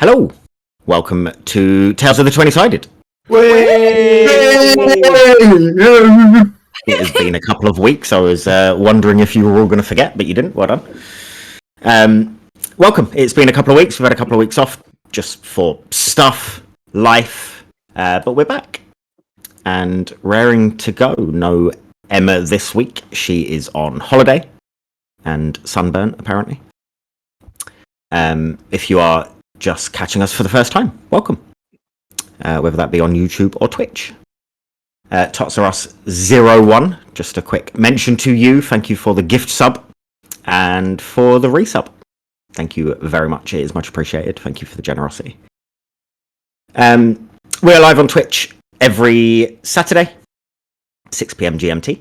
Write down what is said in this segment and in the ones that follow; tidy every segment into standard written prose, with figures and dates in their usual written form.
Hello, welcome to Tales of the 20-Sided. It has been a couple of weeks. I was wondering if you were all going to forget, but you didn't. Well done. Welcome. It's been a couple of weeks. We've had a couple of weeks off just for stuff, life, but we're back and raring to go. No Emma this week. She is on holiday and sunburn, apparently. If you are just catching us for the first time, welcome. Whether that be on YouTube or Twitch. Totsaros01, just a quick mention to you. Thank you for the gift sub and for the resub. Thank you very much. It is much appreciated. Thank you for the generosity. We're live on Twitch every Saturday, 6 p.m. GMT.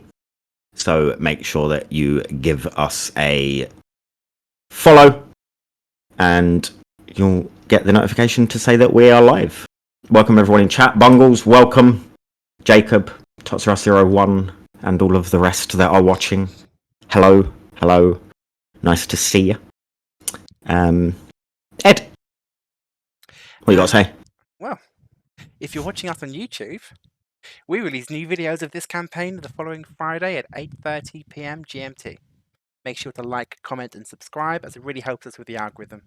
So make sure that you give us a follow and you'll get the notification to say that we are live. Welcome everyone in chat. Bungles, welcome. Jacob, Totsaros01, and all of the rest that are watching. Hello, hello. Nice to see you. Ed, what you got to say? Well, if you're watching us on YouTube, we release new videos of this campaign the following Friday at 8:30 p.m. GMT. Make sure to like, comment, and subscribe, as it really helps us with the algorithm.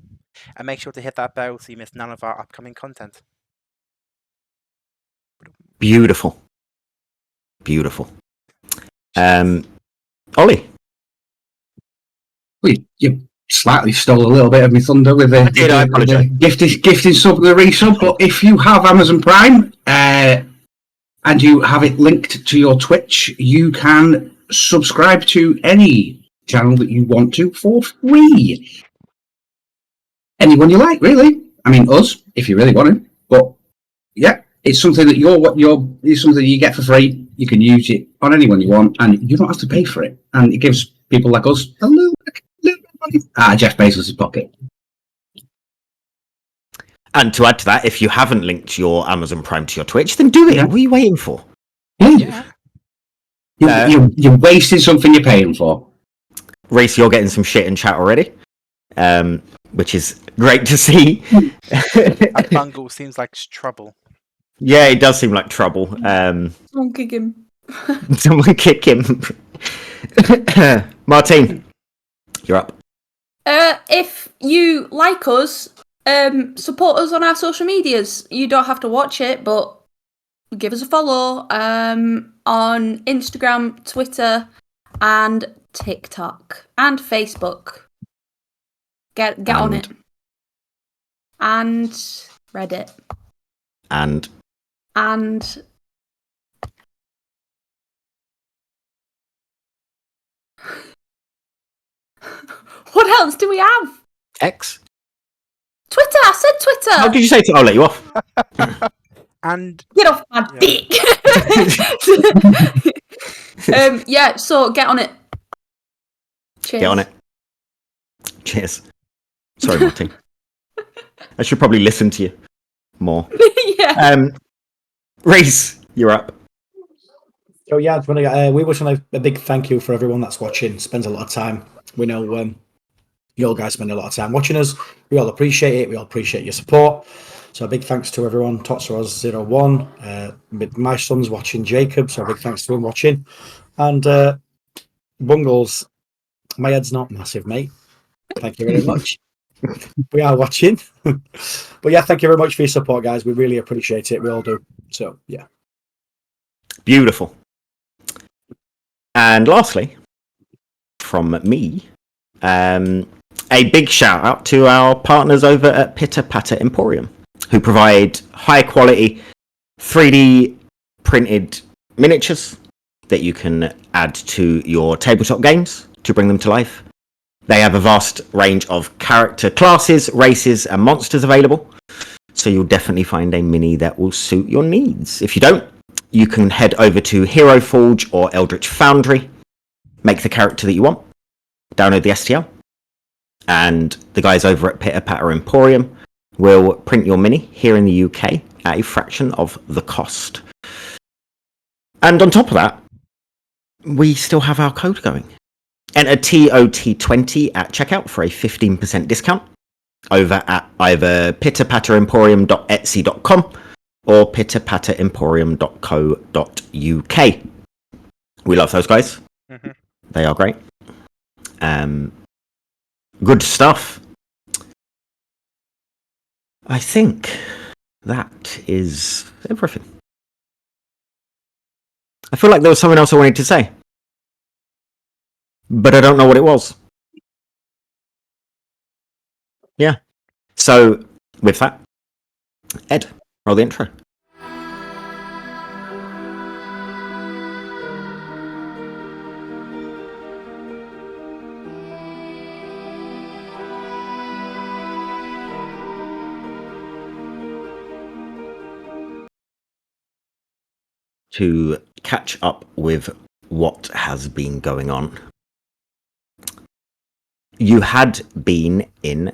And make sure to hit that bell so you miss none of our upcoming content. Beautiful. Beautiful. Ollie. Well, you slightly stole a little bit of my thunder with I apologise. Gifting sub, the resub. But if you have Amazon Prime and you have it linked to your Twitch, you can subscribe to any channel that you want to for free. Anyone you like, really. I mean, us, if you really want to. But yeah, it's something that it's something you get for free. You can use it on anyone you want, and you don't have to pay for it. And it gives people like us a little bit of money out of Jeff Bezos' pocket. And to add to that, if you haven't linked your Amazon Prime to your Twitch, then do it. Yeah. What are you waiting for? Yeah. You're wasting something you're paying for. Reese, you're getting some shit in chat already, which is great to see. That bungle seems like trouble. Yeah, it does seem like trouble. Someone kick him. Someone kick him. Martine, you're up. If you like us, support us on our social medias. You don't have to watch it, but give us a follow on Instagram, Twitter, and TikTok, and Facebook. Get on it. And Reddit. And what else do we have? X. Twitter. I said Twitter. How did you say it? I'll let you off. And Get off my dick. Yeah, so get on it. Cheers. Get on it. Cheers. Sorry, Martin. I should probably listen to you more. Yeah. Reese, you're up. So yeah, we wish a big thank you for everyone that's watching. Spends a lot of time. We know you all guys spend a lot of time watching us. We all appreciate it. We all appreciate your support. So a big thanks to everyone. Totsaros01. My son's watching, Jacob. So a big thanks to him watching. And Bungles, my head's not massive, mate. Thank you very much. We are watching. But yeah, thank you very much for your support, guys. We really appreciate it. We all do. So yeah. Beautiful. And lastly, from me, a big shout out to our partners over at Pitter Patter Emporium, who provide high quality 3D printed miniatures that you can add to your tabletop games to bring them to life. They have a vast range of character classes, races, and monsters available, so you'll definitely find a mini that will suit your needs. If you don't, you can head over to Hero Forge or Eldritch Foundry, make the character that you want, download the STL, and the guys over at Pitter Patter Emporium will print your mini here in the UK at a fraction of the cost. And on top of that, we still have our code going. Enter TOT20 at checkout for a 15% discount. over at either pitterpatteremporium.etsy.com or pitterpatteremporium.co.uk. We love those guys. Mm-hmm. They are great. Good stuff. I think that is everything. I feel like there was something else I wanted to say, but I don't know what it was. Yeah. So, with that, Ed, roll the intro. To catch up with what has been going on. You had been in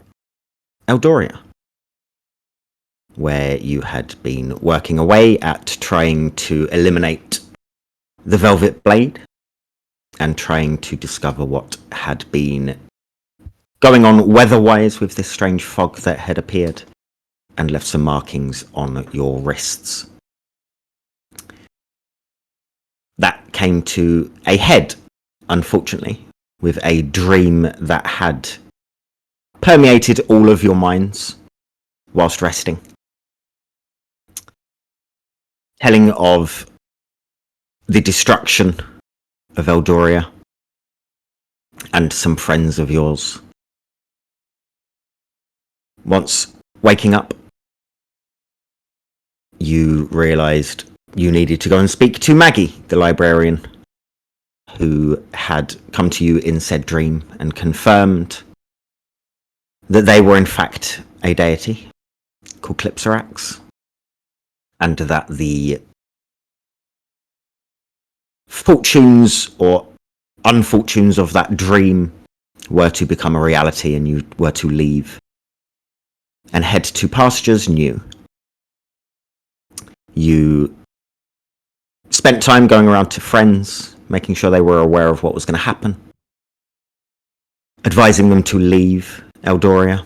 Eldoria, where you had been working away at trying to eliminate the Velvet Blade and trying to discover what had been going on weather-wise with this strange fog that had appeared and left some markings on your wrists. That came to a head, unfortunately, with a dream that had permeated all of your minds whilst resting. Telling of the destruction of Eldoria and some friends of yours. Once waking up, you realised you needed to go and speak to Maggie, the librarian, who had come to you in said dream and confirmed that they were in fact a deity called Clipserax, and that the fortunes or unfortunes of that dream were to become a reality, and you were to leave and head to pastures new. You spent time going around to friends, making sure they were aware of what was going to happen, advising them to leave Eldoria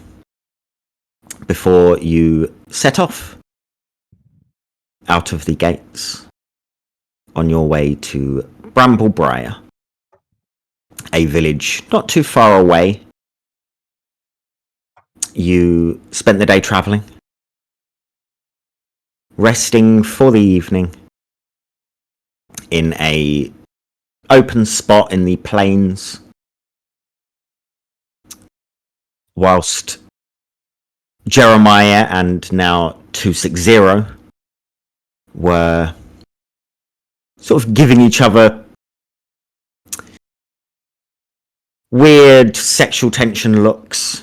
before you set off out of the gates on your way to Bramble Briar, a village not too far away. You spent the day travelling, resting for the evening in a open spot in the plains, whilst Jeremiah and now 260 were sort of giving each other weird sexual tension looks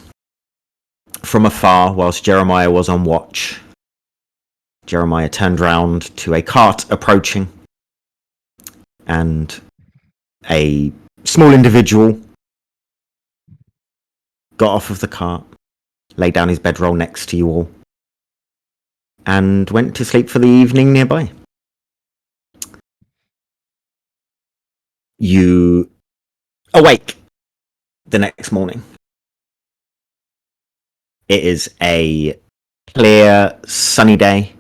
from afar whilst Jeremiah was on watch. Jeremiah turned round to a cart approaching, and a small individual got off of the cart, laid down his bedroll next to you all, and went to sleep for the evening nearby. You awake the next morning. It is a clear, sunny day.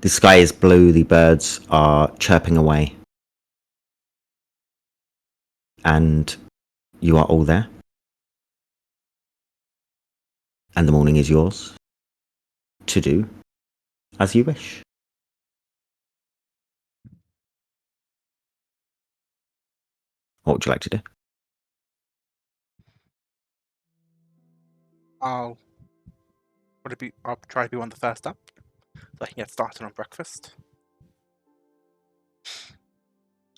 The sky is blue, the birds are chirping away. And you are all there. And the morning is yours to do as you wish. What would you like to do? I'll try to be one of the first up, so I can get started on breakfast.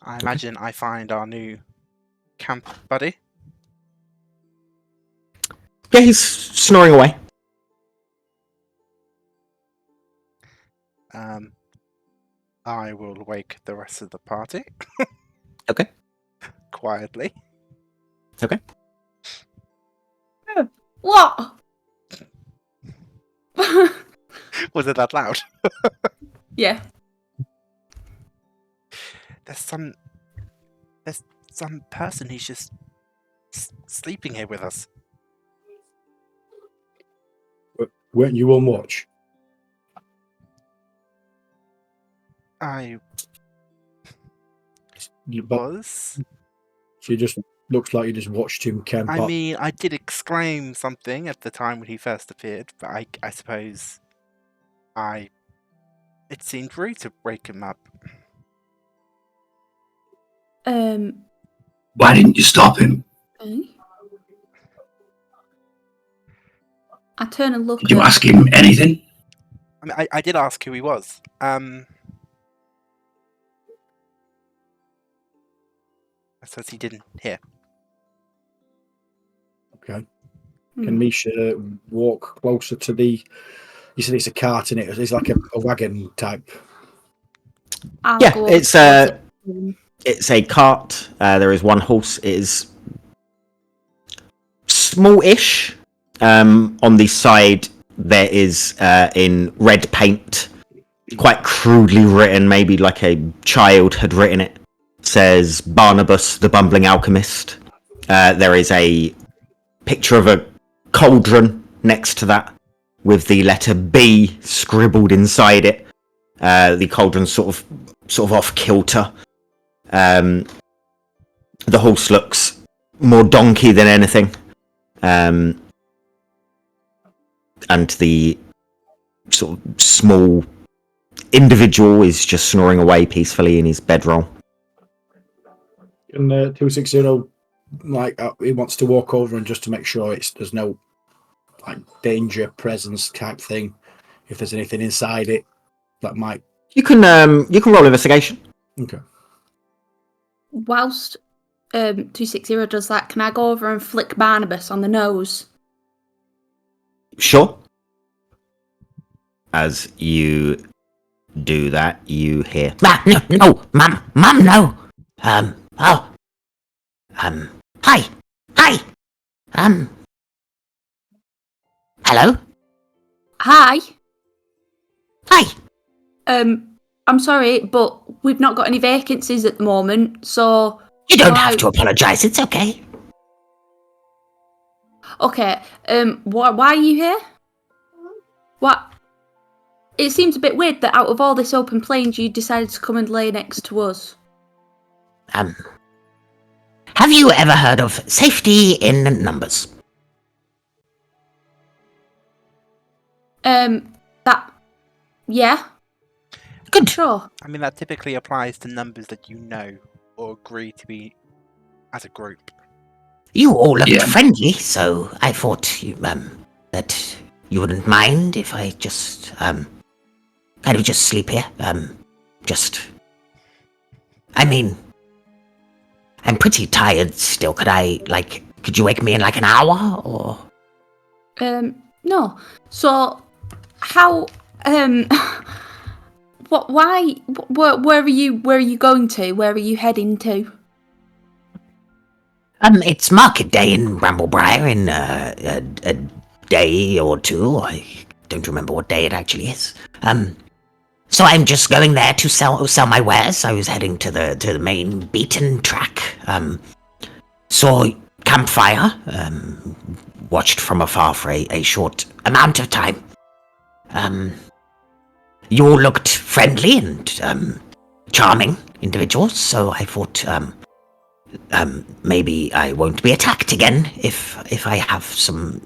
I imagine I find our new camp buddy. Yeah, he's snoring away. I will wake the rest of the party. Okay. Quietly. Okay. What? Was it that loud? Yeah. There's some person who's just sleeping here with us. Weren't you on watch? I But was. she just looks like you just watched him camp I up. mean, I did exclaim something at the time when he first appeared, but I suppose it seemed rude to wake him up. Why didn't you stop him? Okay. I turn and look Did you at... ask him anything? I mean, I did ask who he was. I suppose he didn't hear. Okay. Can Misha walk closer to the... You said it's a cart, in it? It's like a wagon type. I'll Yeah, go it's towards a it. it's a cart. There is one horse. It is small-ish. On the side, there is in red paint, quite crudely written, maybe like a child had written it. Says Barnabas, the bumbling alchemist. There is a picture of a cauldron next to that, with the letter B scribbled inside it. The cauldron's sort of off kilter. The horse looks more donkey than anything. And the sort of small individual is just snoring away peacefully in his bedroll. And 260, like, he wants to walk over and just to make sure there's no like danger presence type thing. If there's anything inside it that might. You can roll investigation. Okay. Whilst 260 does that, can I go over and flick Barnabas on the nose? Sure. As you do that, you hear, no, mum, no. Hi, hello, Hi. hi. I'm sorry, but we've not got any vacancies at the moment, so... You don't why- have to apologise. It's okay. Okay, why are you here? What? It seems a bit weird that out of all this open plains you decided to come and lay next to us. Have you ever heard of safety in numbers? Yeah, Good. sure. I mean, that typically applies to numbers that you know or agree to be as a group. You all looked Yeah. friendly, so I thought that you wouldn't mind if I just kind of just sleep here. I mean, I'm pretty tired still. Could you wake me in like an hour or? No. So, how, why, where are you going to? Where are you heading to? It's market day in Bramble Briar in a day or two. I don't remember what day it actually is. So I'm just going there to sell my wares. I was heading to the main beaten track. Saw campfire. Watched from afar for a short amount of time. You all looked friendly and charming individuals, so I thought maybe I won't be attacked again if I have some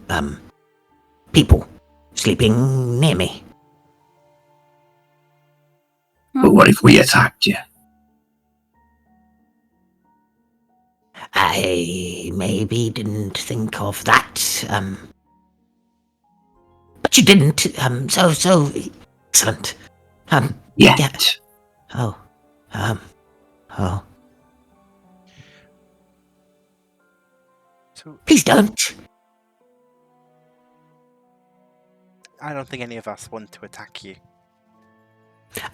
people sleeping near me. But what if we attacked you? I maybe didn't think of that. But you didn't. So excellent. Yet. Yeah. Oh. So Please don't. I don't think any of us want to attack you.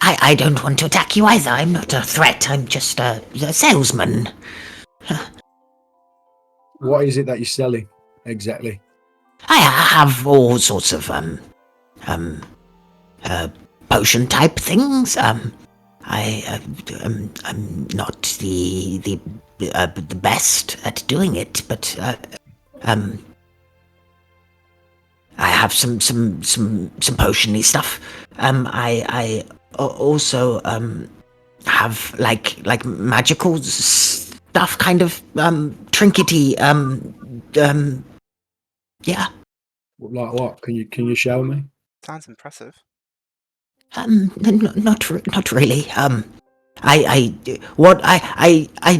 I don't want to attack you either. I'm not a threat. I'm just a salesman. What is it that you're selling exactly? I have all sorts of potion type things. I'm not the best at doing it, but I have some potiony stuff. I also have like magical stuff, kind of trinkety. Yeah. Like what? Can you show me? Sounds impressive. Not really. I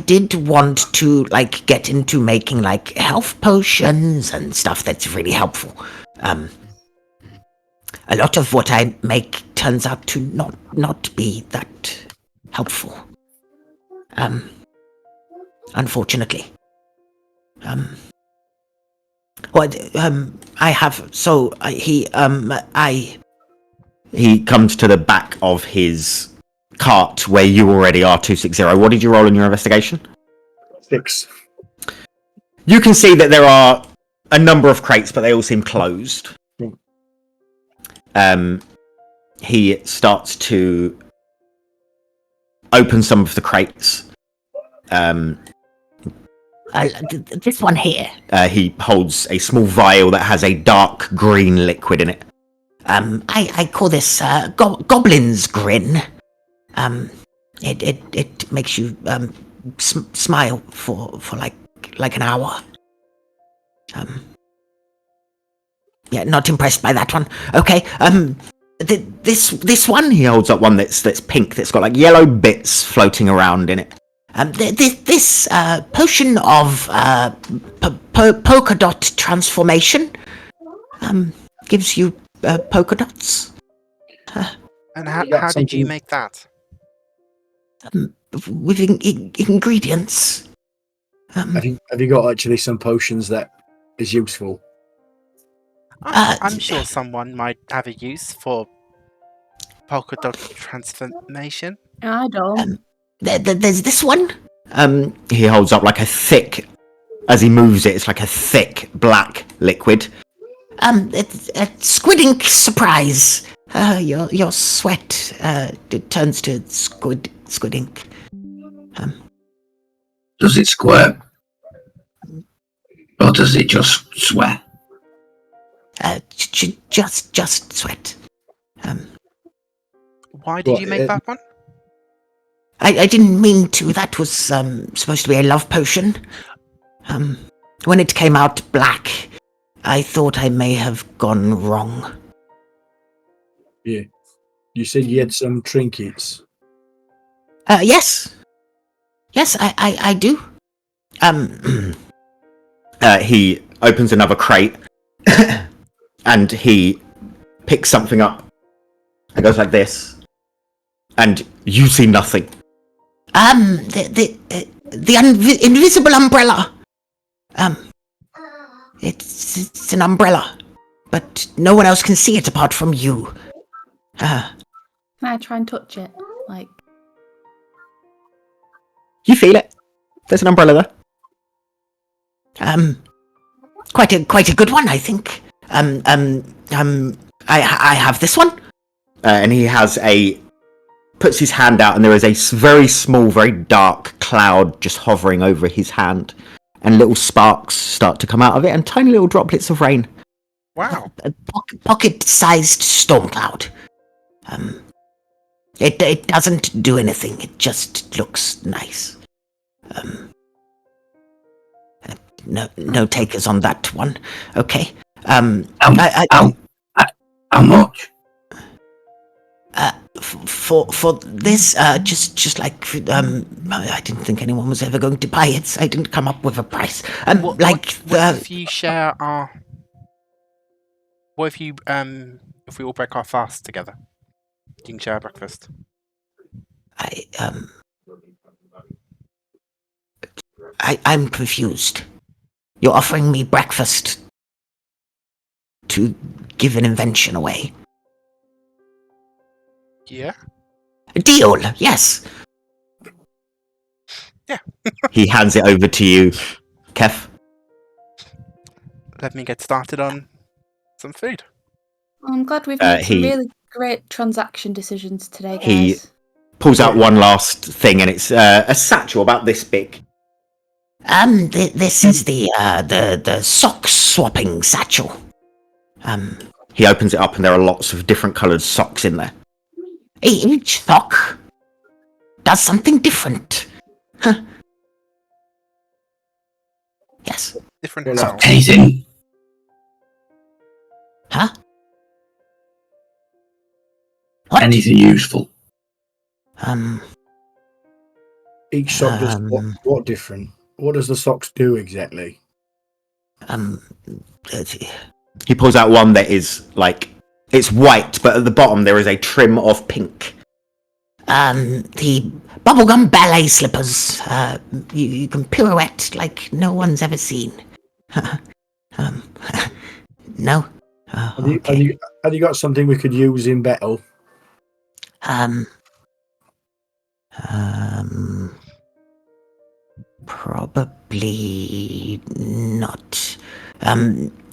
did want to like get into making like health potions and stuff that's really helpful. A lot of what I make turns out to not be that helpful. Unfortunately. I have He comes to the back of his cart where you already are, 260. What did you roll in your investigation? 6. You can see that there are a number of crates, but they all seem closed. He starts to open some of the crates. this one here. He holds a small vial that has a dark green liquid in it. I call this Goblin's Grin. It makes you smile for like an hour. Yeah, not impressed by that one. Okay, this one. He holds up one that's pink, that's got like yellow bits floating around in it. This potion of polka dot transformation gives you polka dots. And how did you make that? With ingredients. Have you got actually some potions that is useful? I'm sure someone might have a use for polka dot transformation. I don't. There's this one. He holds up like a thick, as he moves it, it's like a thick black liquid. It's a squid ink surprise. Your sweat it turns to squid ink. Does it squirt? Or does it just sweat? Just sweat. Why did you make that one? I didn't mean to. That was supposed to be a love potion. When it came out black, I thought I may have gone wrong. Yeah. You said you had some trinkets. Yes. Yes, I do. He opens another crate and he picks something up. It goes like this, and you see nothing. The invisible umbrella. It's an umbrella, but no one else can see it apart from you. Can I try and touch it? Like, You feel it. There's an umbrella there. Quite a good one, I think. I have this one. And he puts his hand out, and there is a very small, very dark cloud just hovering over his hand, and little sparks start to come out of it, and tiny little droplets of rain. Wow. A pocket-sized storm cloud. It doesn't do anything. It just looks nice. No takers on that one. Okay. How much? For this, just like I didn't think anyone was ever going to buy it. So I didn't come up with a price. What if you share our? What if if we all break our fast together? You can share breakfast. I'm confused. You're offering me breakfast to give an invention away. Yeah. A deal, yes. Yeah. He hands it over to you, Kev. Let me get started on some food. I'm glad we've made some really great transaction decisions today, guys. He pulls out one last thing, and it's a satchel about this big. This is the sock swapping satchel. He opens it up and there are lots of different coloured socks in there. Each sock does something different. Huh. Yes. Different Well, how? Anything? Huh? What? Anything useful? Each sock does what different? What does the socks do exactly? He pulls out one that is like, it's white, but at the bottom there is a trim of pink. The bubblegum ballet slippers. You can pirouette like no one's ever seen. No? Have Okay. you got something we could use in battle? Probably not.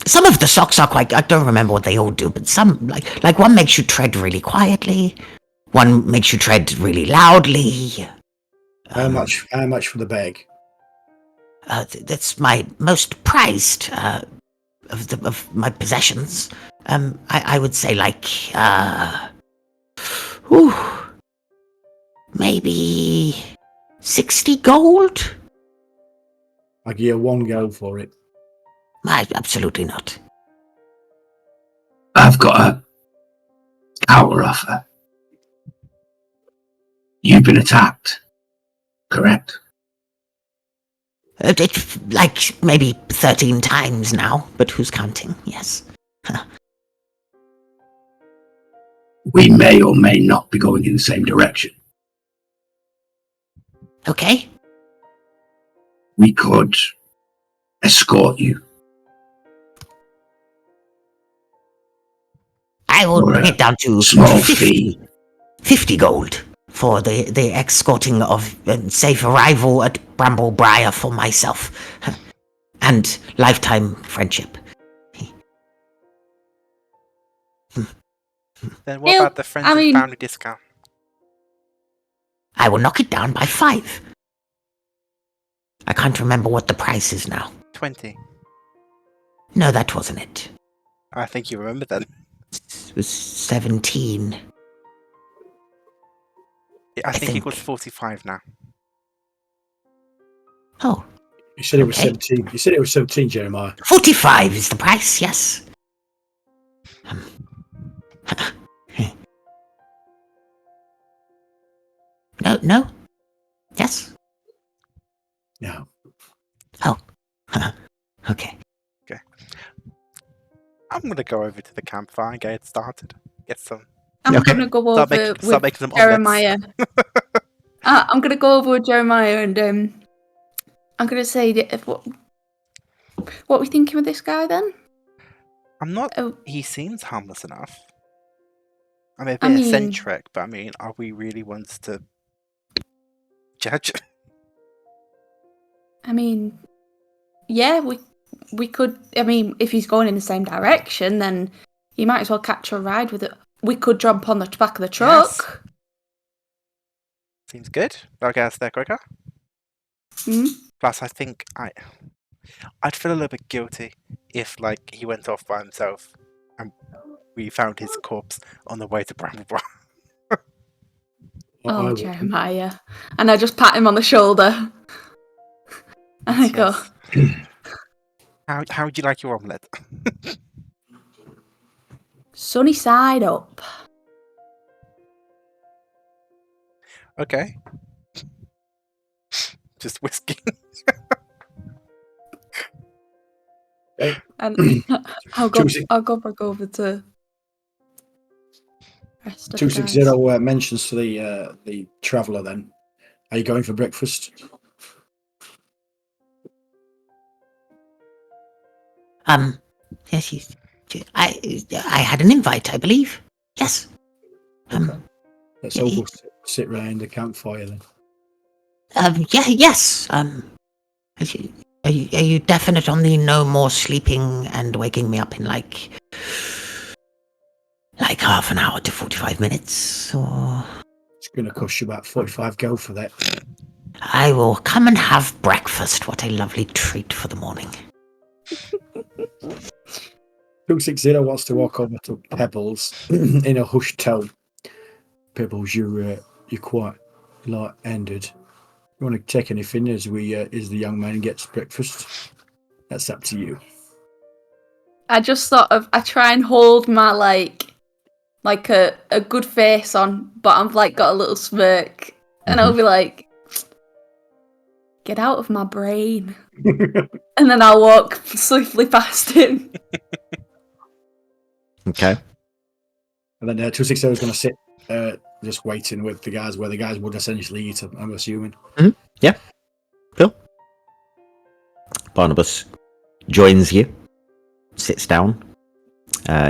Some of the socks are quite. I don't remember what they all do, but some like one makes you tread really quietly, one makes you tread really loudly. How much for the bag? That's my most prized of my possessions. I would say like maybe 60 gold. I give you one go for it. Absolutely not. I've got a counter offer. You've been attacked, correct? It's like maybe 13 times now, but who's counting? Yes. We may or may not be going in the same direction. Okay. We could escort you. I will Or bring a it down to small 50 gold for the escorting of safe arrival at Bramble Briar for myself. And lifetime friendship. Then what Ew, about the friends and family discount? I will knock it down by 5. I can't remember what the price is now. 20. No, that wasn't it. I think you remember then. It was 17. I think it think- equals 45 now. Oh, You said it was Okay. 17. You said it was 17, Jeremiah. 45 is the price, yes. No? Yes? No. Okay. I'm going to go over to the campfire and get it started. Get some. I'm Okay. gonna go Start over making, start with making some omelets. Jeremiah. I'm gonna go over with Jeremiah and I'm gonna say that what are we thinking with this guy then? I'm not. Oh. He seems harmless enough. I mean, a I bit mean- eccentric, but I mean, are we really ones to judge? I mean, yeah, we could. I mean, if he's going in the same direction, then you might as well catch a ride with it. We could jump on the back of the truck. Seems good. I'll get us there quicker. Hmm? Plus, I think I'd feel a little bit guilty if, like, he went off by himself and we found his corpse on the way to Bramble Briar. I Oh, wouldn't. Jeremiah. And I just pat him on the shoulder. And I go, Yes. How would you like your omelette? sunny side up. Okay. Just whiskey. And I'll go Choosing- back over to rest of the 260 guys. mentions to the traveller then. Are you going for breakfast? Yes, I had an invite, I believe. Yes. Let's all go sit round the campfire then. Yes. Are you definite on the no more sleeping and waking me up in like half an hour to 45 minutes? Or It's going to cost you about 45 go for that. I will come and have breakfast. What a lovely treat for the morning. 260 wants to walk over to Pebbles in a hushed tone. Pebbles, you're quite light-handed. You want to take anything as the young man gets breakfast? That's up to you. I just I try and hold my like a good face on, but I'm like got a little smirk, and I'll be like, "Get out of my brain," and then I'll walk swiftly past him. Okay. And then 260 is going to sit just waiting with the guys where the guys would essentially eat him, I'm assuming. Yeah. Cool. Barnabas joins you, sits down.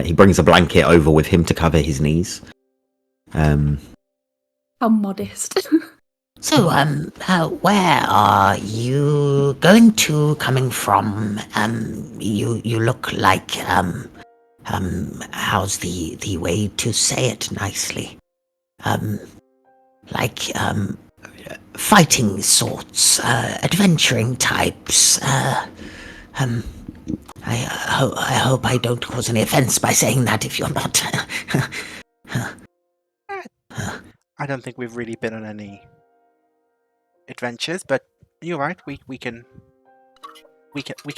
He brings a blanket over with him to cover his knees. How modest. So, where are you coming from? You look like, how's the way to say it nicely? Like, fighting sorts, adventuring types, I hope I don't cause any offense by saying that if you're not. I don't think we've really been on any adventures, but you're right. We can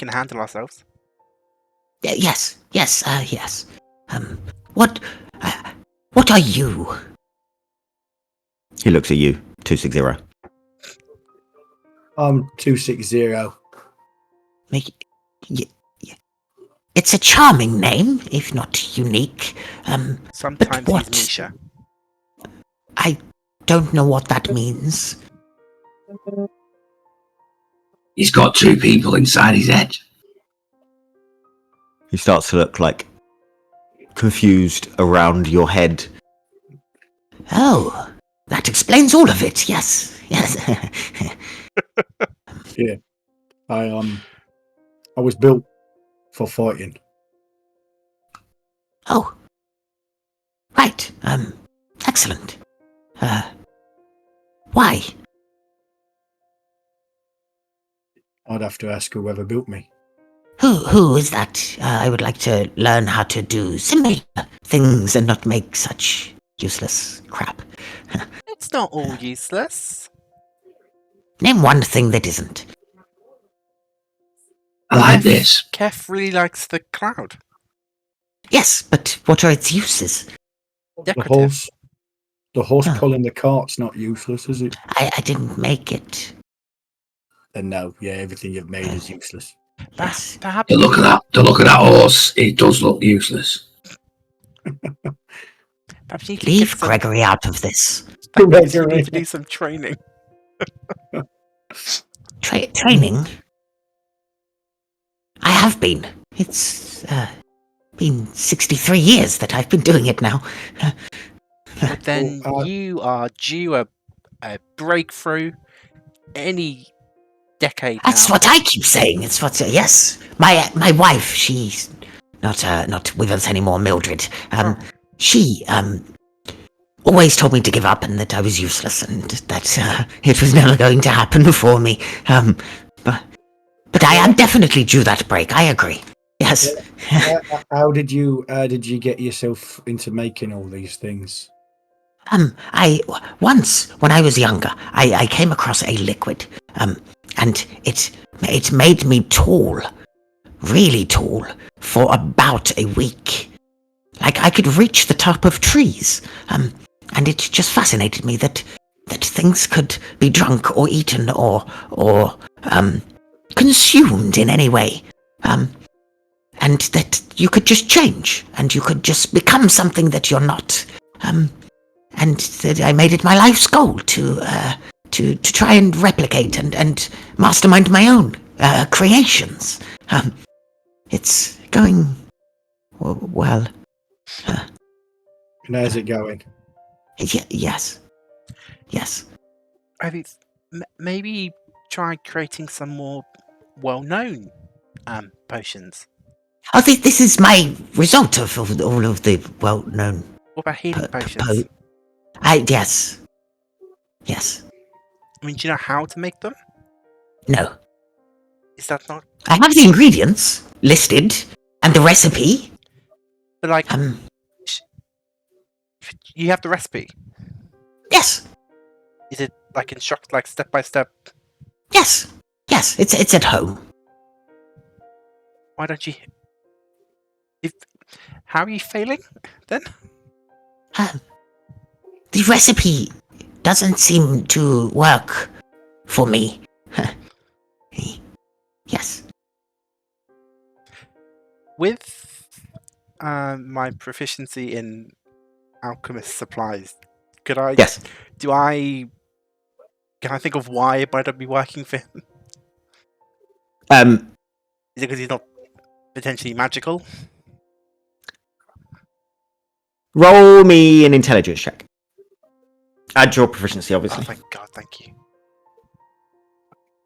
handle ourselves. Yes. What are you? He looks at you, 260. 260. It's a charming name, if not unique. Sometimes but what? he's Misha. I don't know what that means. He's got two people inside his head. He starts to look like confused around your head. Oh, that explains all of it. Yes. Yeah. I was built for fighting. Oh. Right. Excellent. Why? I'd have to ask whoever built me. Who is that? I would like to learn how to do similar things and not make such useless crap. It's not all useless. Name one thing that isn't. I like this. Kef really likes the cloud. Yes, but what are its uses? Decorative. The horse Huh. pulling the cart's not useless, is it? I didn't make it. Then no, yeah, everything you've made is useless. Yes. Perhaps The look of that horse, it does look useless. perhaps you need to Leave get some, Gregory out of this. perhaps you need to do some training. Training? I have been. It's been 63 years that I've been doing it now. But then Well, you are due a breakthrough any decade That's now. what I keep saying. It's what. Yes, my wife. She's not with us anymore. Mildred. She always told me to give up and that I was useless and that it was never going to happen for me. But I am definitely due that break. I agree. Yes. How did you get yourself into making all these things? I once when I was younger, I came across a liquid, and it made me tall, really tall, for about a week. Like I could reach the top of trees, and it just fascinated me that things could be drunk or eaten or consumed in any way, and that you could just change and you could just become something that you're not. And that I made it my life's goal to try and replicate and mastermind my own creations. It's going well. And how's it going? Yes. I think maybe try creating some more well-known potions. Oh, this is my result of all of the well-known. What about healing potions? Yes. I mean, do you know how to make them? No. Is that not? I have the ingredients listed and the recipe. But like, you have the recipe. Yes, Is it like instruct, like step by step? yes, yes. It's at home. Why don't you? How are you failing then? The recipe doesn't seem to work for me. Yes. With my proficiency in alchemist supplies, could I? Yes. Can I think of why it might not be working for him? Is it because he's not potentially magical? Roll me an intelligence check. Add your proficiency, obviously. Oh, thank God, thank you.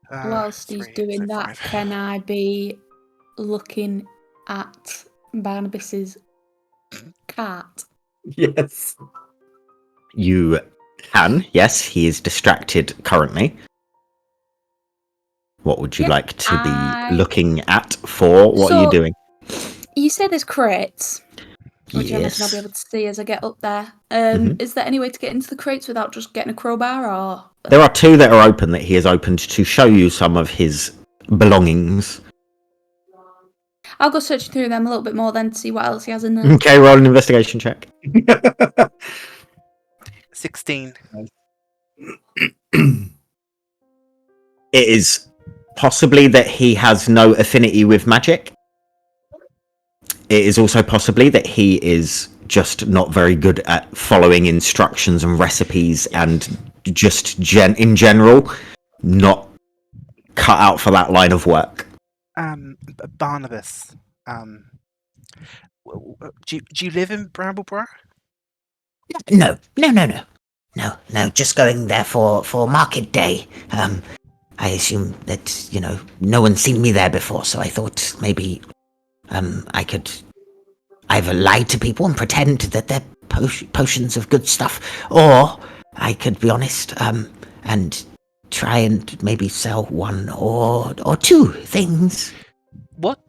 Whilst he's 3, doing so that, 5. can I be looking at Barnabas's cat? Yes. You can, yes. He is distracted currently. What would you Yep, like to I- be looking at for? What are you So- doing? You say there's crates, which I imagine I'll be Yes. able to see as I get up there. Mhm. Is there any way to get into the crates without just getting a crowbar, or? There are 2 that are open that he has opened to show you some of his belongings. I'll go searching through them a little bit more then to see what else he has in there. Okay, roll an investigation check. 16. It is possibly that he has no affinity with magic. It is also possibly that he is just not very good at following instructions and recipes, and just in general not cut out for that line of work. Barnabas. Do you live in Bramble Briar? No. Just going there for market day. I assume that no one's seen me there before, so I thought maybe I could either lie to people and pretend that they're potions of good stuff, or I could be honest and try and maybe sell 1 or 2 things. What?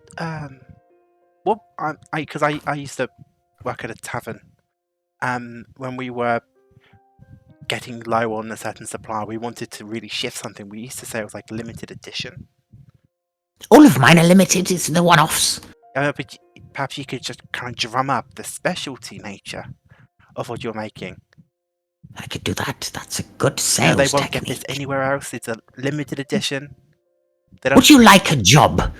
Because I used to work at a tavern. When we were getting low on a certain supply, we wanted to really shift something. We used to say it was like limited edition. All of mine are limited. It's the one-offs. But perhaps you could just kind of drum up the specialty nature of what you're making. I could do that. That's a good They sales won't technique. get this anywhere else. It's a limited edition. They don't- Would you like a job?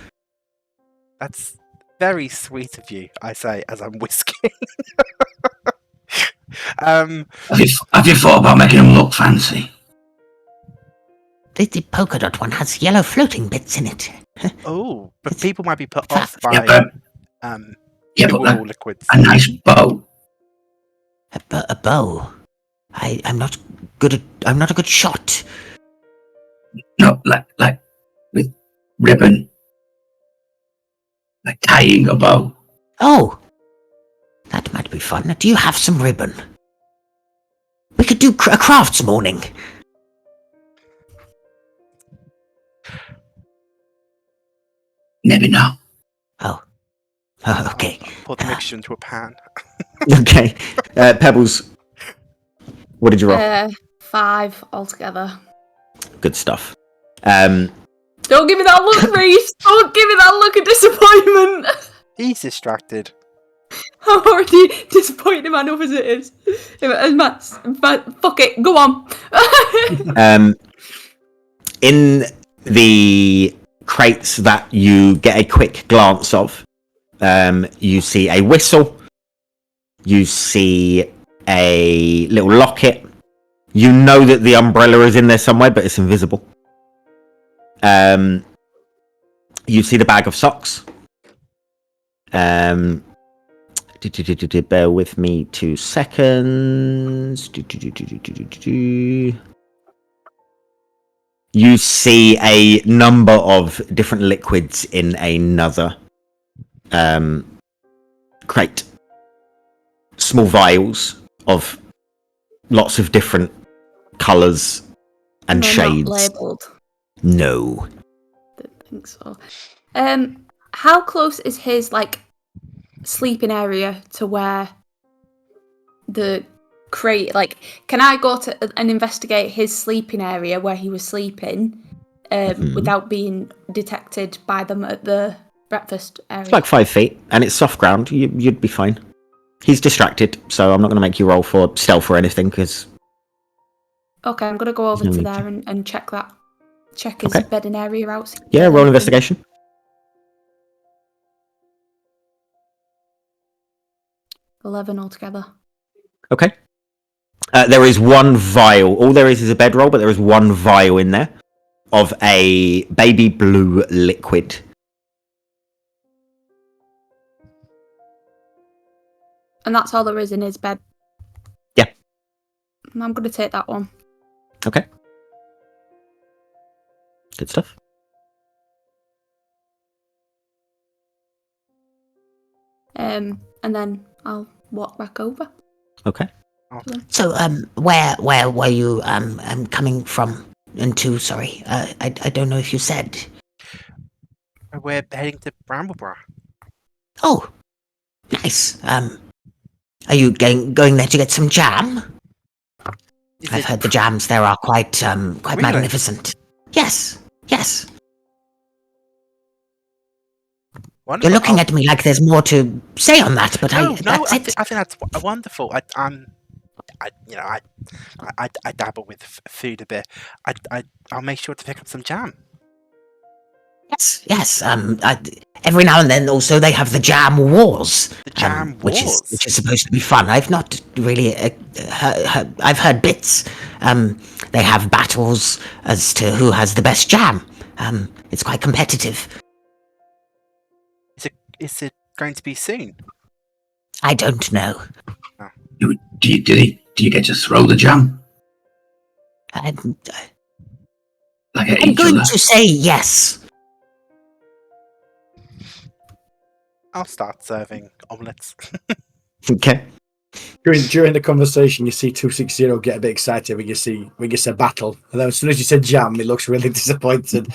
That's very sweet of you, I say as I'm whisking. Have you thought about making them look fancy? The polka dot one has yellow floating bits in it. Oh, but people might be put off Yeah, by but oil liquids. a nice bow. A bow. I'm not good at. I'm not a good shot. No, like with ribbon. Like tying a bow. Oh, that might be fun. Do you have some ribbon? We could do a crafts morning. Never know. Oh, okay. I'll pour the mixture into a pan. Okay. Pebbles, what did you roll? 5 altogether. Good stuff. Don't give me that look, Reese! Don't give me that look of disappointment! He's distracted. I'm already disappointed him enough as it is. Fuck it, go on. In the crates that you get a quick glance of, you see a whistle, you see a little locket. You know that the umbrella is in there somewhere, but it's invisible. You see the bag of socks. Bear with me 2 seconds. You see a number of different liquids in another crate. Small vials of lots of different colours and They're shades. not labelled. No. Don't think so. How close is his sleeping area to where the crate, like, can I go to and investigate his sleeping area where he was sleeping without being detected by them at the breakfast area? It's like 5 feet, and it's soft ground. You'd be fine. He's distracted, so I'm not going to make you roll for stealth or anything, because... Okay, I'm going to go over no to need there to. and check that. Check his Okay. bedding area out. see if Yeah, there's roll anything. investigation. 11 altogether. Okay. There is one vial. All there is a bedroll, but there is one vial in there of a baby blue liquid. And that's all there is in his bed. Yeah. I'm going to take that one. Okay. Good stuff. And then I'll walk back over. Okay. So, where were you coming from and to? Sorry, I don't know if you said. We're heading to Bramble Briar. Oh, nice. Are you going there to get some jam? Is I've it heard the jams there are quite Really? magnificent. Yes. wonderful? You're looking at me like there's more to say on that, but No, that's I it. think that's wonderful. I dabble with food a bit. I'll make sure to pick up some jam. Yes. Every now and then, also they have the jam wars, The jam which wars? is supposed to be fun. I've not really. I've heard bits. They have battles as to who has the best jam. It's quite competitive. Is it going to be soon? I don't know. Do you get to throw the jam I'm like at each going other? to say yes. I'll start serving omelets. Okay. During the conversation, you see 260 get a bit excited when you say battle, and then as soon as you said jam, he looks really disappointed.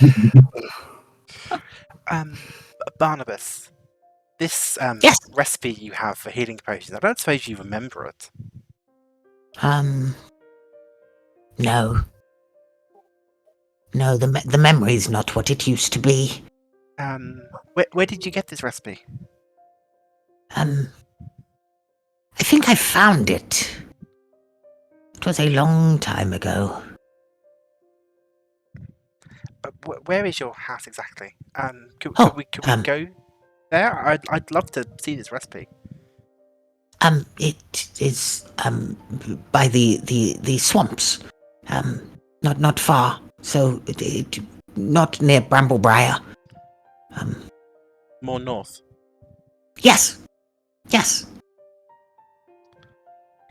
Barnabas, this Yes. recipe you have for healing potions, I don't suppose you remember it. No. No, the memory's not what it used to be. Where did you get this recipe? I think I found it. It was a long time ago. Where is your house exactly? Could we go there? I'd love to see this recipe. It is by the swamps. Not far. So it not near Bramble Briar. More north. Yes.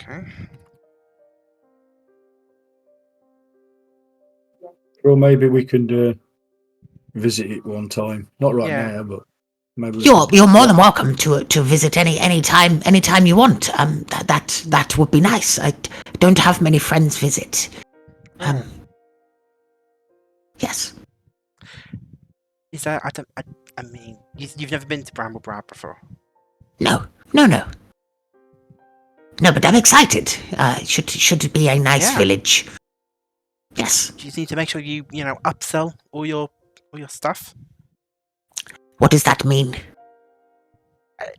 Okay. Well, maybe we can visit it one time. Not right Yeah. now, but maybe. You're more than welcome to visit anytime you want. That would be nice. I don't have many friends visit. Yes. Is that I mean, you've never been to Bramble Briar before? No, but I'm excited. Should be a nice Yeah. village. Yes. You just need to make sure you upsell all your stuff. What does that mean?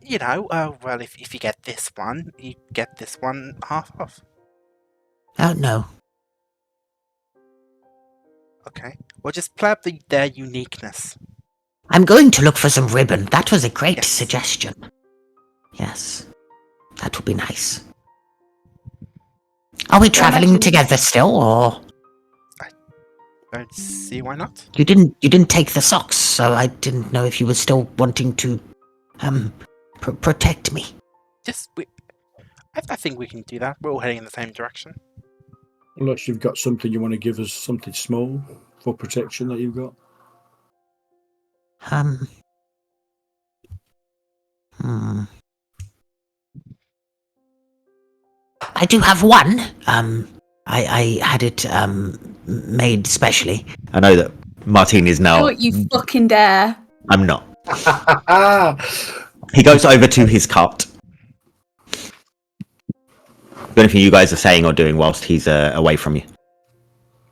Well, if you get this one, you get this one half off. Oh no. Okay. Well, just play up their uniqueness. I'm going to look for some ribbon. That was a great Yes. suggestion. Yes. That would be nice. Are we traveling imagine- together still, or Don't see why not. you didn't take the socks, so I didn't know if you were still wanting to protect me. I think we can do that. We're all heading in the same direction. Unless you've got something you want to give us, something small for protection that you've got. I do have one. I had it made specially. I know that Martine is now... Don't you fucking dare. I'm not. He goes over to his cart. Anything you guys are saying or doing whilst he's away from you?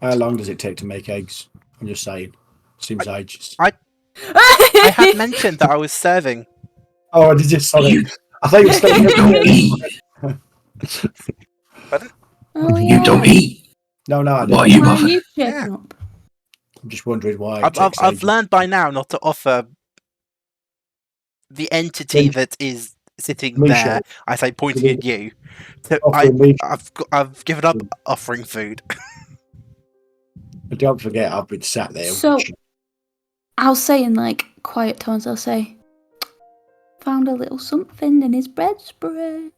How long does it take to make eggs? I'm just saying. Seems ages. I had mentioned that I was serving. Oh, did you? Sorry. I thought you were You don't eat. Oh, You don't eat. No, I What don't. are you Why are bothered? you shaping Yeah. up? I'm just wondering why. I've learned by now not to offer the entity Then- that is sitting Me there. show. I say pointing at you. Offering me. I've given up offering food. But don't forget, I've been sat there. So, I'll say in like quiet tones, I'll say, found a little something in his bedspread.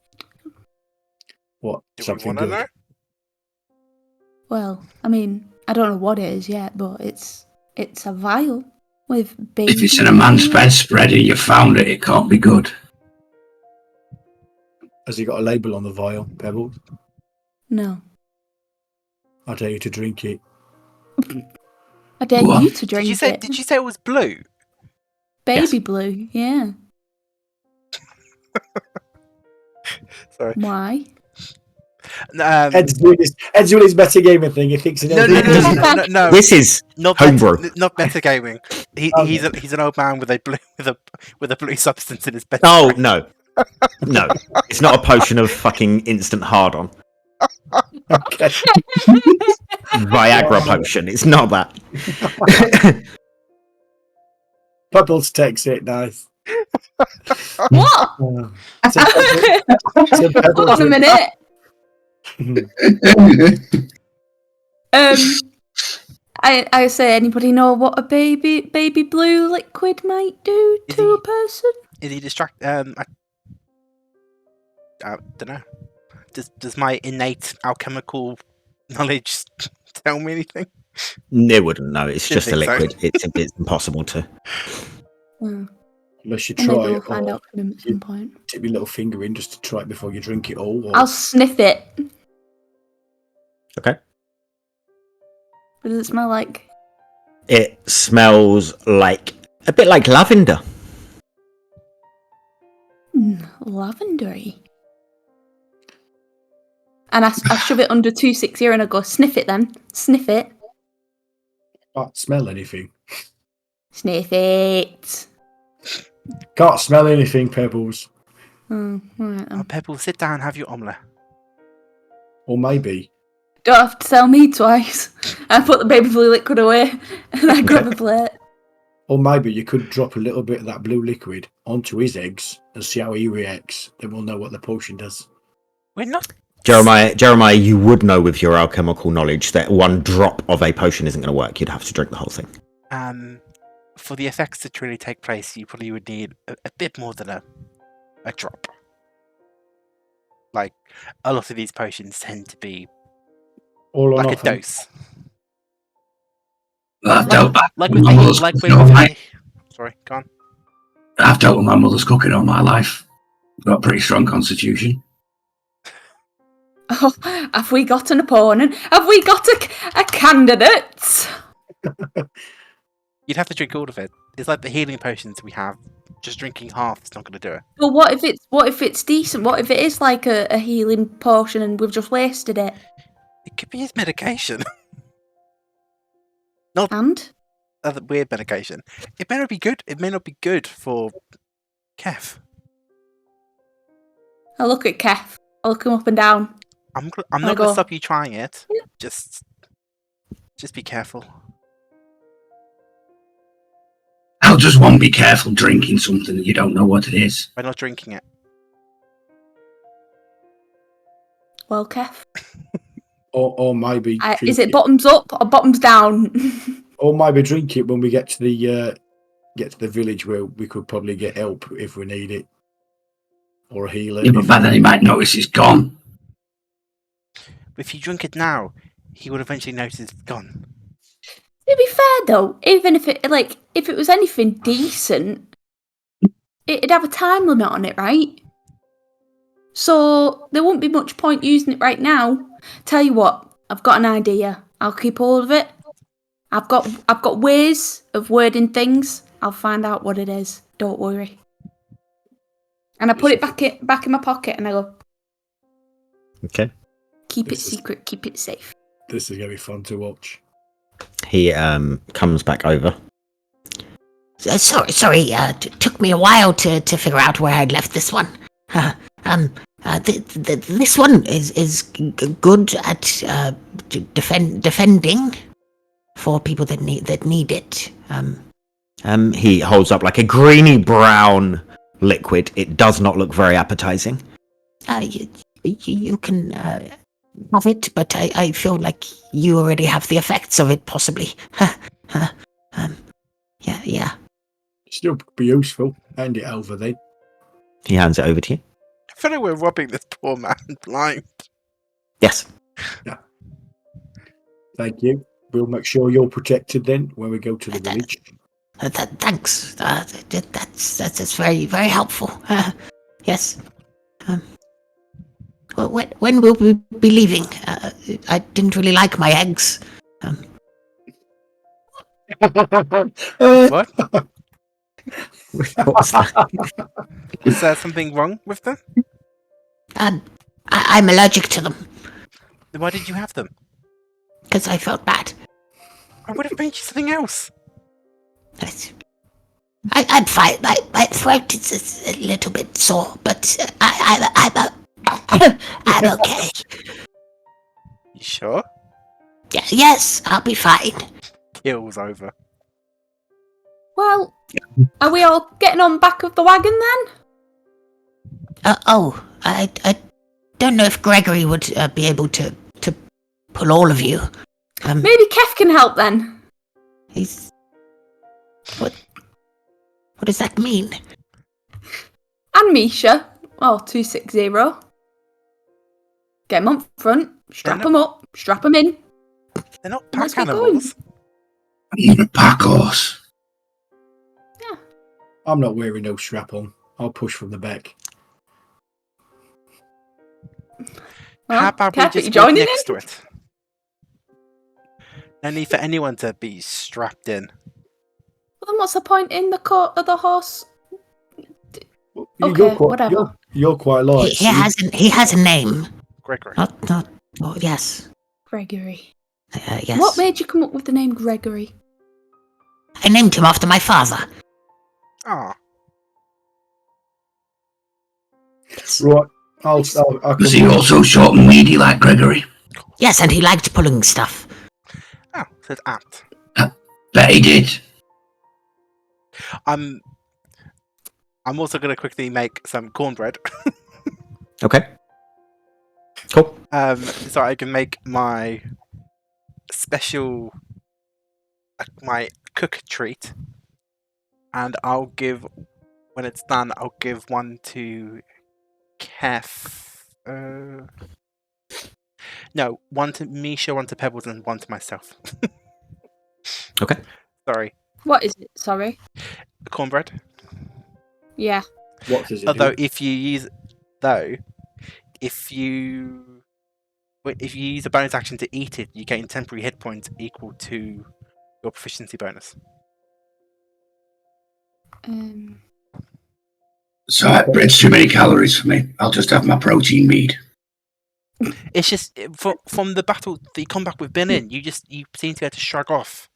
What? Do Something we want to good? know? Well, I mean, I don't know what it is yet, but it's a vial with baby. If it's in a man's bedspread and you found it, it can't be good. Has he got a label on the vial, Pebbles? No. I dare you to drink it. I dare What? you to drink Did you say? it. Did you say it was blue? Baby Yes. blue, yeah. Sorry. Why? Ed's doing his metagaming thing. He thinks he No, knows. no. This is Not homebrew. not metagaming. Okay. He's an old man with a blue substance in his bed. Oh no, no! It's not a potion of fucking instant hard on. Okay. Viagra potion. It's not that. Pebbles takes it. Nice. What? So Pebbles Hold on a minute. I say, anybody know what a baby blue liquid might do Is to he- a person? Is he distract? I don't know. Does my innate alchemical knowledge tell me anything? It wouldn't. No, it's Didn't just a think so. liquid. It's impossible to. Well, Unless you maybe try we'll it, find or out from him at some point. tip your little finger in just to try it before you drink it all. Or... I'll sniff it. Okay. What does it smell like? It smells like a bit like lavender. Lavendery. And I shove it under 260 and I go, sniff it then. Sniff it. Can't smell anything. Sniff it. Can't smell anything, Pebbles. Oh, alright Oh, then. Pebble, sit down, have your omelette. Or maybe. Don't have to tell me twice. I put the baby blue liquid away and I grab a plate. Or maybe you could drop a little bit of that blue liquid onto his eggs and see how he reacts. Then we'll know what the potion does. We're not. Jeremiah, you would know with your alchemical knowledge that one drop of a potion isn't going to work. You'd have to drink the whole thing. For the effects to truly take place, you probably would need a bit more than a drop. Like, a lot of these potions tend to be All or like a nothing. dose. I've dealt Like with with my mother's like cooking all my, Sorry, go on. I've dealt with my mother's cooking all my life. Got a pretty strong constitution. Oh, have we got an opponent? Have we got a candidate? You'd have to drink all of it. It's like the healing potions we have. Just drinking half is not going to do it. But what if it's decent? What if it is like a healing potion and we've just wasted it? It could be his medication. Not And other weird medication. It may not be good. It may not be good for Kev. I look at Kef. I look him up and down. I'm I not going go- to stop you trying it. Yeah. Just be careful. How does one be careful drinking something that you don't know what it is? By not drinking it. Well, Kef, Or maybe. is drink it bottoms up or bottoms down? Or maybe drink it when we get to the village where we could probably get help if we need it. Or a healer. Yeah, but by then he might notice it's gone. If you drink it now, he would eventually notice it's gone. To be fair though, even if it was anything decent, it'd have a time limit on it, right? So there wouldn't be much point using it right now. Tell you what, I've got an idea. I'll keep all of it. I've got ways of wording things. I'll find out what it is. Don't worry. And I put it back in my pocket, and I go, Okay. keep it This is- secret, keep it safe. This is gonna be fun to watch. He comes back over. Sorry. Took me a while to figure out where I'd left this one. This one is good at defending for people that need it. He holds up like a greeny brown liquid. It does not look very appetizing. You can have it, but I feel like you already have the effects of it, possibly. Yeah. Still could be useful. Hand it over then. He hands it over to you. I feel like we're robbing this poor man blind. Yes. Thank you. We'll make sure you're protected then when we go to the village. Thanks. That's very, very helpful. Yes. Well, when will we be leaving? I didn't really like my eggs. What? What was that? Is there something wrong with them? I'm allergic to them Then why did you have them? because I felt bad. I would have made you something else. I'm fine. My throat is a little bit sore, but I'm okay. You sure? Yes, I'll be fine. Kill's over. Well, are we all getting on back of the wagon then? I don't know if Gregory would be able to pull all of you. Maybe Kev can help then. He's... What does that mean? And Misha. Oh, 260. Get 'em up front. Strap 'em up. Strap 'em in. They're not Let's pack get animals. Even a pack horse. I'm not wearing no strap on. I'll push from the back. Well, How about Kev, we are just you walk joining next in? to it? No need for anyone to be strapped in. Well, then what's the point in the coat of the horse? Well, Okay, whatever. You're quite light. He has a name. Gregory. Not. Oh, yes. Gregory. Yes. What made you come up with the name Gregory? I named him after my father. Ah, Right. I Was he can, also short and weedy like Gregory? Yes, and he liked pulling stuff. oh, said apt. Bet he did. I'm also gonna quickly make some cornbread. Okay. Cool. So I can make my special, my cook treat, and I'll give, when it's done, I'll give one to Kef. No, one to Misha, one to Pebbles, and one to myself. Okay. Sorry, What is it? Sorry. cornbread. Yeah. what does it Although do? if you use if you use a bonus action to eat it, you gain temporary hit points equal to your proficiency bonus. So bread's too many calories for me. I'll just have my protein mead. It's just from the battle, the combat we've been in, you seem to be able to shrug off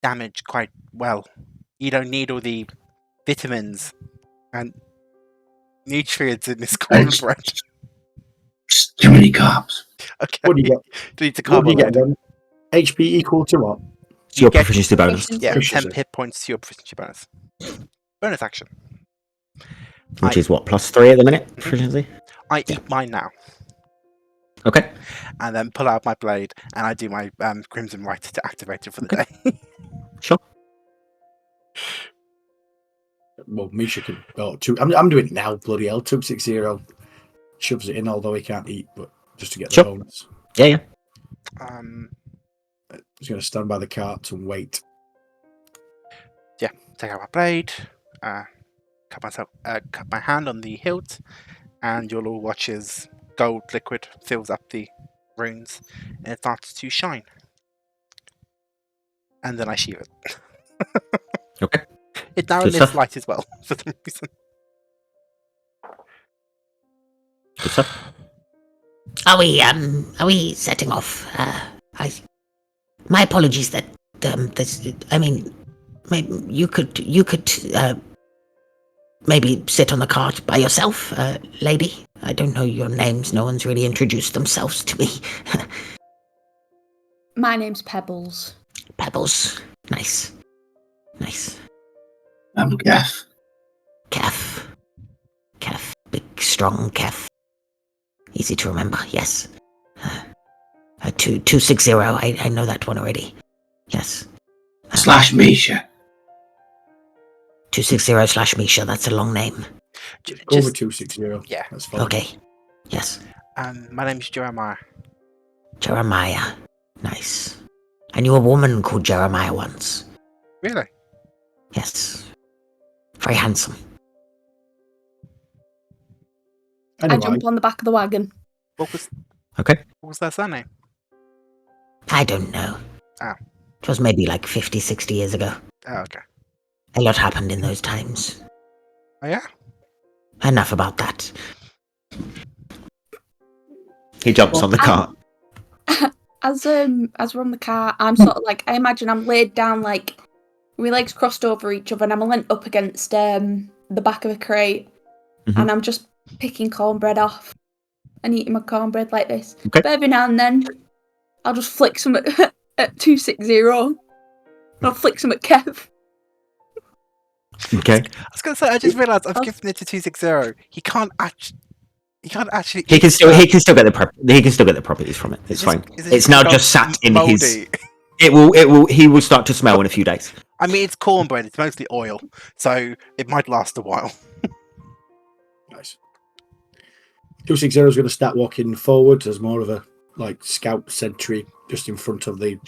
damage quite well. You don't need all the vitamins and nutrients in this cornbread. Just too many carbs. Okay. What do you get? Need to What do you get carbohydrate. then? HP equal to what? It's your get- proficiency bonus. Yeah, Proficiency. 10 hit points to your proficiency bonus. Bonus action. Which I- is what, +3 at the minute? Proficiency? I eat mine now, Okay. and then pull out my blade, and I do my Crimson Rite to activate it for the day. Sure. Well, Misha can. Oh, I'm doing it now. Bloody hell! 260 shoves it in, although he can't eat, but just to get the Sure. bonus. Yeah. He's going to stand by the cart and wait. Take out my blade, cut my hand on the hilt, and you'll all watch as gold liquid fills up the runes, and it starts to shine. And then I shear it. Okay. It now Good emits stuff. light as well, for some reason. Good stuff. Are we setting off? My apologies that maybe you could maybe sit on the cart by yourself, lady. I don't know your names. No one's really introduced themselves to me. My name's Pebbles. Pebbles. Nice. I'm Gaff. Kef. Big, strong Kef. Easy to remember, yes. 260, I know that one already. Yes. / Misha. 260 / Misha, that's a long name. Go over 260. Yeah. That's fine. Okay. Yes. My name's Jeremiah. Jeremiah. Nice. I knew a woman called Jeremiah once. Really? Yes. Very handsome. Anyway, I jump on the back of the wagon. What was Okay. their surname? I don't know. Oh. It was maybe like 50, 60 years ago. Oh, okay. A lot happened in those times. Oh, yeah? Enough about that. He jumps on the cart. As we're on the car, I'm sort of like, I imagine I'm laid down like with my legs crossed over each other and I'm leant up against the back of a crate and I'm just picking cornbread off and eating my cornbread like this. Okay. But every now and then I'll just flick some at 260 and I'll flick some at Kev. Okay. I was going to say, I just realised I've given it to 260. He can't actually. He can still get the properties from it. It's fine. It's now just sat in his. He will start to smell in a few days. I mean, it's cornbread. It's mostly oil, so it might last a while. nice. 260 is going to start walking forward as more of a like scout sentry just in front of the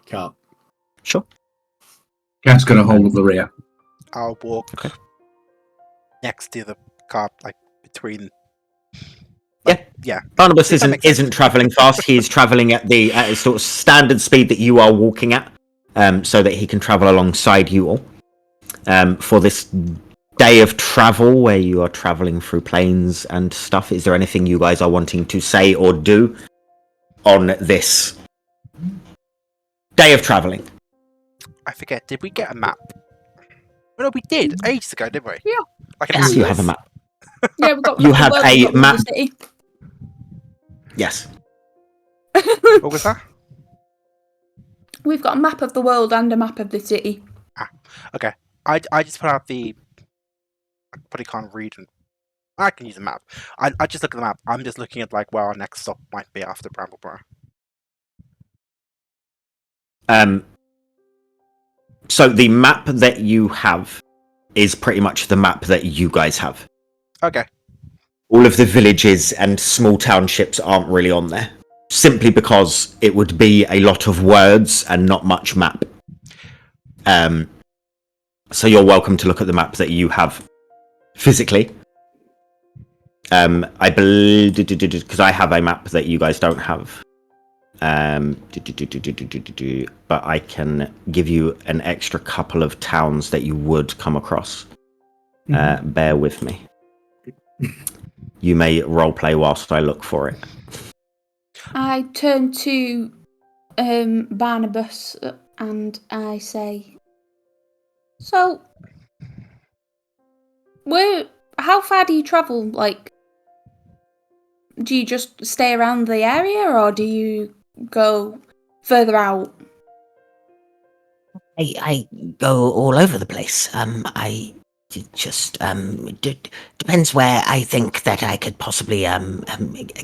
cart. Sure. Gaff's going to hold the rear. I'll walk next to the car, like between. Yeah. Barnabas isn't travelling fast. He's travelling at the sort of standard speed that you are walking at, so that he can travel alongside you all. For this day of travel, where you are travelling through plains and stuff, is there anything you guys are wanting to say or do on this day of travelling? I forget. Did we get a map? Well, no, we did ages ago, didn't we? Yeah. Like an Yes, you atlas. have a map. Yeah, we've got You have a map. City. Yes. What was that? We've got a map of the world and a map of the city. Okay. I just put out the. I probably can't read, and I can use a map. I just look at the map. I'm just looking at like where our next stop might be after Bramble Briar. So the map that you have is pretty much the map that you guys have. Okay. All of the villages and small townships aren't really on there, simply because it would be a lot of words and not much map. So you're welcome to look at the map that you have physically. I believe because I have a map that you guys don't have. But I can give you an extra couple of towns that you would come across. Bear with me. You may roleplay whilst I look for it. I turn to Barnabas and I say, so, how far do you travel? Like, do you just stay around the area or do you go further out? I go all over the place. I just depends where I think that I could possibly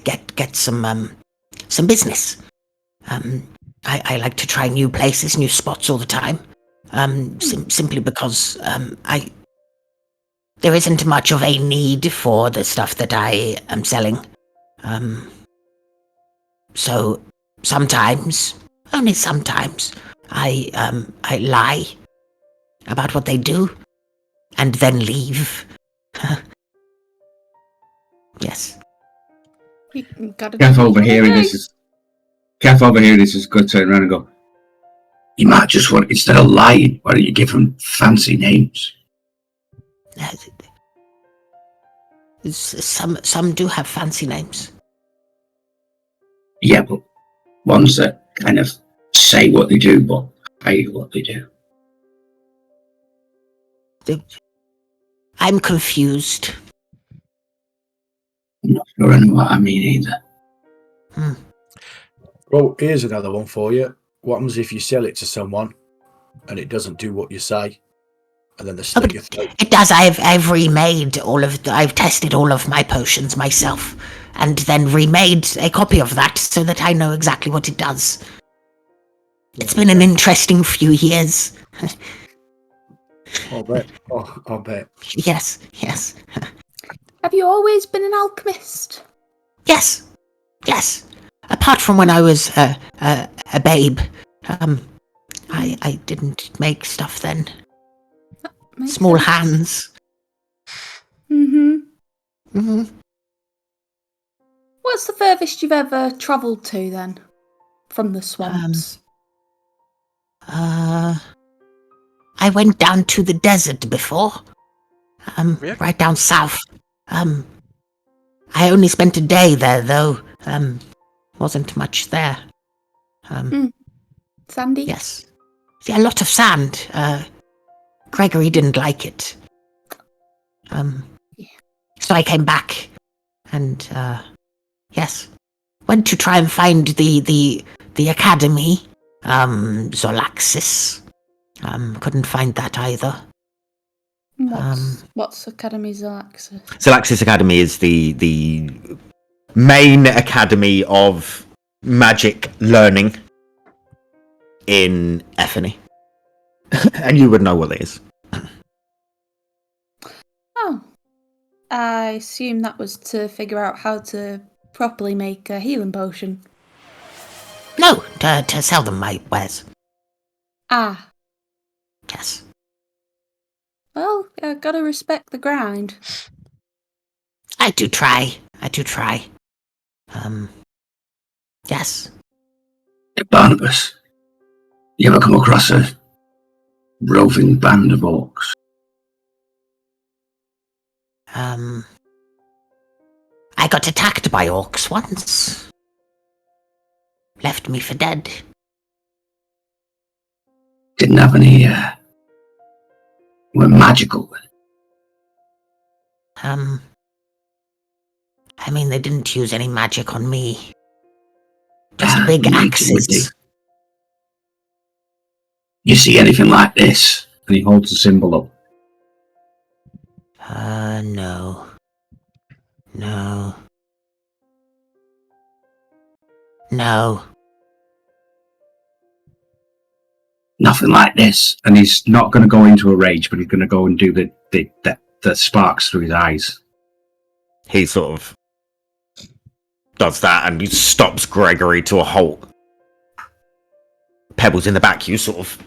get some business. I like to try new places, new spots all the time. Simply because there isn't much of a need for the stuff that I am selling. So sometimes, only sometimes, I lie about what they do and then leave. Yes. Gaff overhearing this is going to turn around and go, you might just want, instead of lying, why don't you give them fancy names? Some do have fancy names. Yeah, but ones that kind of say what they do, but hide what they do. I'm confused. I'm not sure I know what I mean either. Well, here's another one for you. What happens if you sell it to someone and it doesn't do what you say, and then they slit your throat? It does. I've remade I've tested all of my potions myself, and then remade a copy of that so that I know exactly what it does. It's been an interesting few years. I'll bet. Oh, I'll bet. Yes. Have you always been an alchemist? Yes. Apart from when I was a babe, I didn't make stuff then. Makes Small sense. hands. Mm-hmm. What's the furthest you've ever travelled to then? From the swamps? I went down to the desert before. Really? Right down south. I only spent a day there though. Wasn't much there. Sandy? Yes. Yeah, a lot of sand. Gregory didn't like it. So I came back and, yes. Went to try and find the academy. Zolaxis. Couldn't find that either. What's Academy Zalaxis? Zalaxis Academy is the main academy of magic learning in Ephani. And you would know what it is. Oh. I assume that was to figure out how to properly make a healing potion. No, to sell them my wares. Ah. Yes. Well, I gotta respect the grind. I do try. Yes. Hey, Barnabas, you ever come across a roving band of orcs? I got attacked by orcs once. Left me for dead. Didn't have any, were magical. I mean, they didn't use any magic on me. Just Ah, big would they? axes. You see anything like this? And he holds the symbol up. No. Nothing like this. And he's not going to go into a rage, but he's going to go and do the sparks through his eyes. He sort of does that and he stops Gregory to a halt. Pebbles in the back, you sort of...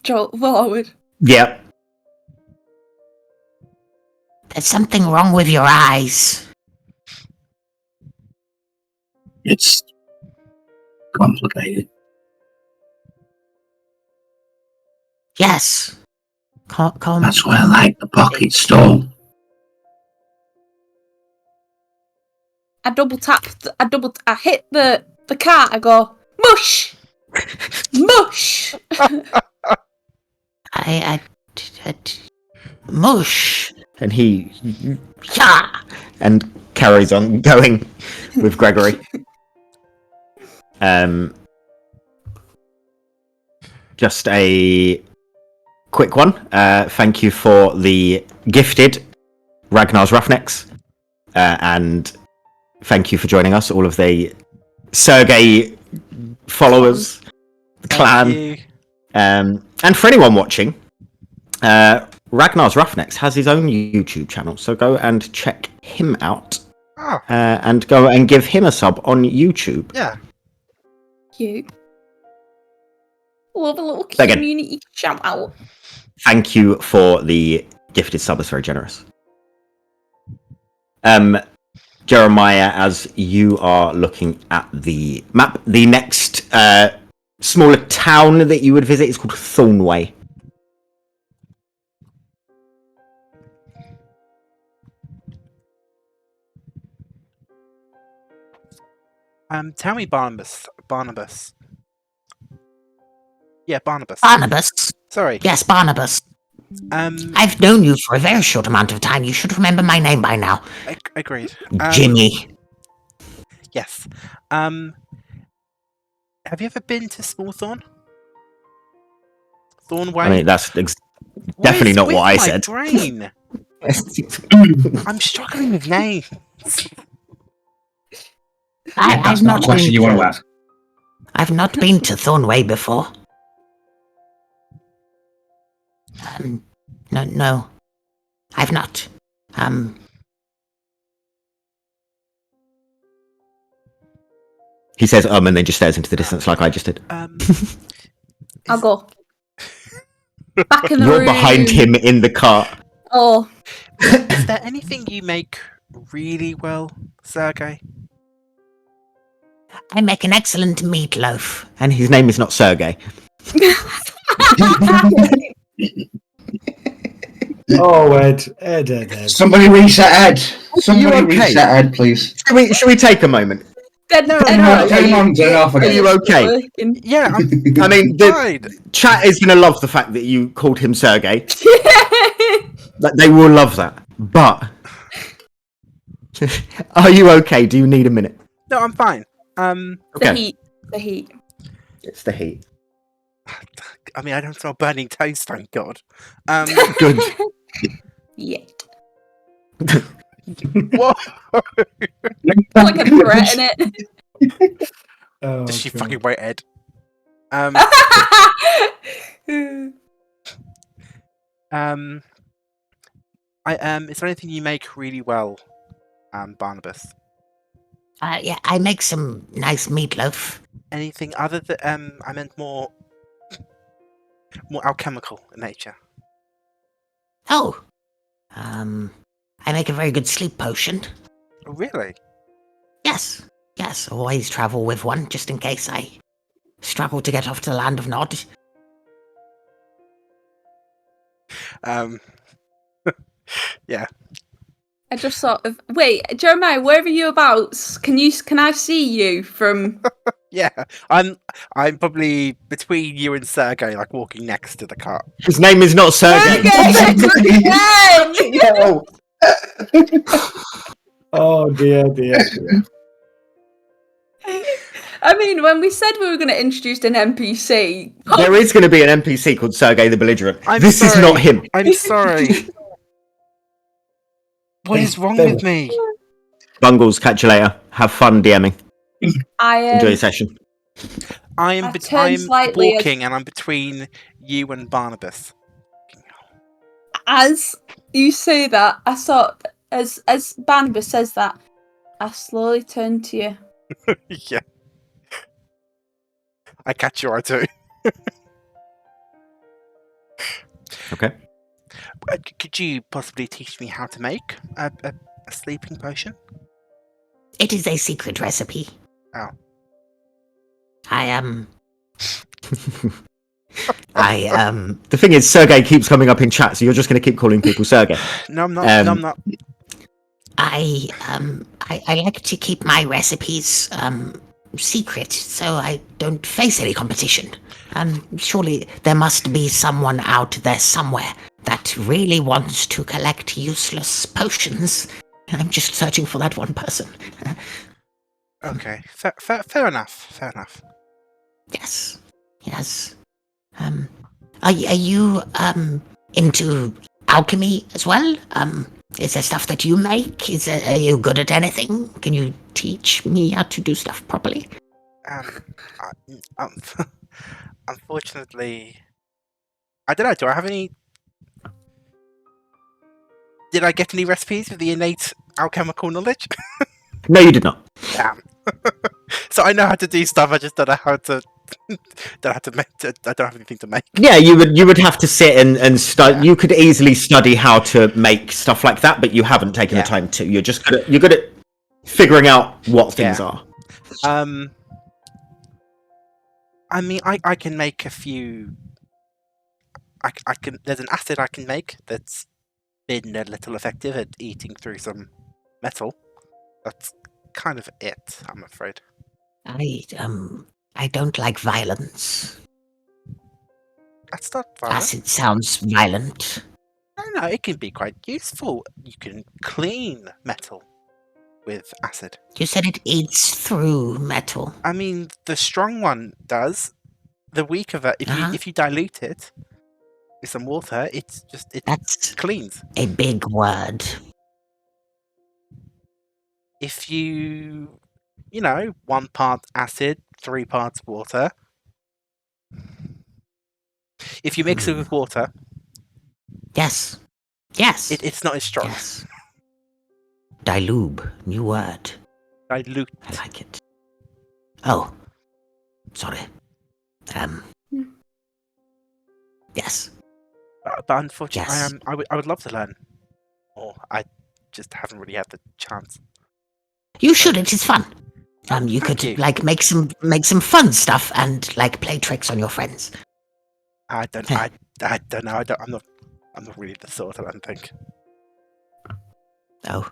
Jolt forward. Yep. There's something wrong with your eyes. It's complicated. Yes. Come. That's why I like the pocket stone. I hit the cart, I go, mush! Mush! I mush. And he... Yeah. and carries on going with Gregory. Just a quick one. Thank you for the gifted Ragnar's Roughnecks. And thank you for joining us, all of the Sergei followers, the clan. You. And for anyone watching, Ragnar's Roughnecks has his own YouTube channel, so go and check him out. Oh, And go and give him a sub on YouTube. yeah. Cute. Love a little Again. community shout out. Thank you for the gifted sub, it's very generous. Jeremiah, as you are looking at the map, the next smaller town that you would visit is called Thornway. Tell me, Barnabas. Barnabas. Yeah, Barnabas. Barnabas. Sorry. Yes, Barnabas. I've known you for a very short amount of time. You should remember my name by now. Agreed. Jimmy. Yes. Have you ever been to Smallthorn? Thornway? I mean, that's definitely not what I said. Brain? I'm struggling with names. That's I've not not a question been you want to ask. I've not been to Thornway before. No, I've not. He says and then just stares into the distance like I just did. I'll go. Back in the You're room. behind him in the cart. Oh, Is there anything you make really well, Sergey? I make an excellent meatloaf. And his name is not Sergey. Oh, Ed. Somebody reset Ed. Somebody You okay? reset Ed, please. Should we take a moment? Dead, No, dead no, right. Turn on, turn off Are again. you okay? Working. Yeah, I'm I mean, the fine. chat is going to love the fact that you called him Sergey. Like, they will love that. But are you okay? Do you need a minute? No, I'm fine. The Okay. heat. The heat. It's the heat. I mean, I don't smell burning toast, thank God. Good. Yeah. What? Like a threat in it. Oh, Does she God. fucking wait, Ed? Is there anything you make really well, Barnabas? Yeah, I make some nice meatloaf. Anything other than I meant more alchemical in nature. Oh, I make a very good sleep potion. Oh, really? Yes, always travel with one, just in case I struggle to get off to the land of Nod. Yeah. I just sort of wait, Jeremiah. Where are you about? Can I see you from? Yeah, I'm probably between you and Sergey, like walking next to the cart. His name is not Sergey. No. Oh, dear. I mean, when we said we were going to introduce an NPC, There is going to be an NPC called Sergey the Belligerent. This is sorry. not him. I'm sorry. What is wrong with me? Bungles, catch you later. Have fun DMing. I Enjoy your session. I'm I've turned I'm slightly walking and I'm between you and Barnabas. as you say that, I thought as Barnabas says that, I slowly turn to you. Yeah. I catch your eye too. Okay. Could you possibly teach me how to make a sleeping potion? It is a secret recipe. Oh. The thing is, Sergey keeps coming up in chat, so you're just going to keep calling people Sergey. No, I'm not. No, I'm not. I like to keep my recipes secret, so I don't face any competition. Surely there must be someone out there somewhere that really wants to collect useless potions. I'm just searching for that one person. Okay, fair enough. Fair enough. Yes. Are you into alchemy as well? Is there stuff that you make? Are you good at anything? Can you teach me how to do stuff properly? Unfortunately, I don't know. Do I have any? Did I get any recipes with the innate alchemical knowledge? No, you did not. Damn. So I know how to do stuff. I just don't know how to. Don't have to make. I don't have anything to make. Yeah, you would have to sit and study. Yeah. You could easily study how to make stuff like that, but you haven't taken the time to. You're just you're good at figuring out what things are. I mean, I can make a few. I can. There's an acid I can make that's been a little effective at eating through some metal. That's kind of it, I'm afraid. I don't like violence. That's not violent. Acid sounds violent. No, it can be quite useful. You can clean metal with acid. You said it eats through metal. I mean, the strong one does. The weaker that, if you dilute it with some water, it That's cleans. a big word. If you 1 part acid, 3 parts water. If you mix it with water, Yes. it's not as strong. Yes. Dilube, new word. Dilute. I like it. Oh, sorry. Yes. But unfortunately, Yes. I would love to learn more. I just haven't really had the chance. You should. It is fun. You Thank could you. make some fun stuff and play tricks on your friends. I don't know. I'm not really the sort. I don't think. Oh,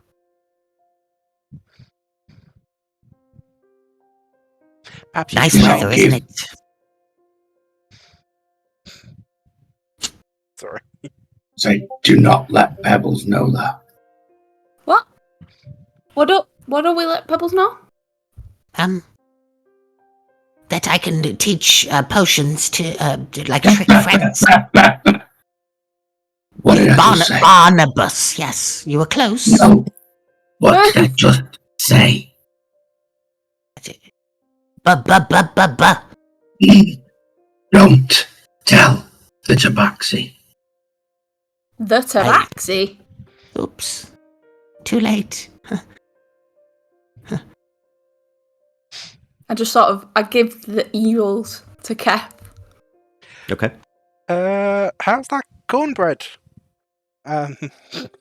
Perhaps nice you should weather, Thank isn't you. it? Sorry. Say, do not let Pebbles know that. What? What do we let Pebbles know? That I can teach potions to trick friends. What did I just say? Barnabas, yes, you were close. No. What did I just say? Ba. Don't tell the Tabaxi. The Tabaxi. Oops, too late. I give the eels to Kef. Okay. How's that cornbread?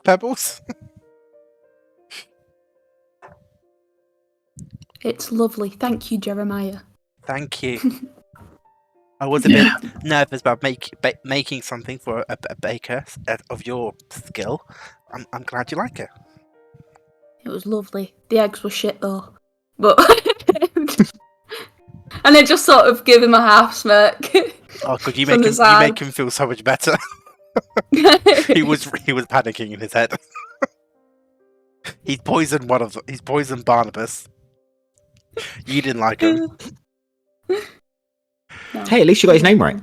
Pebbles. It's lovely. Thank you, Jeremiah. Thank you. I was a bit nervous about making something for a baker of your skill. I'm glad you like it. It was lovely. The eggs were shit though. But and I just sort of give him a half smirk. Oh, could you From make the him? You side. make him feel so much better. He was panicking in his head. He's poisoned Barnabas. You didn't like him. No. Hey, at least you got his name right.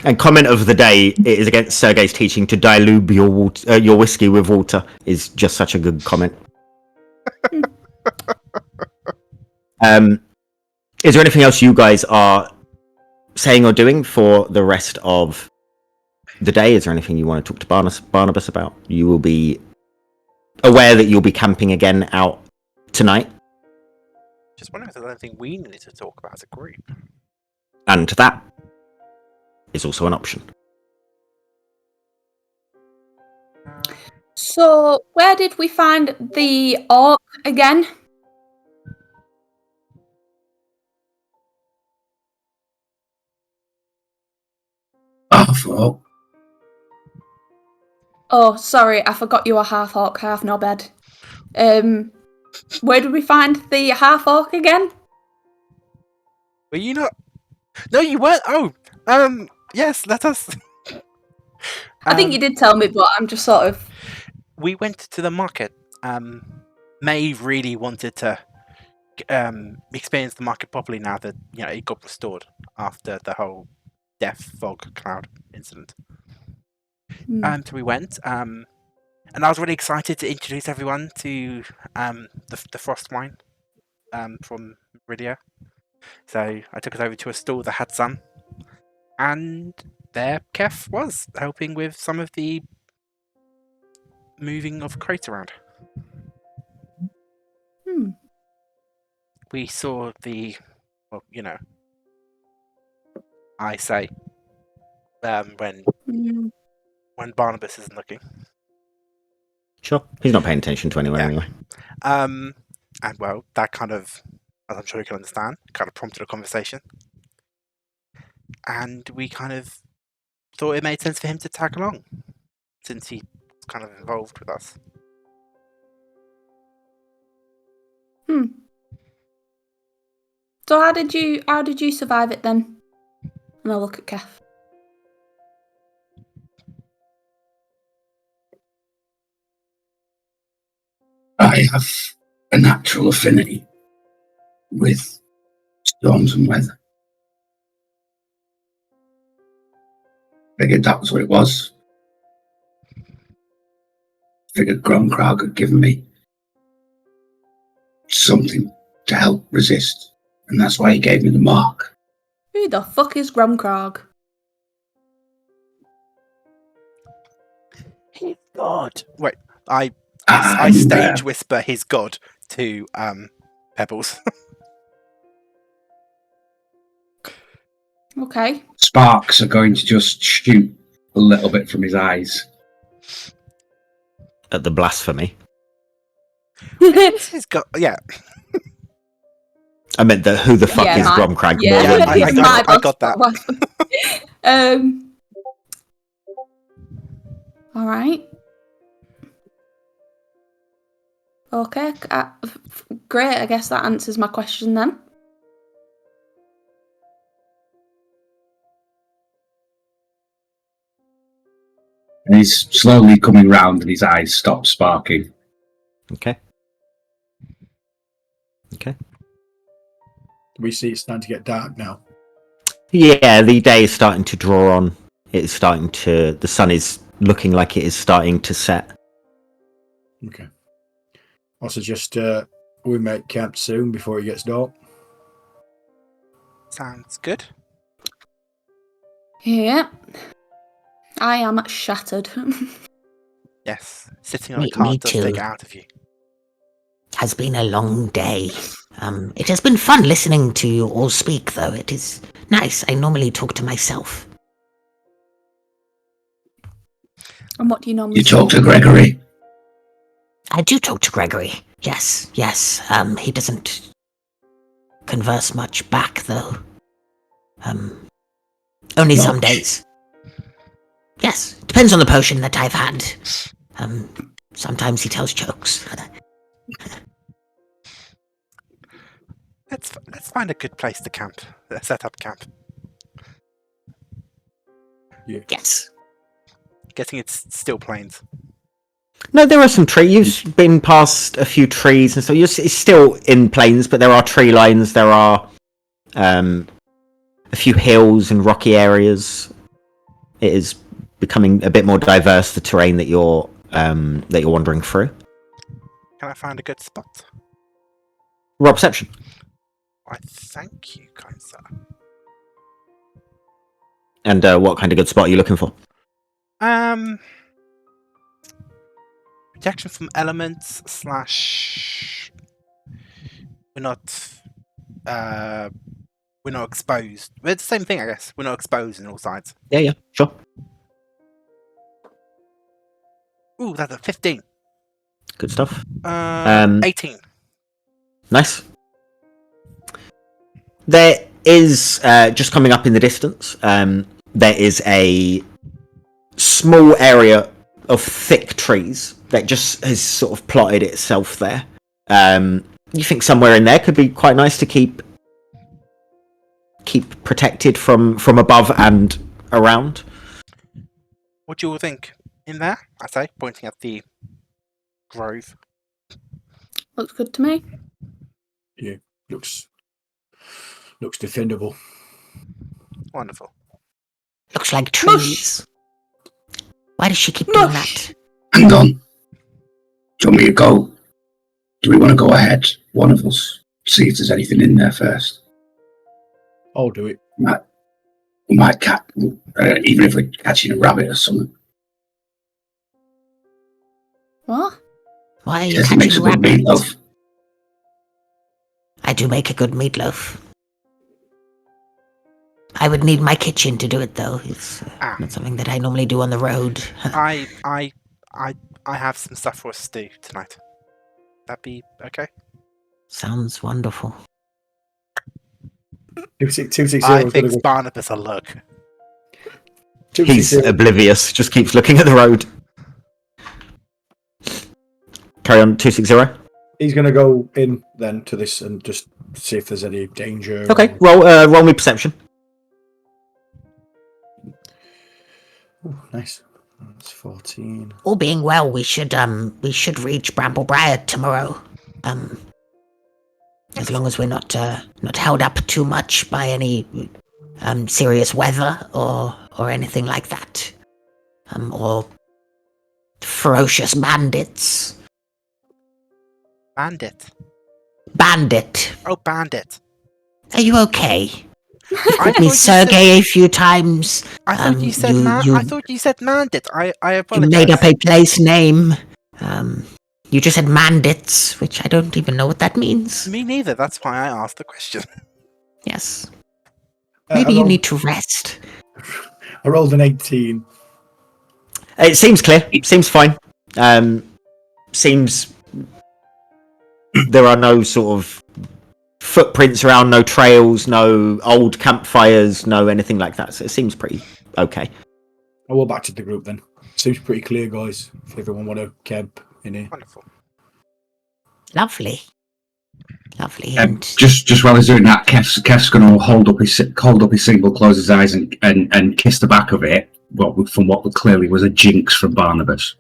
And comment of the day: it is against Sergei's teaching to dilute your whiskey with water. Is just such a good comment. Is there anything else you guys are saying or doing for the rest of the day? Is there anything you want to talk to Barnabas about? You will be aware that you'll be camping again out tonight, Just wondering if there's anything we needed to talk about as a group. and that is also an option. So, where did we find the orc again? Oh, Oh, sorry, I forgot you were half orc, half knobhead. Where did we find the half orc again? Were you not? No, you weren't. Oh, yes. Let us. I think you did tell me, but I'm just sort of. We went to the market. May really wanted to experience the market properly now that it got restored after the whole death fog cloud incident. So we went, and I was really excited to introduce everyone to the frost wine from Meridia. So I took us over to a stall that had some, and there Kef was helping with some of the moving of crates around. We saw I say when Barnabas isn't looking. Sure, he's not paying attention to anyone anyway. And well, that kind of, as I'm sure you can understand, kind of prompted a conversation. And we kind of thought it made sense for him to tag along, since he's kind of involved with us. So how did you survive it then? And I'll look at Kef. I have a natural affinity with storms and weather. Figured that was what it was. Figured Gromkrog had given me something to help resist, and that's why he gave me the mark. Who the fuck is Gromkrog? His god. Wait, I And, stage whisper his god to Pebbles. Okay. sparks are going to just shoot a little bit from his eyes. At the blasphemy. His god. Yeah, I meant who the fuck Yeah, is my- Gromkrag yeah, more than I got- I got that. All right. Okay. Great. I guess that answers my question then. And he's slowly coming round and his eyes stop sparking. Okay. Okay. We see it's starting to get dark now. Yeah, the day is starting to draw on. It's starting to. The sun is looking like it is starting to set. Okay. I suggest we make camp soon before it gets dark. sounds good. Yeah. I am shattered. Yes, sitting on a Me cart does too. take it out of you. Has been a long day. It has been fun listening to you all speak, though. It is nice. I normally talk to myself. And what do you normally You talk to Gregory. I do talk to Gregory. Yes, yes. He doesn't converse much back, though. Only some Much? days. Yes, depends on the potion that I've had. Sometimes he tells jokes. Let's find a good place to camp. Set up camp. Yes. Guessing it's still plains. No, there are some trees. You've been past a few trees, and so it's still in plains, but there are tree lines. There are a few hills and rocky areas. It is becoming a bit more diverse, the terrain that you're wandering through. Can I find a good spot? Roll perception. I thank you, kind sir. And what kind of good spot are you looking for? Protection from elements / we're not exposed. We're the same thing, I guess. We're not exposed in all sides. Yeah, sure. Ooh, that's a 15. Good stuff. 18. Nice. There is, just coming up in the distance, there is a small area of thick trees that just has sort of plotted itself there. You think somewhere in there could be quite nice to keep protected from above and around. What do you all think? In there, I say, pointing at the grove. Looks good to me. Yeah, looks defendable. Wonderful. Looks like Mush. trees. Why does she keep doing Mush. that? Hang on. Do you want me to go? Do we want to go ahead? One of us. See if there's anything in there first. I'll do it. We might catch, even if we're catching a rabbit or something. What? Why are you Jesse makes a catching good rabbits? meatloaf. I do make a good meatloaf. I would need my kitchen to do it, though. It's not something that I normally do on the road. I have some stuff for a stew tonight. That be okay? Sounds wonderful. 260 I is think gonna go. Barnabas a look. He's 260. oblivious, just keeps looking at the road. Carry on, 260. he's going to go in then to this and just see if there's any danger. Okay, or- roll me perception. Ooh, nice. That's 14. All being well, we should reach Bramble Briar tomorrow. As long as we're not held up too much by any serious weather or anything like that, or ferocious bandits. Bandit. Bandit, Oh, bandit. are you okay? I Called me Sergey a few times. I thought you said I thought you said mandit. I You apologize. made up a place name. You just said mandits, which I don't even know what that means. Me neither. That's why I asked the question. Yes. I Maybe you rolled- need to rest. I rolled an 18. It seems clear. Seems fine. Seems there are no sort of footprints around, no trails, no old campfires, no anything like that. So it seems pretty okay. I'll go back to the group then. Seems pretty clear, guys. If everyone want to camp in here. Wonderful. Lovely. Lovely. And And just while he's doing that, Kef's going to hold up his single, close his eyes, and kiss the back of it. Well, from what clearly was a jinx from Barnabas.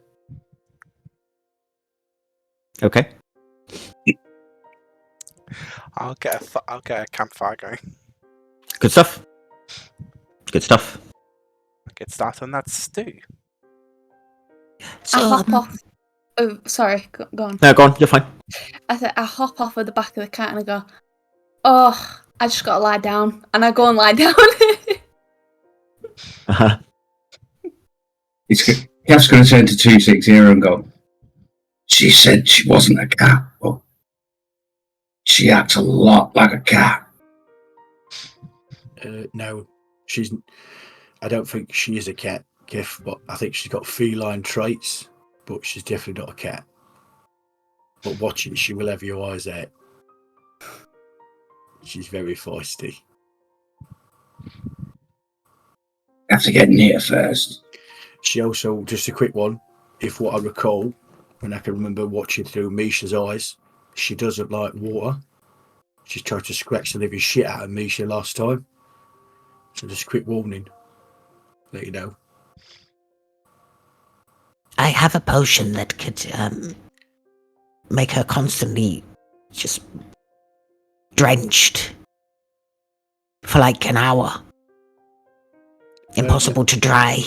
Okay. I'll get a campfire going. Good stuff. Good stuff. I'll get started on that stew. so, I hop off. Oh, sorry, go on. No, go on. You're fine. I said I hop off of the back of the cat and I go, oh, I just gotta lie down, and I go and lie down. Uh-huh. Kef's going to turn to 260 and go, she said she wasn't a cat, but she acts a lot like a cat. No, she's. I don't think she is a cat, Giff, but I think she's got feline traits, but she's definitely not a cat. But watching, she will have your eyes out. She's very feisty. Have to get near first. She also, just a quick one, if what I recall, when I can remember watching through Misha's eyes, she doesn't like water. She tried to scratch the living shit out of Misha last time. So just a quick warning. Let you know. I have a potion that could make her constantly just drenched for like an hour. Impossible to dry.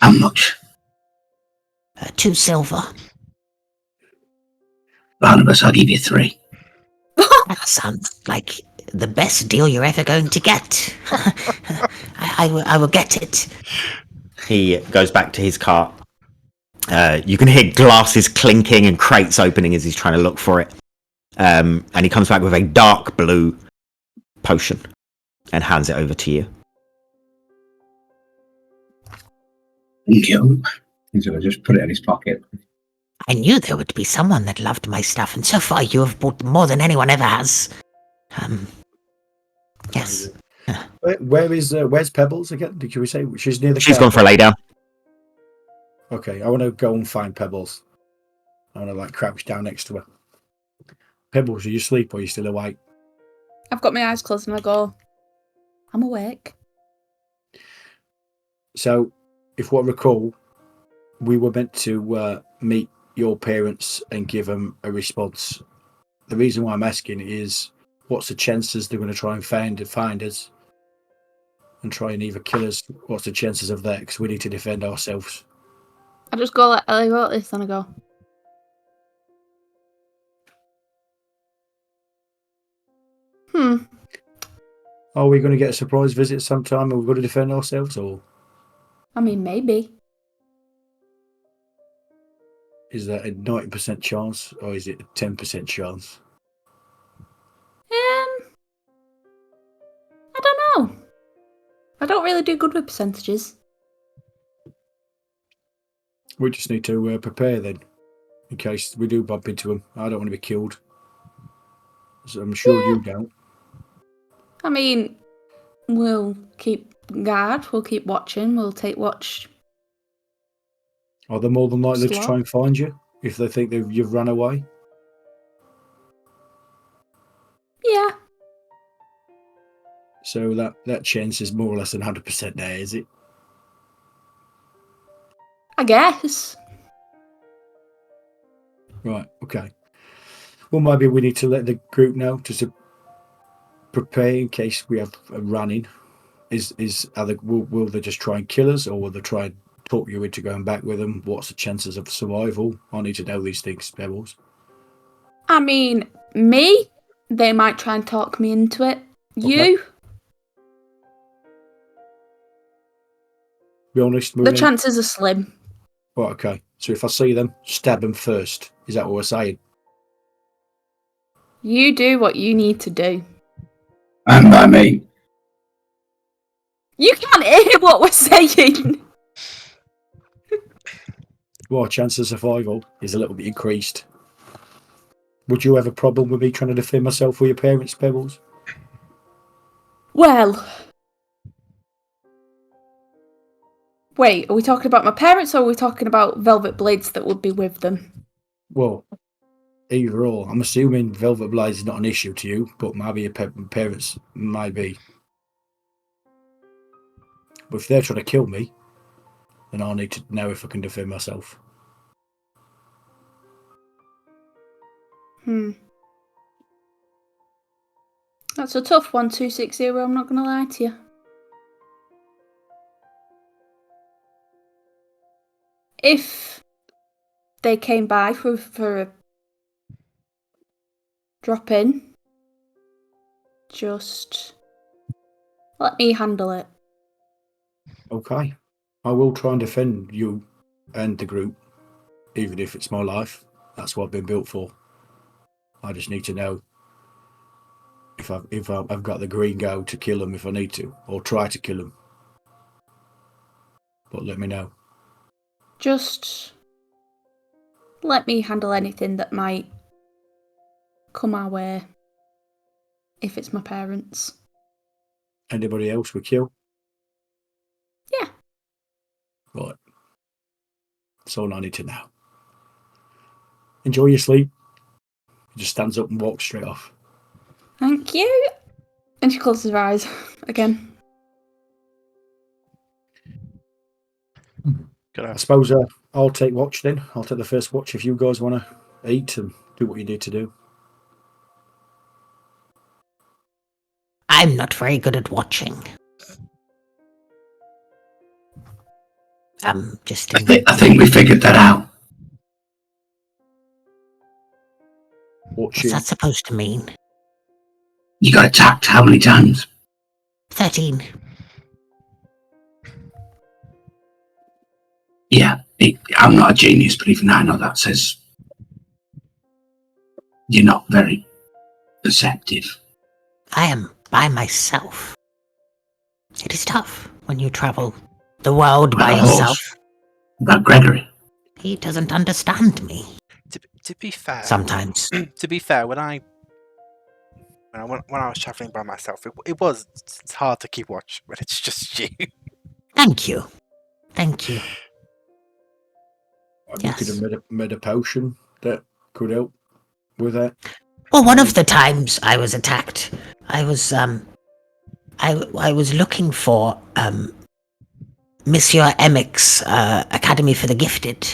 How much? 2 silver. Barnabas, I'll give you 3. That sounds like the best deal you're ever going to get. I will get it. He goes back to his cart. You can hear glasses clinking and crates opening as he's trying to look for it. And he comes back with a dark blue potion and hands it over to you. Thank you. He's going to just put it in his pocket. I knew there would be someone that loved my stuff, and so far you have bought more than anyone ever has. Yes. Where's Pebbles again? Did you say she's near the? She's car? gone for a lay down. Okay, I want to go and find Pebbles. I want to crouch down next to her. Pebbles, are you asleep or are you still awake? I've got my eyes closed and I go, I'm awake. So, if what I recall, we were meant to meet your parents and give them a response. The reason why I'm asking is, what's the chances they're going to try and find us and try and either kill us? What's the chances of that? Because we need to defend ourselves. I just go like Ellie wrote this and I go, Are we going to get a surprise visit sometime and we've got to defend ourselves, or I mean, maybe. is that a 90% chance or is it a 10% chance? I don't know. I don't really do good with percentages. We just need to prepare then, in case we do bump into them. I don't want to be killed. So I'm sure you don't. I mean, we'll keep guard, we'll keep watching, we'll take watch. Are they more than likely to Slot. try and find you if they think you've run away? So that chance is more or less than 100% there, is it? I guess. Right, okay. Well, maybe we need to let the group know just to prepare in case we have a run-in. Will they just try and kill us, or will they try and talk you into going back with them? What's the chances of survival? I need to know these things, Pebbles. I mean, me? They might try and talk me into it. Okay. You? Be honest, The Marie. chances are slim. Right, okay. So if I see them, stab them first. Is that what we're saying? You do what you need to do. And by me. You can't hear what we're saying. Well, our chance of survival is a little bit increased. Would you have a problem with me trying to defend myself with your parents, Pebbles? Well. Wait, are we talking about my parents or are we talking about velvet blades that would be with them? Well, either or. I'm assuming Velvet Blades is not an issue to you, but maybe your parents might be. But if they're trying to kill me, then I'll need to know if I can defend myself. That's a tough 1260, I'm not going to lie to you. If they came by for a drop in, just let me handle it. Okay. I will try and defend you and the group, even if it's my life. That's what I've been built for. I just need to know if I've got the green go to kill them if I need to, or try to kill them. But let me know. Just let me handle anything that might come our way if it's my parents. Anybody else we kill? Yeah. Right. That's all I need to know. Enjoy your sleep. He just stands up and walks straight off. Thank you. And she closes her eyes again. I suppose I'll take watch then. I'll take the first watch if you guys want to eat and do what you need to do. I'm not very good at watching. Just in... I think we figured that out. What's Watching. that supposed to mean? You got attacked how many times? 13. Yeah, I'm not a genius, but even I know that says you're not very perceptive. I am by myself. It is tough when you travel the world by yourself. About Gregory. He doesn't understand me. To be fair, Sometimes. to be fair, when I was traveling by myself, it's hard to keep watch when it's just you. Thank you. Thank you. You could have made a potion that could help with that. Well, one of the times I was attacked, I was looking for Monsieur Emmek's Academy for the Gifted.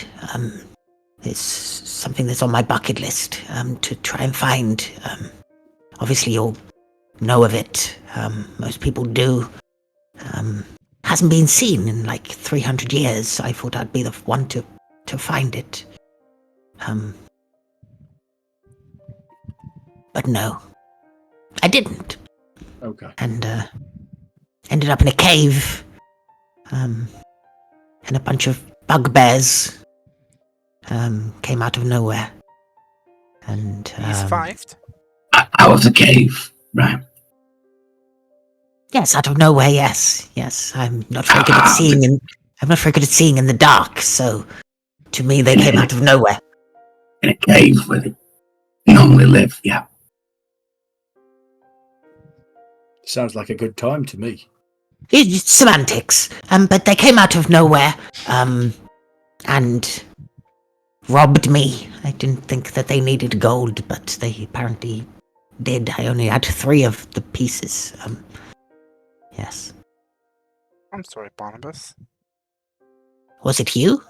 It's something that's on my bucket list to try and find. Obviously, you'll know of it. Most people do. Hasn't been seen in like 300 years. I thought I'd be the one to find it. But no, I didn't. Okay. And ended up in a cave. And a bunch of bugbears came out of nowhere. And You survived? Out of the cave, right? yes, out of nowhere. Yes. I'm not very good at seeing in the dark. So, to me, they came out of nowhere. In a cave where they normally live, yeah. Sounds like a good time to me. It's semantics. But they came out of nowhere. And robbed me. I didn't think that they needed gold, but they apparently did. I only had 3 of the pieces. Yes. I'm sorry, Barnabas. Was it you?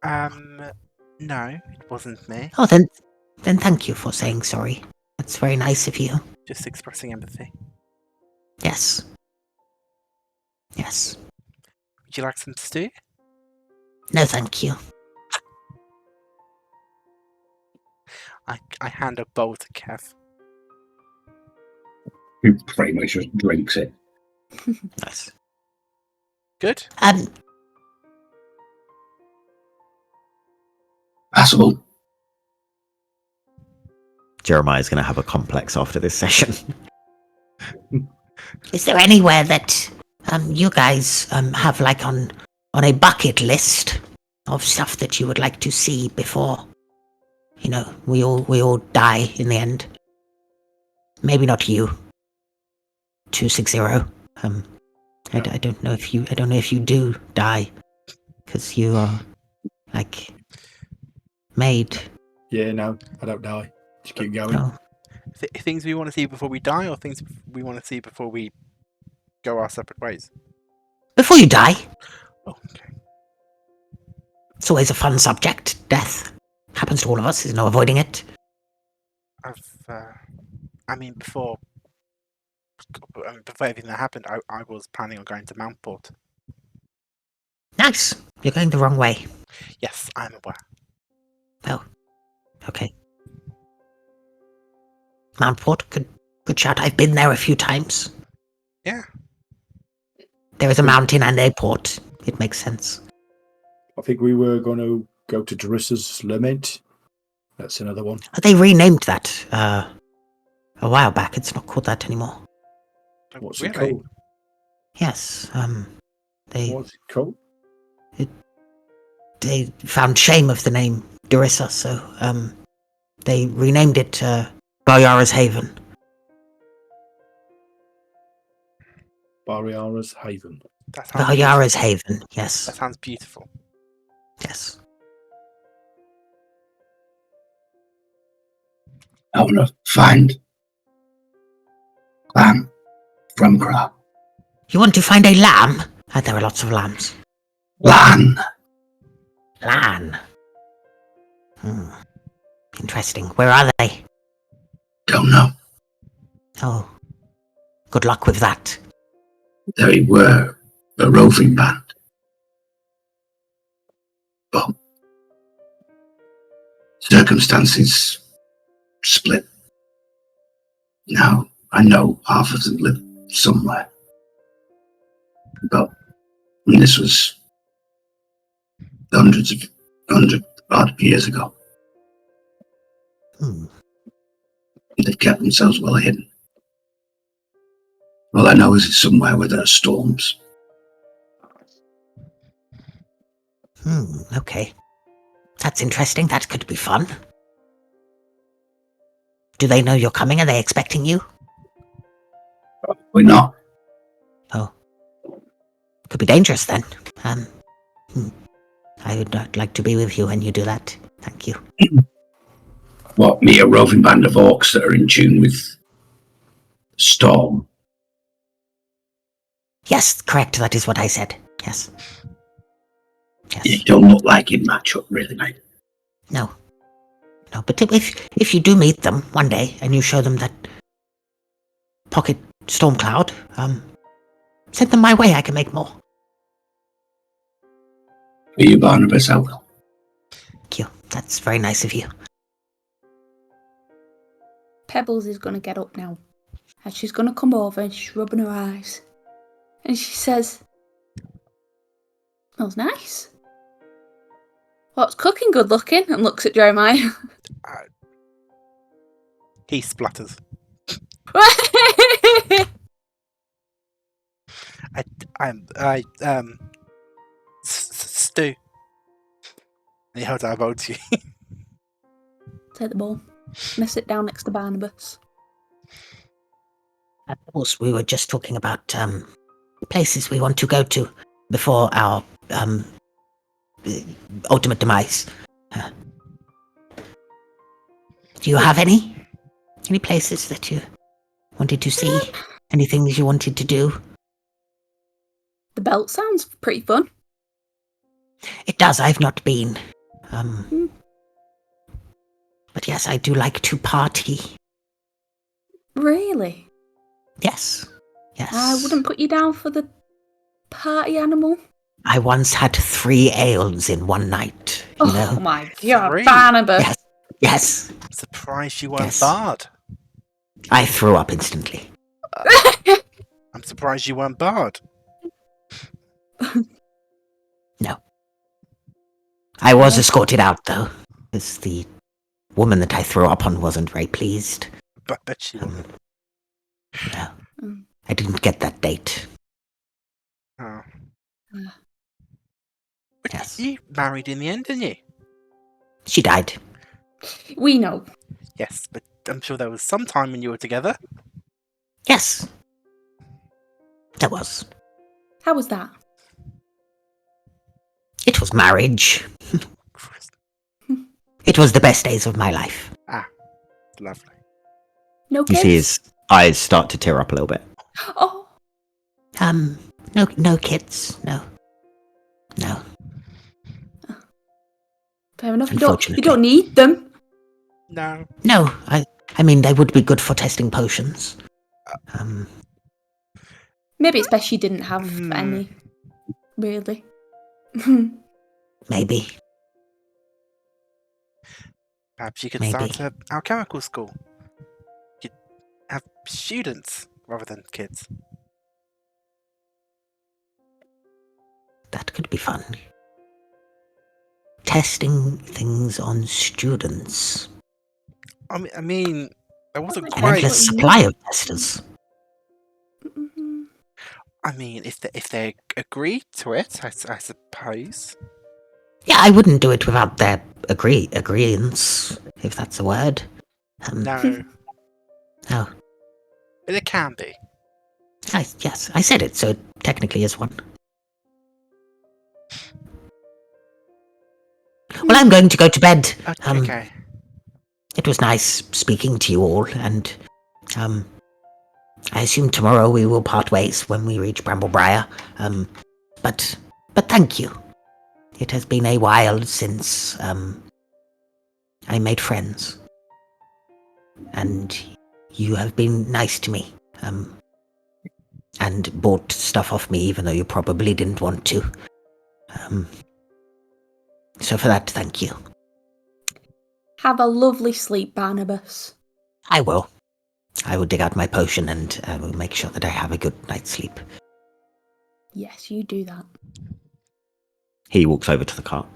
No, it wasn't me. Oh, then thank you for saying sorry. That's very nice of you. Just expressing empathy. Yes. Yes. Would you like some stew? No, thank you. I hand a bowl to Kev. Who pretty much just drinks it. Nice. Good. Passable. Jeremiah's going to have a complex after this session. Is there anywhere that you guys have like on a bucket list of stuff that you would like to see before, you know, we all die in the end? Maybe not you. 260. I don't know if you do die, because you are like made. Yeah, no, I don't die. Just keep going. No. Things we want to see before we die, or things we want to see before we go our separate ways? Before you die, Oh, okay. it's always a fun subject. Death happens to all of us. There's no avoiding it. I mean, before everything that happened, I was planning on going to Mountport. Nice. You're going the wrong way. Yes, I'm aware. Oh, okay. Mountport, good shout. I've been there a few times. Yeah. There is a mountain and a port. It makes sense. I think we were going to go to Darissa's Lament. That's another one. They renamed that a while back. It's not called that anymore. What's Really? it called? Yes, they What's it called? they found shame of the name Darissa, so they renamed it Bayara's Haven. Bariara's Haven. That sounds Bayara's beautiful. Haven, yes. That sounds beautiful. Yes. I want to find lamb from Gra. You want to find a lamb? There are lots of lambs. Lan. Lan. Interesting. Where are they? Don't know. Oh. Good luck with that. They were a roving band. But circumstances split. Now I know half of them live somewhere. But this was hundred odd years ago. They kept themselves well hidden. All I know is it's somewhere where there are storms. Okay. That's interesting. That could be fun. Do they know you're coming? Are they expecting you? We're not. Oh. Could be dangerous then. I would not like to be with you when you do that. Thank you. What, me, a roving band of orcs that are in tune with storm? Yes, correct. That is what I said. Yes. Yes. It don't look like it match up, really, mate. No. No, but if you do meet them one day and you show them that pocket storm cloud, send them my way. I can make more. For you, Barnabas, I will. Thank you. That's very nice of you. Pebbles is going to get up now. And she's going to come over and she's rubbing her eyes. And she says, smells nice. What's cooking good looking? And looks at Jeremiah. He splutters. Stew. And he holds out a bowl to you. Take the ball. And I sit down next to Barnabas. Of course, we were just talking about places we want to go to before our ultimate demise. Do you have any places that you wanted to see? Anything that you wanted to do? The belt sounds pretty fun. It does. I've not been. Hmm. But yes, I do like to party. Really? Yes. Yes. I wouldn't put you down for the party animal. I once had 3 ales in one night, you Oh know? my god, 3? Barnabas. Yes. Yes. Surprised you weren't Yes. barred. I threw up instantly. I'm surprised you weren't barred. I was escorted out, though, because the woman that I threw up on wasn't very pleased. But bet she wasn't. No. Mm. I didn't get that date. Oh. Uh. But Yes. you married in the end, didn't you? She died. We know. Yes, but I'm sure there was some time when you were together. Yes. There was. How was that? It was marriage. It was the best days of my life. Lovely. No You kids? see his eyes start to tear up a little bit. Oh, No kids. No. fair enough. You Unfortunately. don't need them. No. No, I mean, they would be good for testing potions. Maybe it's best she didn't have Hmm. any. Really. Maybe. Perhaps you could Maybe. start a alchemical school. You'd have students rather than kids. That could be fun. Testing things on students. I mean, there wasn't An An quite. endless supply of testers. Mhm. I mean, if they agreed to it, I suppose. Yeah, I wouldn't do it without their agreeance, if that's a word. No, No. but it can be. Yes, I said it, so it technically is one. Well, I'm going to go to bed. Okay. It was nice speaking to you all, and I assume tomorrow we will part ways when we reach Bramble Briar. But thank you. It has been a while since I made friends, and you have been nice to me. And bought stuff off me, even though you probably didn't want to. So for that, thank you. Have a lovely sleep, Barnabas. I will. I will dig out my potion and I will make sure that I have a good night's sleep. Yes, you do that. He walks over to the cart.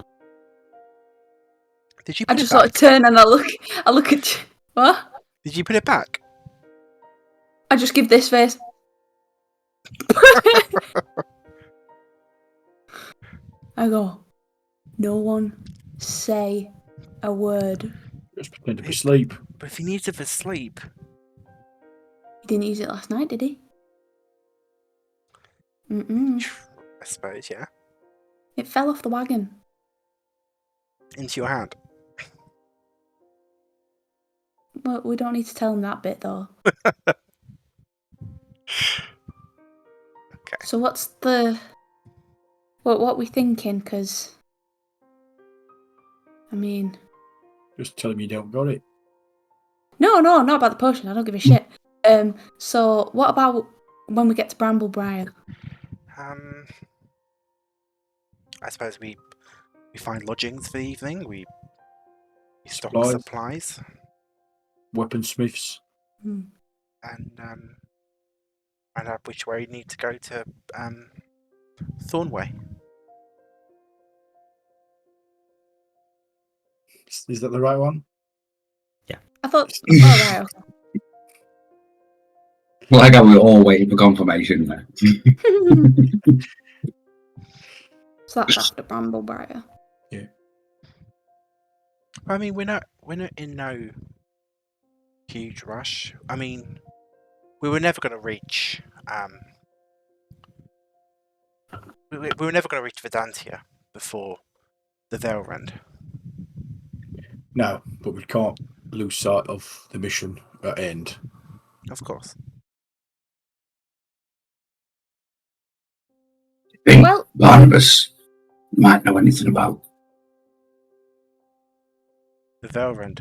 Did you I put just it back? sort of turn and I look at you. What? Did you put it back? I just give this face. I go, no one say a word. Just pretend to be asleep. But if he needs it for sleep, He didn't use it last night, did he? Mm-mm. I suppose, yeah. It fell off the wagon. Into your hand. Well, we don't need to tell him that bit, though. Okay. So what's the... What we thinking? Because... I mean... Just tell him you don't got it. No, not about the potion. I don't give a shit. So what about when we get to Bramble Briar? I suppose we find lodgings for the evening. We stock Supplies. supplies, Weaponsmiths. Hmm. and find out which way we need to go to Thornway. Is that the right one? I thought... Oh, right, okay. Like how we're all waiting for confirmation there. So that's after Bramble Briar. I mean, we're not in no huge rush. I mean, we were never going to reach. We were never going to reach Vedantia before the Veilrend. No, but we can't lose sight of the mission at end. Of course. Think Well- Barnabas might know anything about. The Velrend.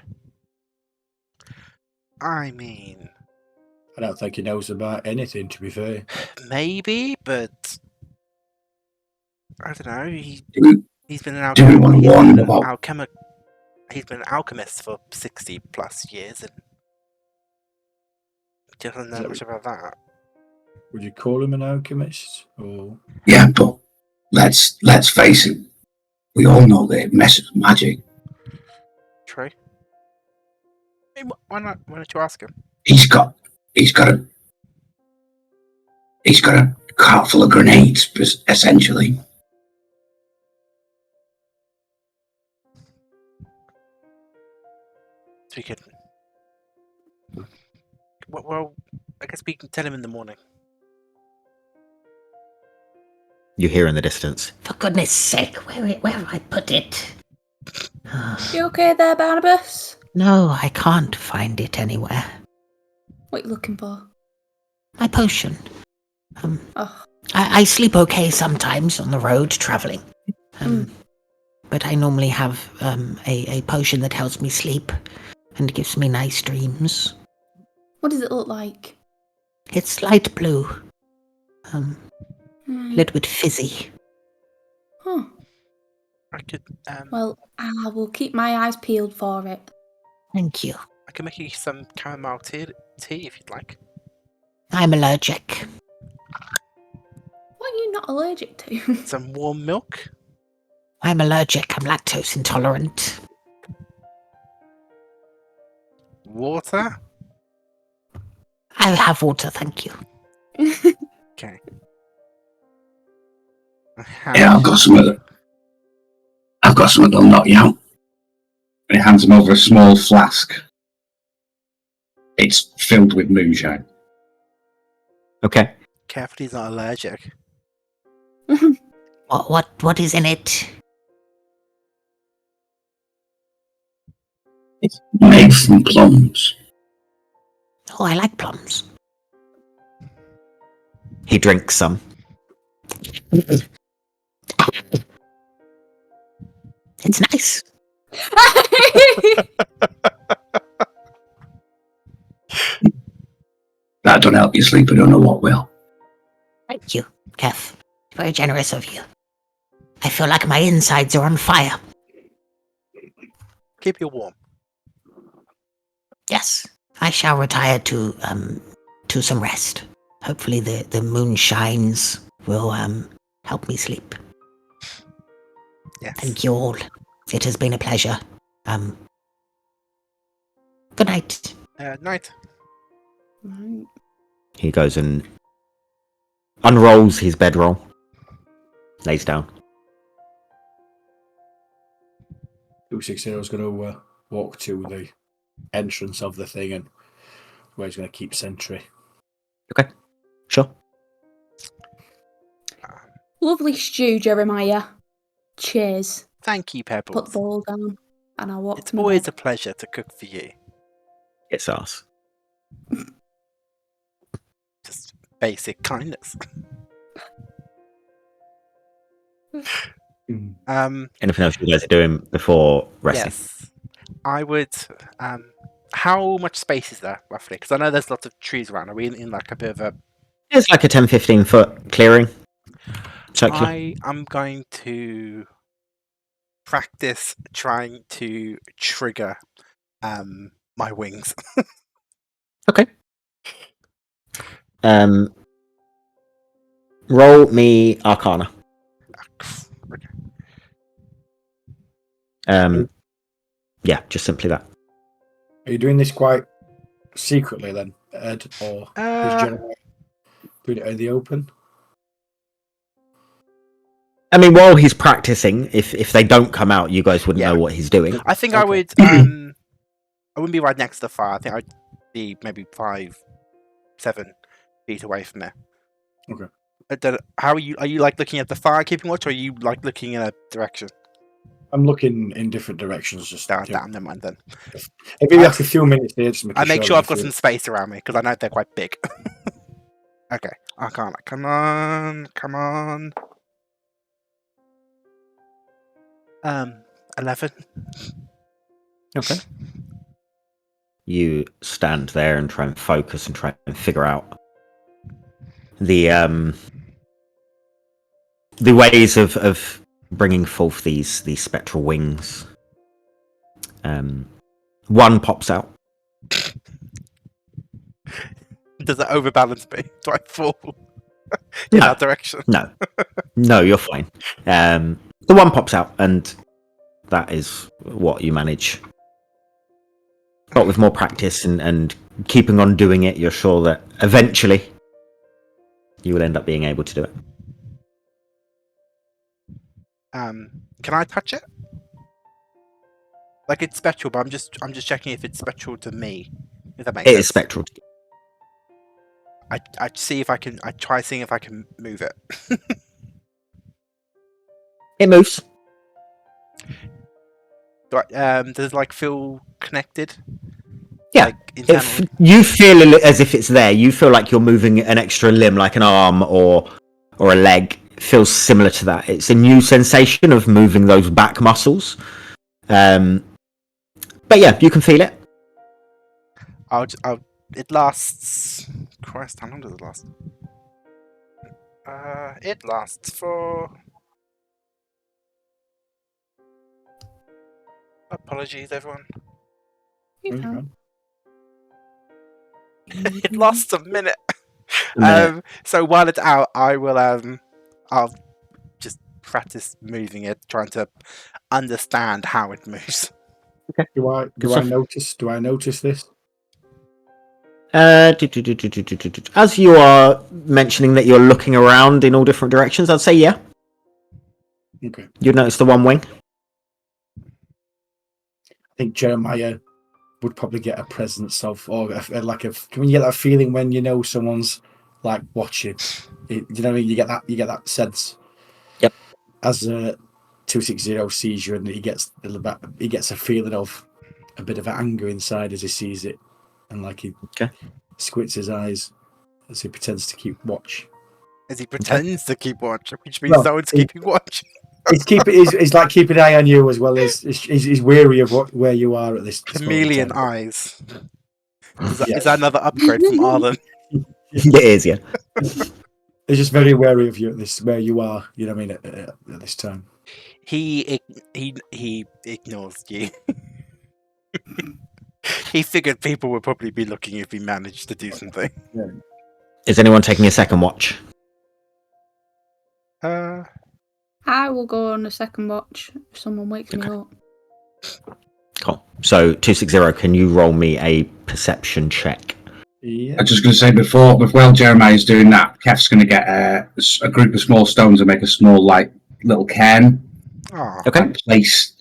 I mean, I don't think he knows about anything, to be fair. maybe, but I don't know. Do He's been an Do we want to warn him about? He's been an alchemist for 60 plus years, and he doesn't know much about that. Would you call him an alchemist? Or Yeah, but let's face it. We all know that it messes with magic. True. I mean, why not? Why don't you ask him? He's got a cart full of grenades, essentially. So we could. Well, I guess we can tell him in the morning. You hear in the distance. For goodness sake, where have I put it? You okay there, Barnabas? No, I can't find it anywhere. What are you looking for? My potion. Oh, I sleep okay sometimes on the road traveling. But I normally have a potion that helps me sleep and gives me nice dreams. what does it look like? It's light blue. A Hmm. little bit fizzy. Huh. I could. Well, I will keep my eyes peeled for it. Thank you. I can make you some chamomile tea if you'd like. I'm allergic. What are you not allergic to? Some warm milk. I'm allergic. I'm lactose intolerant. Water. I'll have water, thank you. Okay. Yeah, I've got some that'll knock you out. And he hands him over a small flask. It's filled with moonshine. Okay. Careful, he's not allergic. What is in it? It's made from plums. Oh, I like plums. He drinks some. It's nice. That don't help you sleep, I don't know what will. Thank you, Kev. Very generous of you. I feel like my insides are on fire. Keep you warm. Yes, I shall retire to some rest. Hopefully the moonshines will help me sleep. Yes. Thank you all. It has been a pleasure. Good night. Night. Right. He goes and unrolls his bedroll. Lays down. 260 is going to walk to the entrance of the thing and where he's going to keep sentry. Okay. Sure. Lovely stew, Jeremiah. Cheers. Thank you, Put the Pebbles. bowl down, and I'll walk It's to my always bed. a pleasure to cook for you. It's us. Just basic kindness. Anything else you guys are doing before resting? Yes. I would. How much space is there roughly? Because I know there's lots of trees around. Are we in like a bit of a? It's like a 10-15 foot clearing. Circular. I am going to practice trying to trigger my wings. Okay. Roll me Arcana. Okay. Yeah, just simply that. Are you doing this quite secretly then, Ed? Or is Jeremiah doing it in the open? I mean, while he's practicing, if they don't come out, you guys wouldn't Yeah. know what he's doing. I think I Okay. would. I wouldn't be right next to the fire. I think I'd be maybe 5-7 feet away from there. Okay. How are you? Are you like looking at the fire, keeping watch, or are you like looking in a direction? I'm looking in different directions. Just Damn, never mind then. if you have a few minutes there, just I make sure that I've got some space around me because I know they're quite big. Okay, I can't. Come on. 11. Okay. You stand there and try and focus and try and figure out the ways of bringing forth these spectral wings. One pops out. Does it overbalance me? Do I fall in that direction? No, you're fine. The one pops out, and that is what you manage. But with more practice and keeping on doing it, you're sure that eventually you will end up being able to do it. Can I touch it? Like, it's spectral, but I'm just checking if it's spectral to me. If that makes sense. It is spectral. I try seeing if I can move it. It moves. Does it like feel connected? Yeah. Like, internally? You feel as if it's there. You feel like you're moving an extra limb, like an arm or a leg. It feels similar to that. It's a new sensation of moving those back muscles. But yeah, you can feel it. It lasts. Christ, how long does it last? It lasts for. Apologies, everyone. Okay. It lasts a minute. So while it's out, I'll just practice moving it, trying to understand how it moves. Okay. Do I notice this? As you are mentioning that you're looking around in all different directions, I'd say yeah. Okay. You'd notice the one wing. I think Jeremiah would probably get a presence of, or like can you get that feeling when you know someone's like watching? You know what I mean? You get that sense. Yep. As 260 sees you, and he gets a feeling of a bit of anger inside as he sees it, and like he squints his eyes as he pretends to keep watch. As he pretends to keep watch, which means someone's keeping watch. He's like keeping an eye on you as well as he's wary of where you are at this Chameleon eyes. Is that Yes. another upgrade from Arlen? It is, yeah. He's just very wary of you at this where you are. You know what I mean at this time. He ignores you. He figured people would probably be looking if he managed to do something. Yeah. Is anyone taking a second watch? I will go on a second watch if someone wakes me up. Cool. So 260, can you roll me a perception check? I was just going to say while Jeremiah's doing that, Kef's going to get a group of small stones and make a small like little cairn. Okay. And place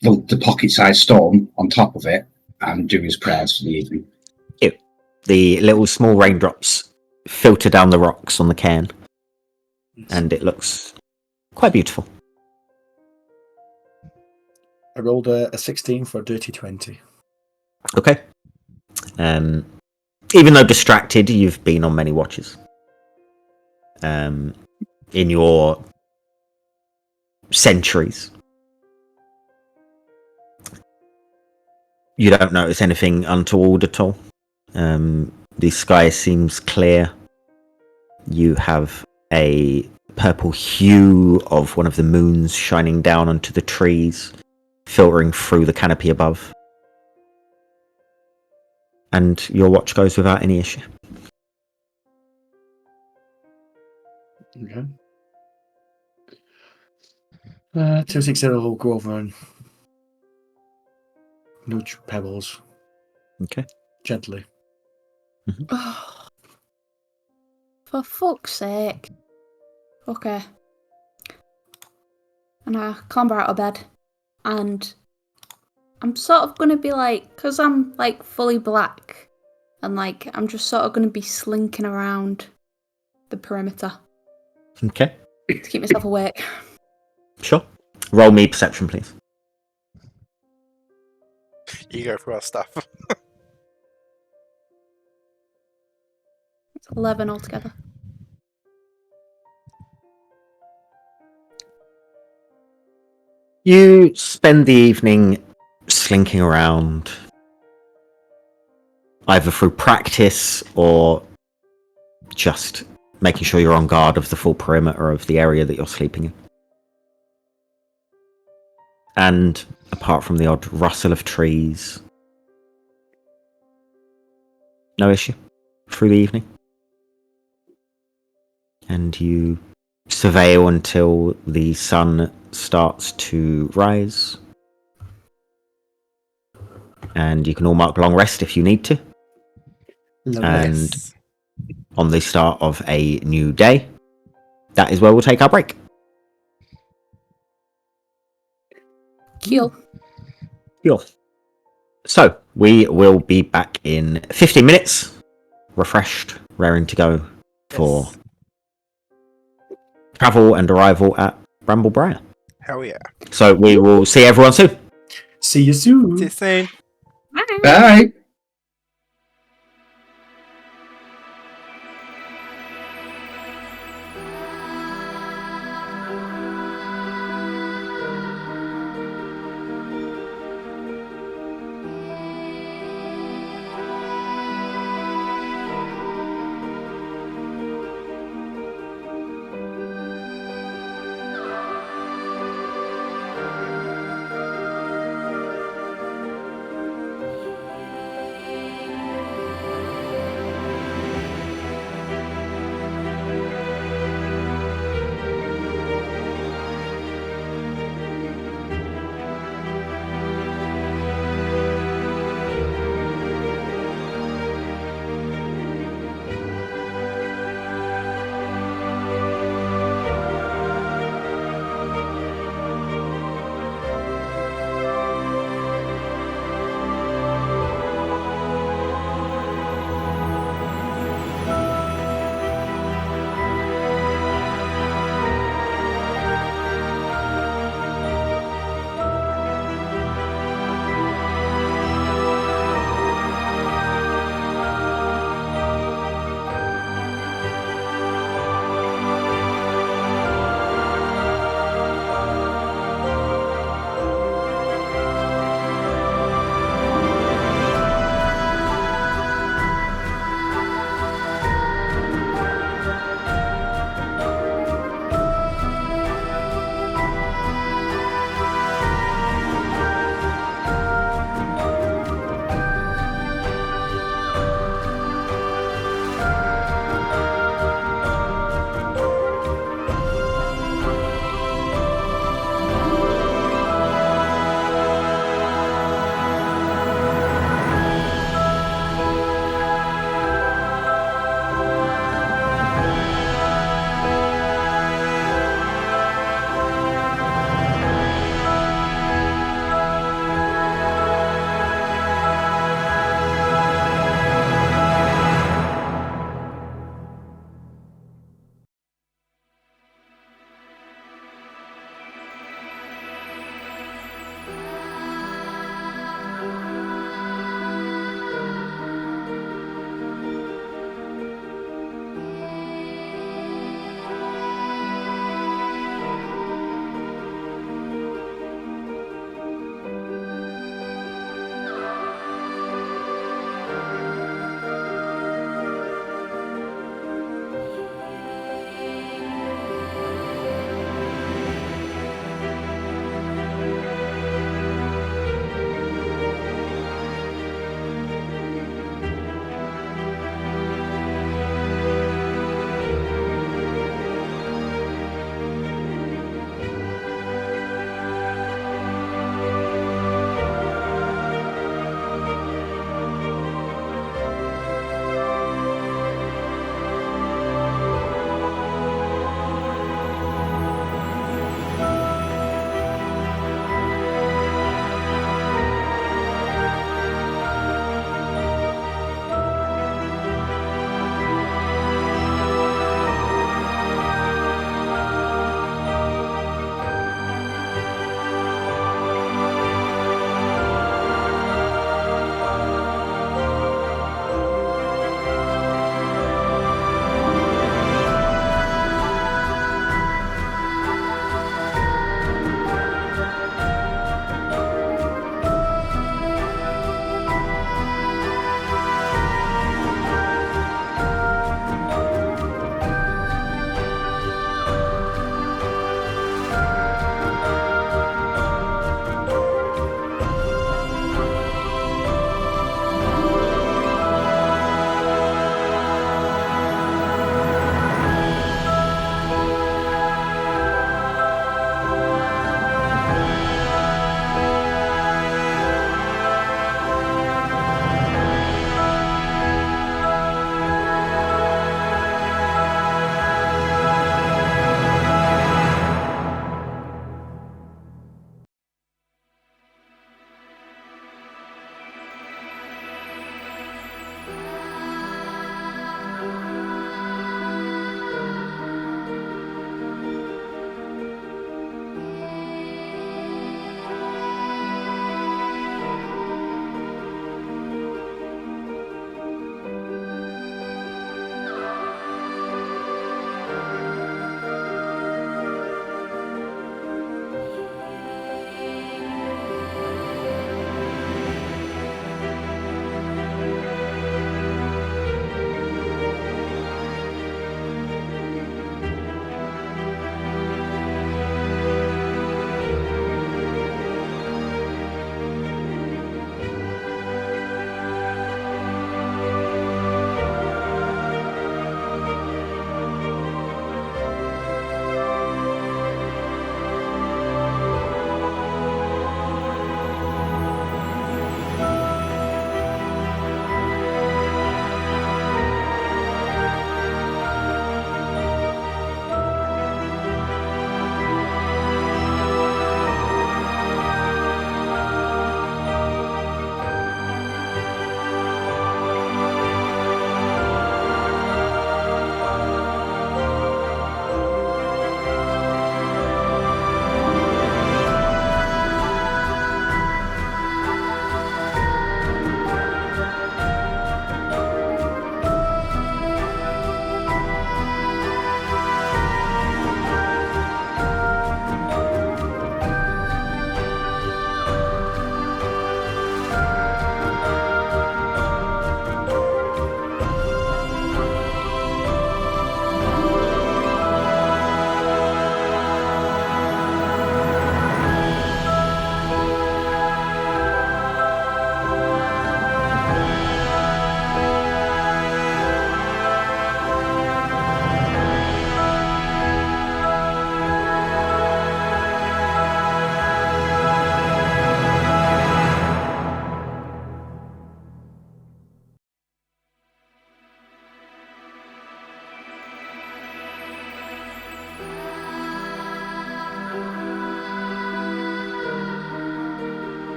the pocket-sized stone on top of it and do his prayers for the evening. The little small raindrops filter down the rocks on the cairn, and it looks quite beautiful. I rolled a 16 for a dirty 20. Okay. Even though distracted, you've been on many watches. In your centuries. You don't notice anything untoward at all. The sky seems clear. You have a purple hue of one of the moons shining down onto the trees, filtering through the canopy above. And your watch goes without any issue. Okay. 260 will go over and nudge Pebbles. Okay. Gently. For fuck's sake. Okay. And I clamber out of bed. And I'm sort of going to be like, because I'm like fully black. And like, I'm just sort of going to be slinking around the perimeter. Okay. To keep myself awake. Sure. Roll me perception, please. You go for our stuff. It's 11 altogether. You spend the evening slinking around, either through practice or just making sure you're on guard of the full perimeter of the area that you're sleeping in. And apart from the odd rustle of trees, no issue through the evening. And you surveil until the sun starts to rise. And you can all mark long rest if you need to. And Yes. on the start of a new day, that is where we'll take our break. Cool. Cool. So, we will be back in 15 minutes, refreshed, raring to go for Yes. travel and arrival at Bramble Briar. Hell yeah. So, we will see everyone soon. See you soon. See you soon. Bye.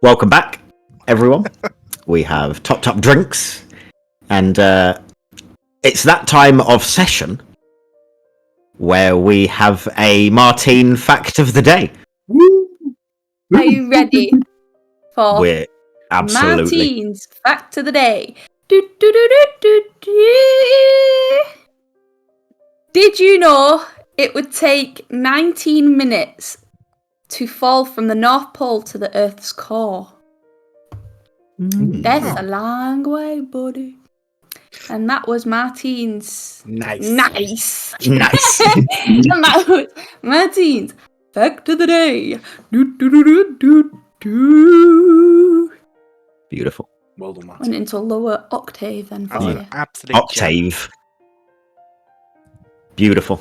Welcome back, everyone. We have topped up drinks, and it's that time of session where we have a Martine fact of the day. Are you ready for We're absolutely. Martine's fact of the day? Do, do, do, do, do, do. Did you know it would take 19 minutes to fall from the North Pole to the Earth's core? That's a long way, buddy. And that was Martine's. Nice. Nice. Nice. And that was Martine's fact of the day. Do, do, do, do, do, do. Beautiful. Well done, Martin. Went into a lower octave then for That's you. an absolute gem. Octave. Beautiful.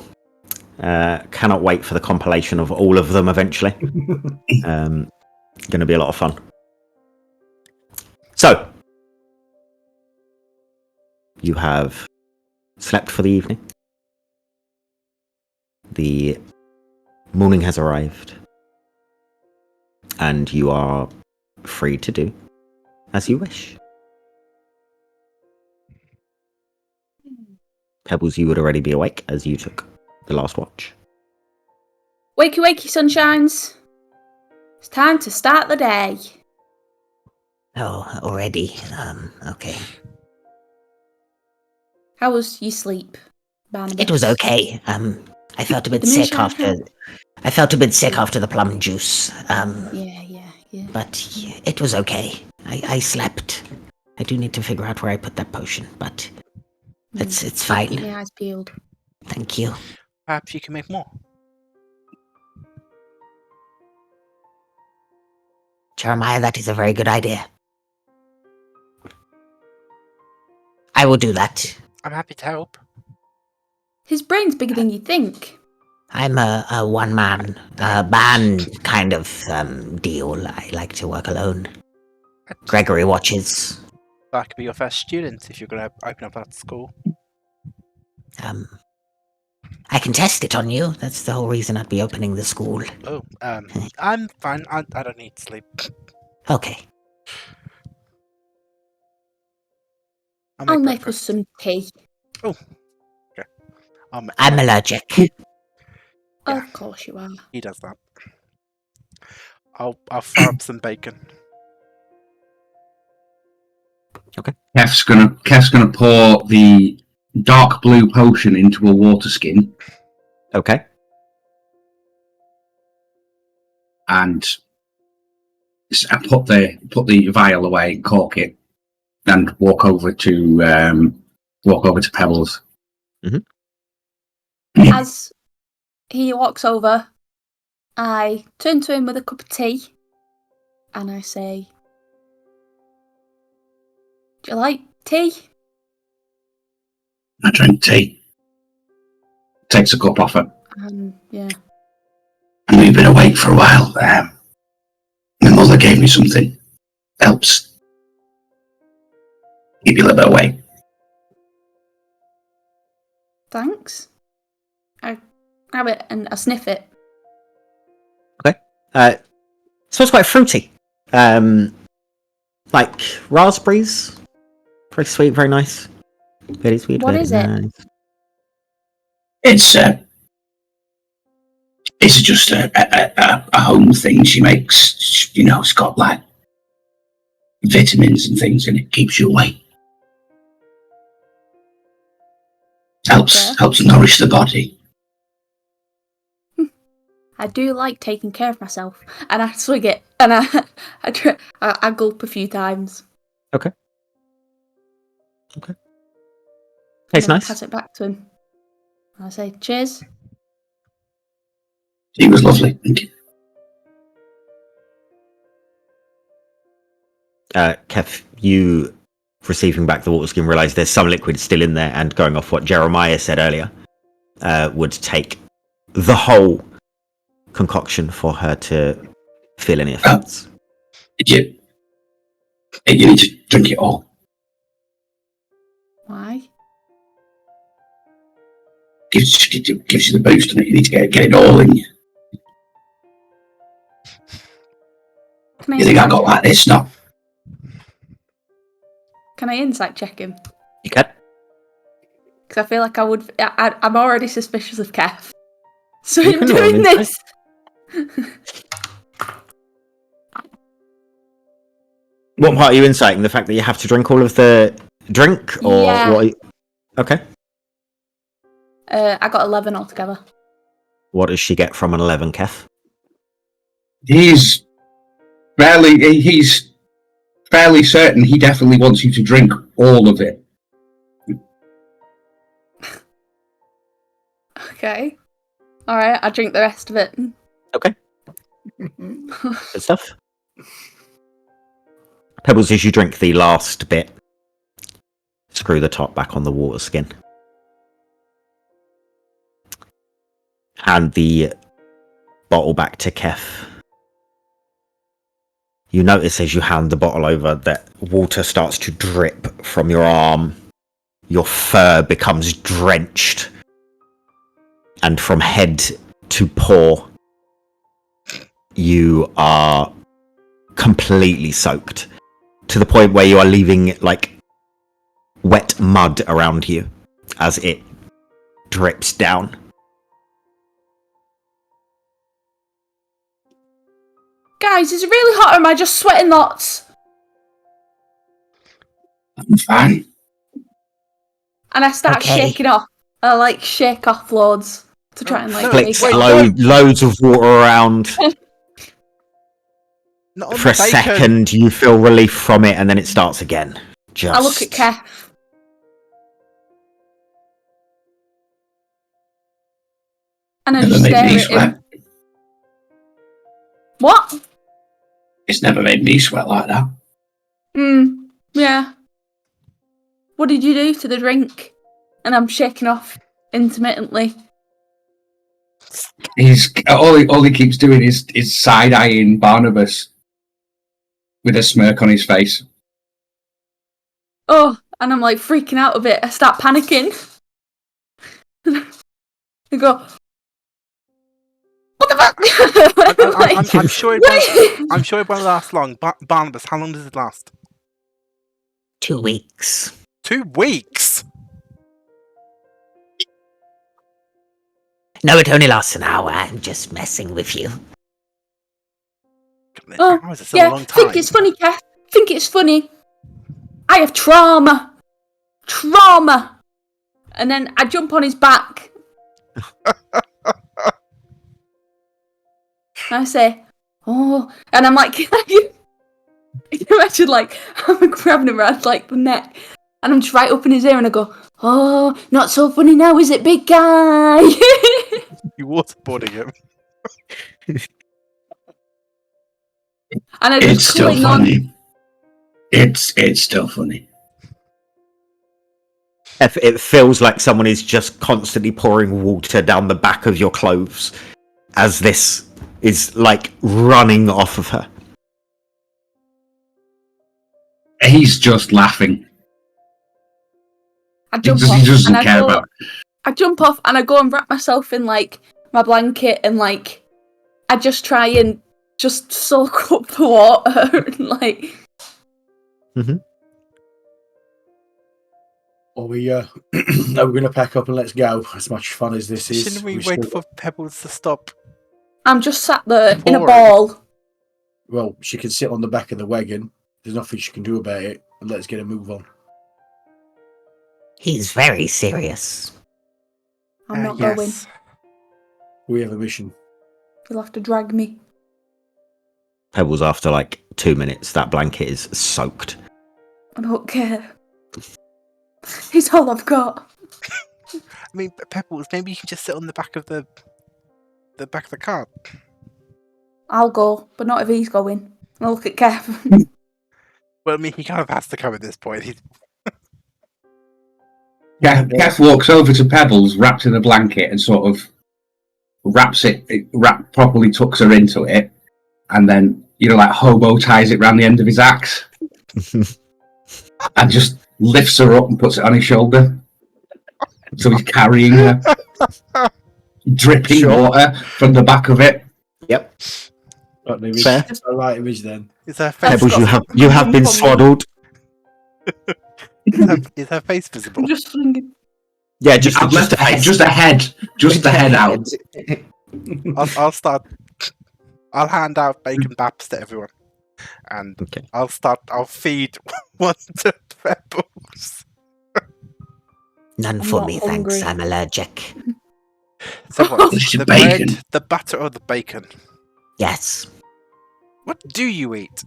Cannot wait for the compilation of all of them eventually. Going to be a lot of fun. So, you have slept for the evening. The morning has arrived. And you are free to do as you wish. Pebbles, you would already be awake as you took the last watch. Wakey, wakey, sunshines. It's time to start the day. Oh, already. Okay. How was your sleep, Barnabas? It was okay. I felt a bit The sick moonshine after. helped. I felt a bit sick after the plum juice. Yeah. But it was okay. I slept. I do need to figure out where I put that potion, but it's Keep fine. my eyes peeled. Thank you. Perhaps you can make more. Jeremiah, that is a very good idea. I will do that. I'm happy to help. His brain's bigger than you think. I'm a one-man band kind of deal. I like to work alone. Gregory watches. That could be your first student if you're going to open up that school. I can test it on you. That's the whole reason I'd be opening the school. Oh, I'm fine. I don't need sleep. Okay. I'll make us some tea. I'm allergic. Yeah. Of course you are. He does that. I'll fire up some bacon. Kef's gonna pour the dark blue potion into a water skin Okay. and put the vial away, cork it, and walk over to Pebbles. As he walks over, I turn to him with a cup of tea and I say, "Do you like tea?" I drink tea. Takes a cup off it. Yeah. I know you've been awake for a while. My mother gave me something. Helps keep you a little bit awake. Thanks. I grab it and I sniff it. Smells quite fruity. Like raspberries. Very sweet, very nice. Very sweet. What very is it? nice. It's just a home thing she makes. You know, it's got like vitamins and things, and it keeps you awake. Helps nourish the body. I do like taking care of myself, and I swig it, and I gulp a few times. Okay. And Tastes then I nice. pass it back to him. I say, "Cheers." He was lovely. Thank you. Kev, you receiving back the water skin realise there's some liquid still in there, and going off what Jeremiah said earlier, would take the whole concoction for her to feel any effects. You need to drink it all. Why? Gives you the boost, and you need to get it all in you. Can I You think I insight got like this? No. Can I insight check him? You can. Because I feel like I'm already suspicious of Kev. So You in can roll doing an this... What part are you inciting? The fact that you have to drink all of the drink, or Yeah. what? Okay. I got 11 altogether. What does she get from an 11, Kev? He's fairly certain he definitely wants you to drink all of it. Okay. Alright, I drink the rest of it. Okay. Good stuff. Pebbles, as you drink the last bit, screw the top back on the water skin. Hand the bottle back to Kef. You notice as you hand the bottle over that water starts to drip from your arm. Your fur becomes drenched. And from head to paw, you are completely soaked. To the point where you are leaving, like, wet mud around you as it drips down. Guys, is it really hot or am I just sweating lots? I'm fine. And I start Okay. shaking off. I like shake off loads to try and like Flicks make it loads of water around. Not on For a the bacon. second, you feel relief from it, and then it starts again. Just. I look at Kev. And I Never just made stare me at sweat. him. What? It's never made me sweat like that. Yeah. What did you do to the drink? And I'm shaking off intermittently. He's all he keeps doing is side eyeing Barnabas with a smirk on his face. Oh, and I'm like freaking out a bit. I start panicking. I go, what the fuck? I'm sure it won't last long. Barnabas, how long does it last? 2 weeks. 2 weeks? No, it only lasts an hour. I'm just messing with you. Oh, Hours is still a yeah, long time. think it's funny, Kath. Think it's funny. I have trauma. Trauma. And then I jump on his back. I say, oh, and I'm like, you can imagine like I'm grabbing him around like the neck, and I'm just right up in his ear, and I go, oh, not so funny now, is it, big guy? You waterboarding him. And I It's just still cling on. funny. It's still funny. It feels like someone is just constantly pouring water down the back of your clothes as this is like running off of her. He's just laughing. I He jump off, doesn't and I care go, about it. I jump off, and I go and wrap myself in like my blanket, and like I just try and just soak up the water, and like. Are we going to pack up and let's go? As much fun as this is. Shouldn't we wait still- for Pebbles to stop? I'm just sat there in a Boring. ball. Well, she can sit on the back of the wagon. There's nothing she can do about it. And let's get a move on. He's very serious. I'm not going. Yes. We have a mission. You'll have to drag me. Pebbles, after like 2 minutes, that blanket is soaked. I don't care. It's all I've got. I mean, Pebbles, maybe you can just sit on the back of the back of the cart. I'll go, but not if he's going. I'll look at Kev. Well, I mean, he kind of has to come at this point. He's Kath walks over to Pebbles, wrapped in a blanket, and sort of properly tucks her into it, and then, like hobo ties it around the end of his axe, and just lifts her up and puts it on his shoulder. So he's carrying her, dripping Sure. water from the back of it. Yep. Fair. All right, it is then. Is her face, Pebbles, you have been swaddled. is her face visible? I'm just thinking. Yeah, I've just left a face. just the head out. I'll hand out bacon baps to everyone. And Okay. I'll feed one to Pebbles. None I'm for not me, hungry. thanks. I'm allergic. So what? It's The bacon. bread, the butter, or the bacon? Yes. What do you eat?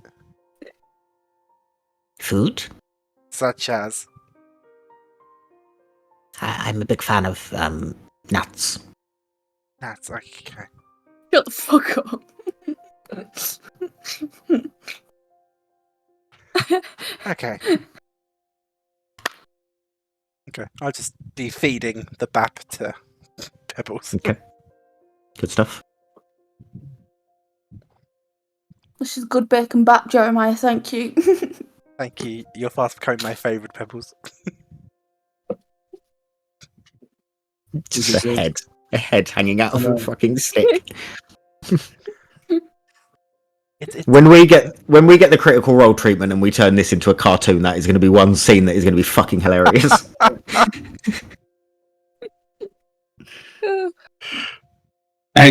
Food? Such as? I'm a big fan of nuts. That's okay. Shut the fuck up. Okay. Okay. I'll just be feeding the bap to Pebbles. Okay. Good stuff. This is good bacon back, Jeremiah. Thank you. Thank you. You're fast becoming my favourite, Pebbles. Just a head hanging out of a fucking stick. It's When we get the critical role treatment and we turn this into a cartoon, that is going to be one scene that is going to be fucking hilarious.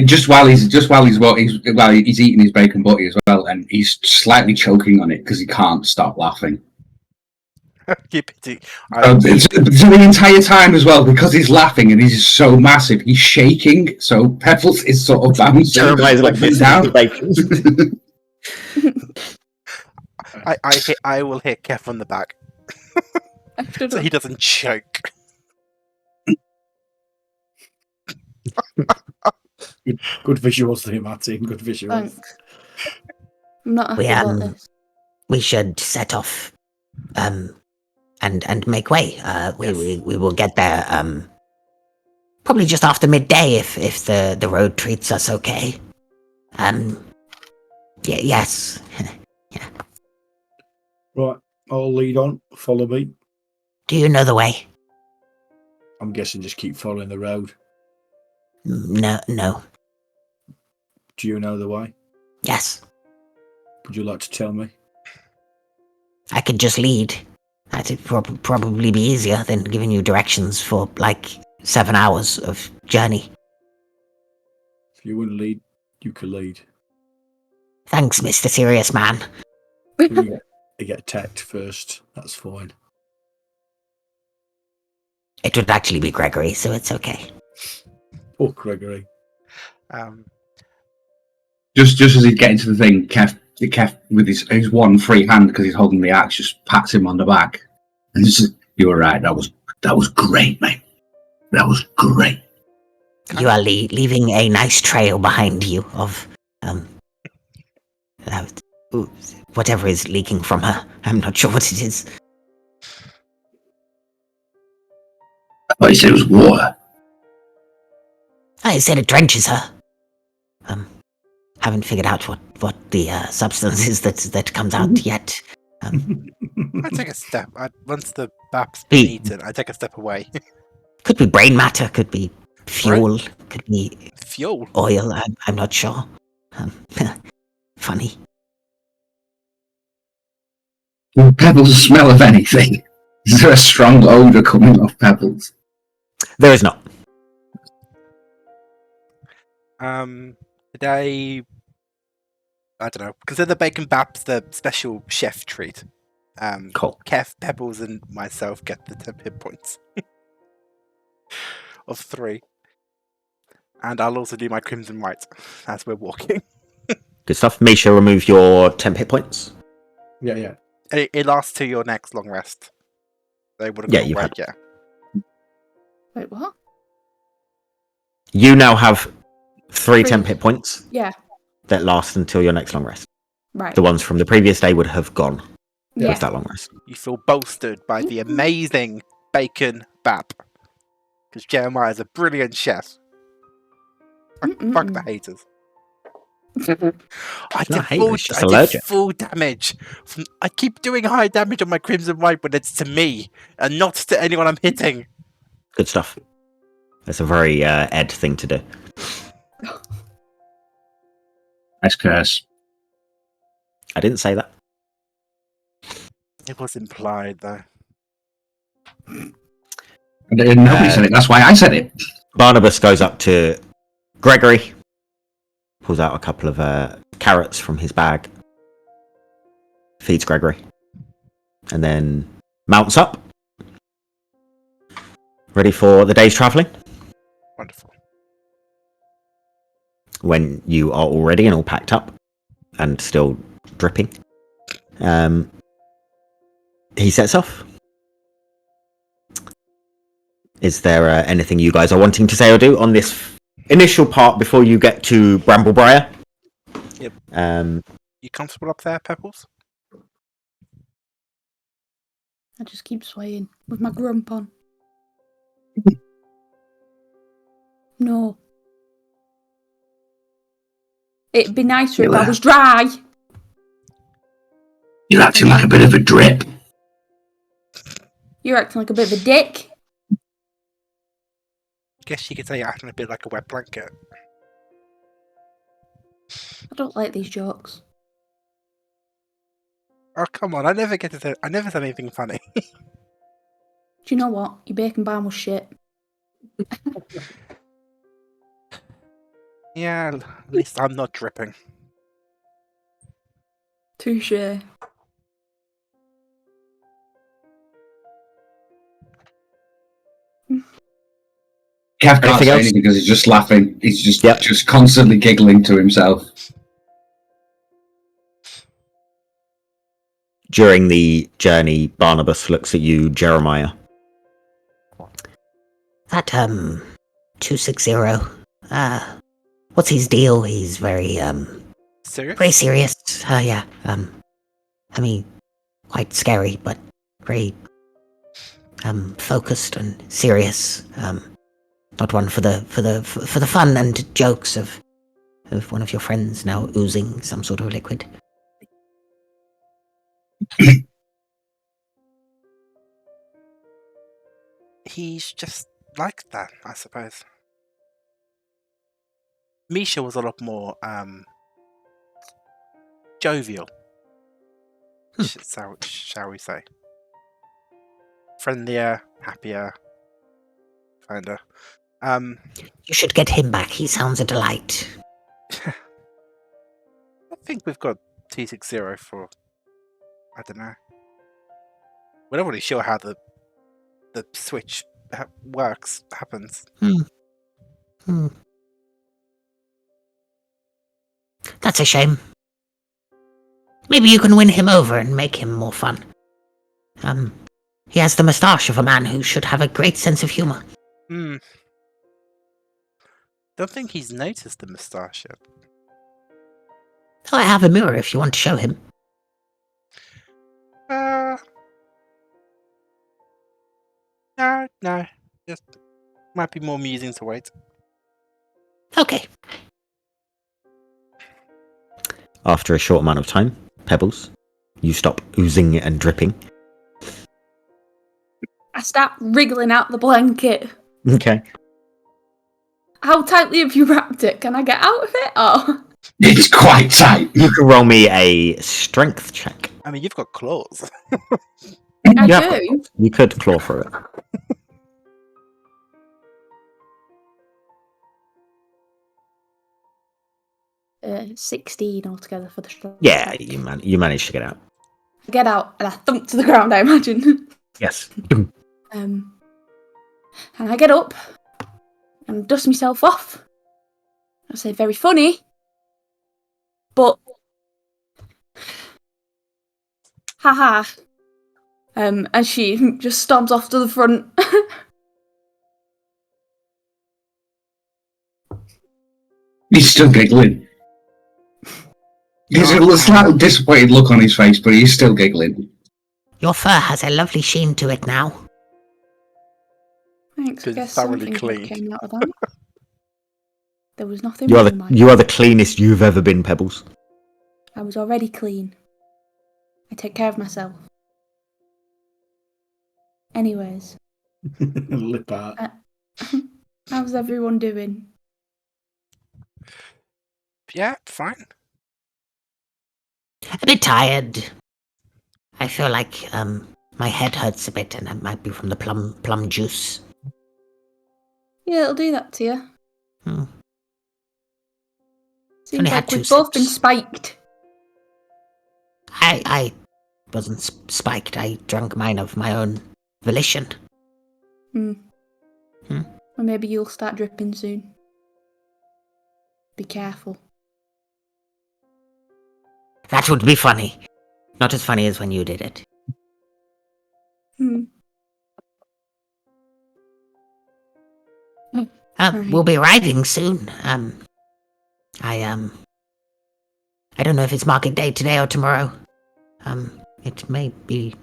Just while he's eating his bacon butty as well, and he's slightly choking on it because he can't stop laughing. keep it. So the entire time as well, because he's laughing and he's so massive, he's shaking. So Pebbles is sort of bouncing. Jeremiah's like this down. bacon. I will hit Kev on the back so he doesn't choke. Good visuals there, Martin. Good visuals. Thanks. I'm not happy about this. We should set off and make way. We will get there probably just after midday if the road treats us okay. Yes. Right, I'll lead on. Follow me. Do you know the way? I'm guessing just keep following the road. No. Do you know the way? Yes. Would you like to tell me? I could just lead. That'd probably be easier than giving you directions for like 7 hours of journey. If you wouldn't lead, you could lead. Thanks, Mr. Serious Man. You get attacked first. That's fine. It would actually be Gregory, so it's okay. Oh, Gregory. Just as he's getting to the thing, Kev with his one free hand because he's holding the axe, just pats him on the back, and says, "You were right. That was great, mate. That was great." You are leaving a nice trail behind you of whatever is leaking from her. I'm not sure what it is. I thought you said it was water. I said it drenches her. Haven't figured out what the substance is that comes out yet. I take a step. Once the bap's been eaten, I take a step away. Could be brain matter, could be fuel, could be Fuel? oil, I'm not sure. Funny. Will Pebbles smell of anything? Is there a strong odour coming off Pebbles? There is not. Today, I don't know. Consider the bacon baps the special chef treat. Cool. Kev, Pebbles, and myself get the 10 hit points of 3. And I'll also do my crimson right as we're walking. Good stuff. Misha, remove your 10 hit points. Yeah. It lasts to your next long rest. They would have Yeah, gone you right, yeah. Wait, what? You now have 3 Three. 10 hit points Yeah. that last until your next long rest. Right. The ones from the previous day would have gone Yeah. with that long rest. You feel bolstered by the amazing bacon bap. Because Jeremiah is a brilliant chef. Fuck the haters. I not did haters, just allergic. full damage. I keep doing high damage on my crimson right, but it's to me and not to anyone I'm hitting. Good stuff. That's a very Ed thing to do. Nice curse. I didn't say that. It was implied, though. Nobody said it. That's why I said it. Barnabas goes up to Gregory, pulls out a couple of carrots from his bag, feeds Gregory, and then mounts up, ready for the day's travelling. Wonderful. When you are all ready and all packed up and still dripping, he sets off. Is there anything you guys are wanting to say or do on this initial part before you get to Bramble Briar? Yep. Um, You comfortable up there, Pebbles? I just keep swaying with my grump on. No. It'd be nicer if I was dry. You're acting like a bit of a drip. You're acting like a bit of a dick. Guess you could say you're acting a bit like a wet blanket. I don't like these jokes. Oh, come on. I never said anything funny. Do you know what? Your bacon barn was shit. Yeah, at least I'm not dripping. Touche. Kev can't Anything say else? anything because he's just laughing. He's just Yep. just constantly giggling to himself. During the journey, Barnabas looks at you, Jeremiah. That 260. What's his deal? He's very Serious? very serious. Yeah. I mean, quite scary, but very focused and serious. Not one for the fun and jokes of one of your friends now oozing some sort of liquid. He's just like that, I suppose. Misha was a lot more jovial. Shall we say? Friendlier, happier, kinda. You should get him back. He sounds a delight. I think we've got 260 for. I don't know. We're not really sure how the switch happens. That's a shame. Maybe you can win him over and make him more fun. He has the moustache of a man who should have a great sense of humor. Don't think he's noticed the moustache yet. Oh, I have a mirror if you want to show him. No. Just might be more amusing to wait. Okay. After a short amount of time, Pebbles, you stop oozing and dripping. I start wriggling out the blanket. Okay. How tightly have you wrapped it? Can I get out of it? Oh. It's quite tight. You can roll me a strength check. I mean, you've got claws. I Yeah. do. You could claw through it. 16 altogether for the strong. Yeah, you managed to get out. I get out and I thump to the ground, I imagine. Yes. And I get up and dust myself off. I say, very funny, but haha. And she just stomps off to the front. He's still giggling. There's a slightly disappointed look on his face, but he's still giggling. Your fur has a lovely sheen to it now. Thanks, I Been guess thoroughly something good cleaned. came out of that. There was nothing You are wrong, the Mike. you are the cleanest you've ever been, Pebbles. I was already clean. I take care of myself. Anyways, Lip art. how's everyone doing? Yeah, fine. A bit tired. I feel like my head hurts a bit, and it might be from the plum juice. Yeah, it'll do that to you. Hmm. Seems Only had like we've 2 both been sips. spiked. I wasn't spiked. I drank mine of my own volition. Or Hmm. maybe you'll start dripping soon. Be careful. That would be funny. Not as funny as when you did it. Right. We'll be arriving soon. I don't know if it's market day today or tomorrow. It may be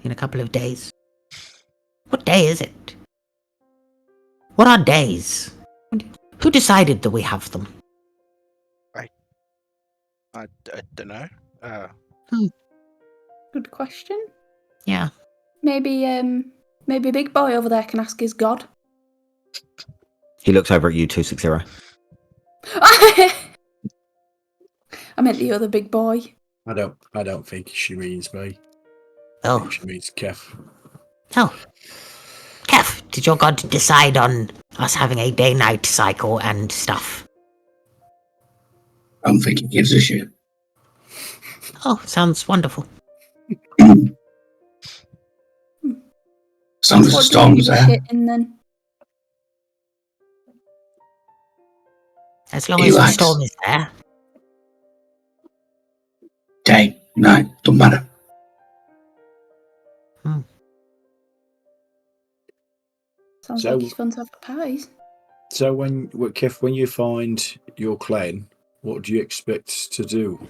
in a couple of days. What day is it? What are days? Who decided that we have them? I don't know. Good question. Yeah. Maybe Big Boy over there can ask his god. He looks over at you, 260. I meant the other big boy. I don't think she means me. I Oh. think she means Kev. Oh. Kev, did your god decide on us having a day-night cycle and stuff? I don't think he gives a shit. Oh, sounds wonderful. Sounds as What do you storms give a there. shit in then? As long He as the likes- storm is there. Day, night, don't matter. Sounds So- like he's fun to have at parties. So Kev, when you find your clan, what do you expect to do?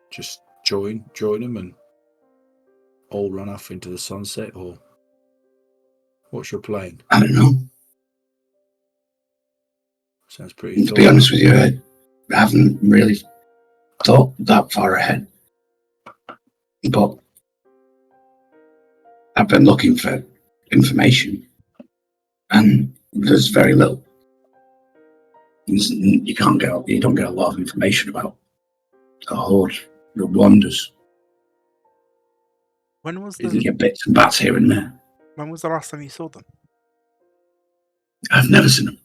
Just join them and all run off into the sunset, or what's your plan? I don't know. Sounds pretty. To be honest with you, I haven't really thought that far ahead. But I've been looking for information, and there's very little. You don't get a lot of information about the horde that wanders. When was You can the get bits and bats here and there. last time you saw them? I've never seen them.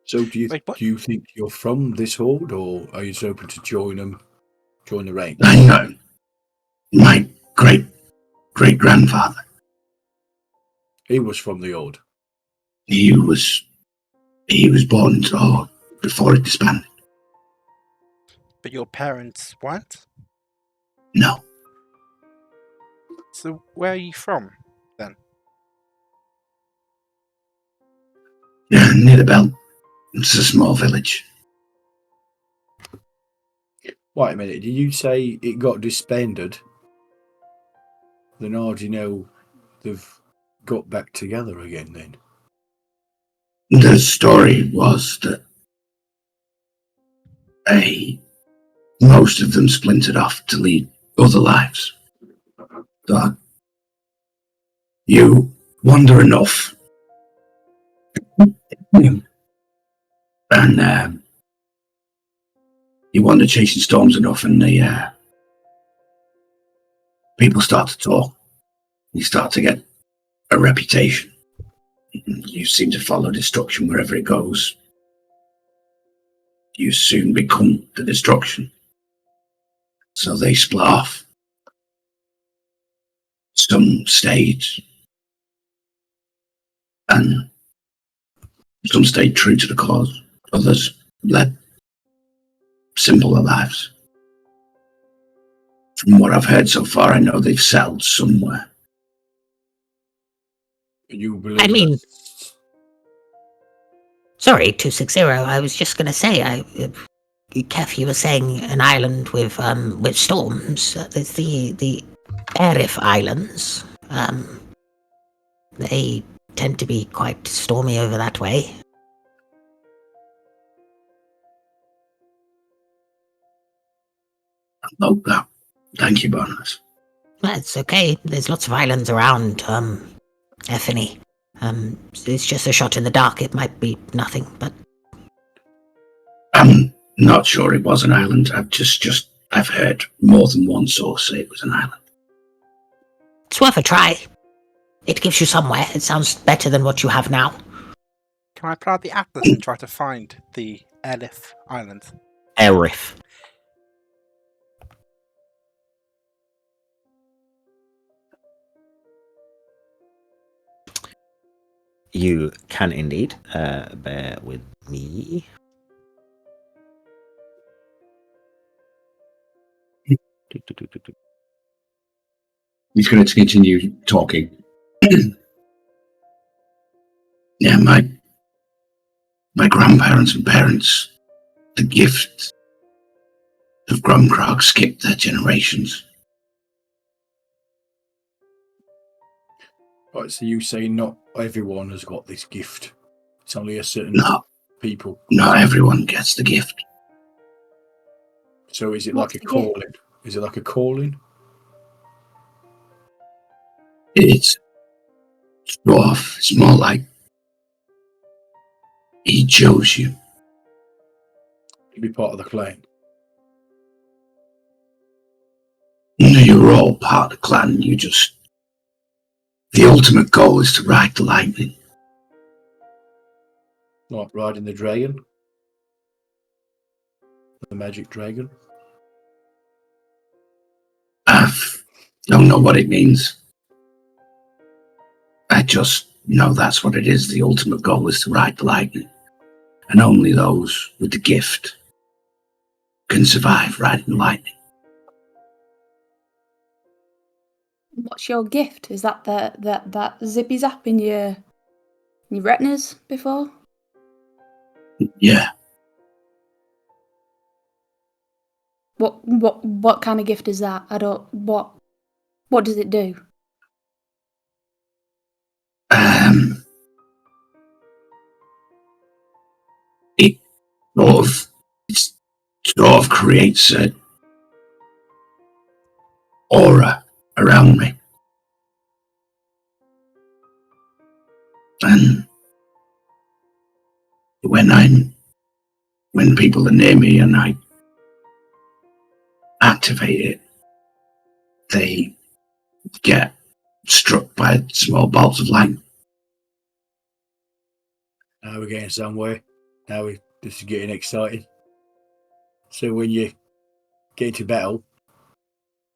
So do Wait, what? you think you're from this horde, or are you just open to join the ranks? I know my great grandfather. He was from the horde. He was born before it disbanded. But your parents weren't? No, So where are you from then? near the belt. It's a small village. Wait a minute. Did you say it got disbanded? Then how do you know they've got back together again? Then The story was that most of them splintered off to lead other lives. But you wander enough, and you wander chasing storms enough, and the people start to talk. You start to get a reputation. You seem to follow destruction wherever it goes. You soon become the destruction. So they split off. Some stayed, and some stayed true to the cause. Others led simpler lives. From what I've heard so far, I know they've settled somewhere. you believe? I mean, sorry, 260. I was just going to say, Kev, you were saying an island with storms. There's the Arif Islands. They tend to be quite stormy over that way. Oh, that. Thank you, Barnabas. That's okay. There's lots of islands around Ephani. It's just a shot in the dark. It might be nothing, but not sure it was an island. I've heard more than one source say it was an island. It's worth a try. It gives you somewhere. It sounds better than what you have now. Can I pull out the atlas and try to find the Elif Island? Erith. You can indeed. Bear with me. He's going to continue talking. Yeah, my grandparents and parents, the gift of Grumkrog skipped their generations. Right, so you say not everyone has got this gift. It's only a certain people. Not everyone gets the gift. So is it What's like a the gift? calling? Is it like a calling? It's rough. It's more like he chose you. To be part of the clan. You're all part of the clan. The ultimate goal is to ride the lightning. Like riding the dragon. The magic dragon. I don't know what it means. I just know that's what it is. The ultimate goal is to ride the lightning. And only those with the gift can survive riding the lightning. What's your gift? Is that that zippy zap in your retinas before? Yeah. What kind of gift is that? I don't. What does it do? It sort of creates a aura around me. And when people are near me and I activate it, they get struck by small bolts of light. Now we're getting somewhere. This is getting exciting. So when you get into battle,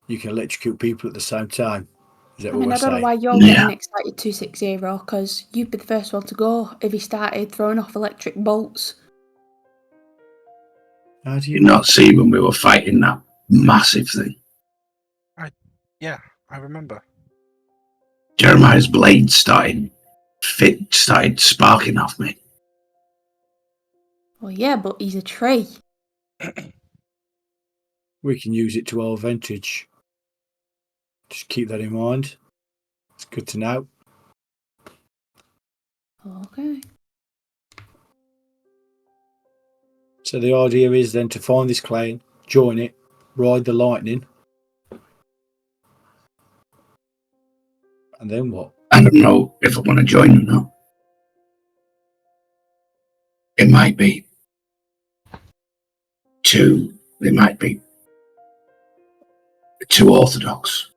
you can electrocute people at the same time. Is that I what mean, we're I don't know saying? why you're getting excited 260, because you'd be the first one to go if he started throwing off electric bolts. How do You you not see when we were fighting that massive thing? Yeah, I remember. Jeremiah's blade started sparking off me. Well, yeah, but he's a tree. We can use it to our advantage. Just keep that in mind. It's good to know. Okay. So the idea is then to find this clan, join it, ride the lightning, and then what? I don't know if I want to join or not. It might be too orthodox.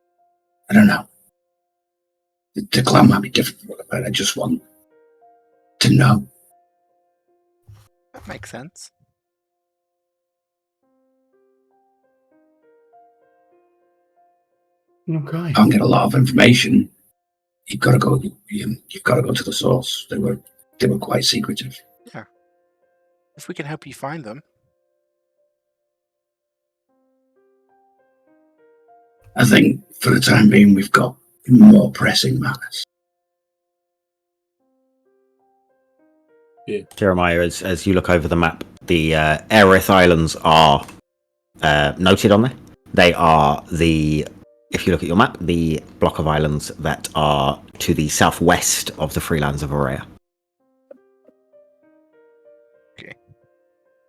I don't know. The clan might be different, but I just want to know. That makes sense. Okay. I don't get a lot of information. You've got to go to the source. They were quite secretive. Yeah. If we can help you find them. I think for the time being, we've got more pressing matters. Yeah. Jeremiah, as you look over the map, the Erith Islands are noted on there. They are if you look at your map, the block of islands that are to the southwest of the Freelands of Aurea. Okay.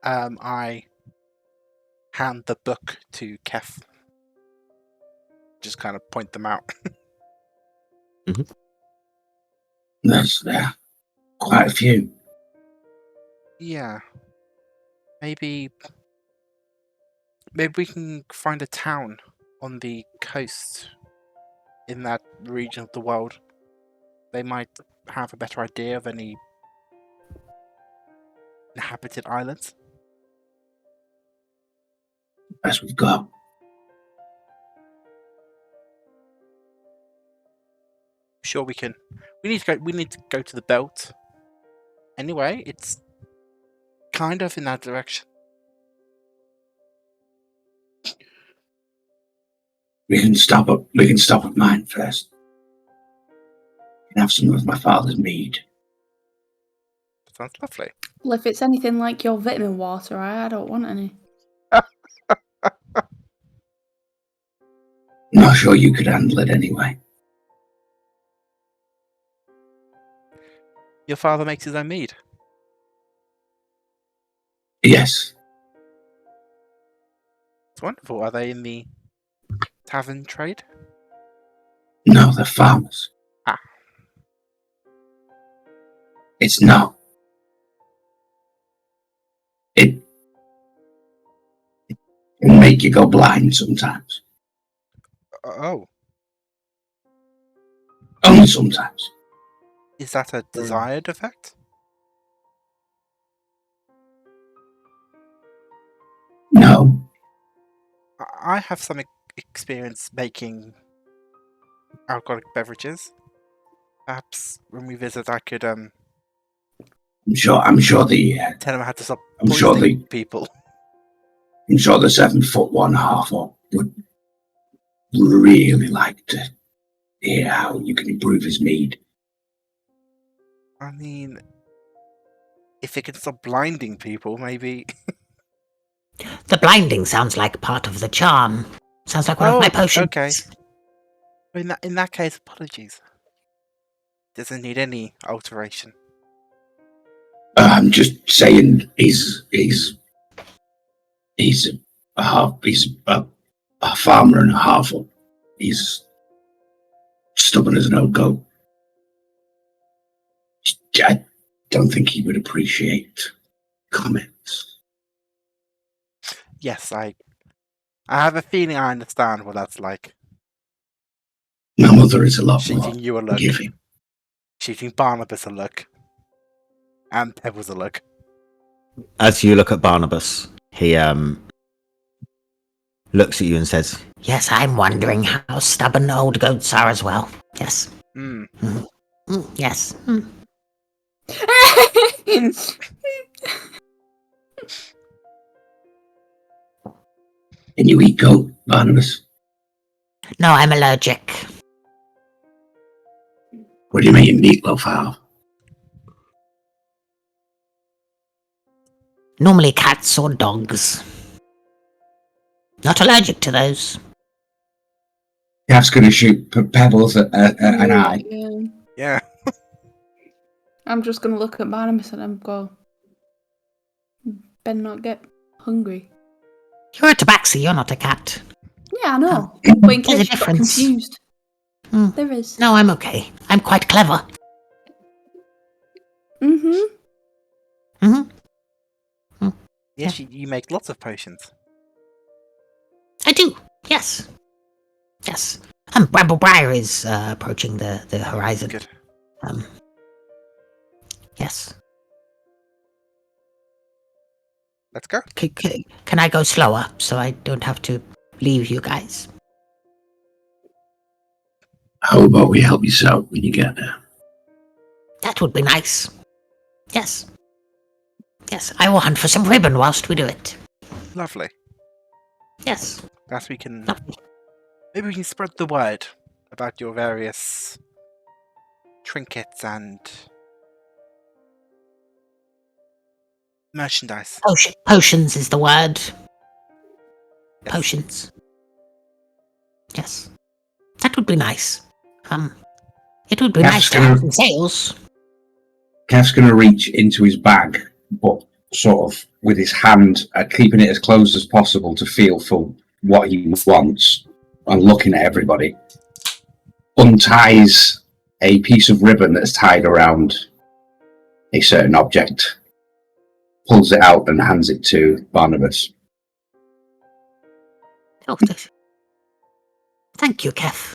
I hand the book to Kef. Just kind of point them out. There's quite a few. Yeah. Maybe Maybe we can find a town on the coast in that region of the world. They might have a better idea of any inhabited islands. As we've got. Sure, we can. We need to go. We need to go to the belt. Anyway, it's kind of in that direction. We can stop at mine first. And have some of my father's mead. Sounds lovely. Well, if it's anything like your vitamin water, I don't want any. Not sure you could handle it anyway. Your father makes his own mead. Yes. It's wonderful. Are they in the tavern trade? No, they're farmers. Ah. It's not. It can make you go blind sometimes. Oh, Only sometimes. is that a desired effect? No. I have some experience making alcoholic beverages. Perhaps when we visit, I could I'm sure the tell them how to stop I'm sure poisoning people. I'm sure the 7'1.5" would really like to hear how you can improve his mead. I mean, if it can stop blinding people, maybe. The blinding sounds like part of the charm. Sounds like one of my potions. Okay. In that case, apologies. Doesn't need any alteration. I'm just saying he's a farmer and a half. He's stubborn as an old goat. I don't think he would appreciate comments. Yes, I have a feeling I understand what that's like. My mother is a lot more Shooting you a look. giving. Shooting Barnabas a look. And Pebbles a look. As you look at Barnabas, he looks at you and says, Yes, I'm wondering how stubborn old goats are as well. Yes. Hmm. Yes. Can you eat goat, Barnabas? No, I'm allergic. What do you make your meatloaf out of? Normally cats or dogs. Not allergic to those. Calf's going to shoot pebbles at an eye. Yeah. I'm just gonna look at Barnabas and go, better not get hungry. You're a tabaxi, you're not a cat. Yeah, I know. But in There's a case you got difference. confused, Hmm. there is. No, I'm okay. I'm quite clever. Mm-hmm. Yes, you make lots of potions. I do. Yes. Yes. Bramble Briar is approaching the horizon. Good. Yes. Let's go. Can I go slower so I don't have to leave you guys? How about we help you out when you get there? That would be nice. Yes. Yes, I will hunt for some ribbon whilst we do it. Lovely. Yes. Perhaps we can. Lovely. Maybe we can spread the word about your various trinkets and merchandise. Potions is the word. Yes. Potions. Yes. That would be nice. It would be nice to have some sales. Kev's going to reach into his bag, but sort of with his hand, keeping it as closed as possible to feel for what he wants, and looking at everybody, unties a piece of ribbon that's tied around a certain object, pulls it out and hands it to Barnabas. Oh, thank you, Kev.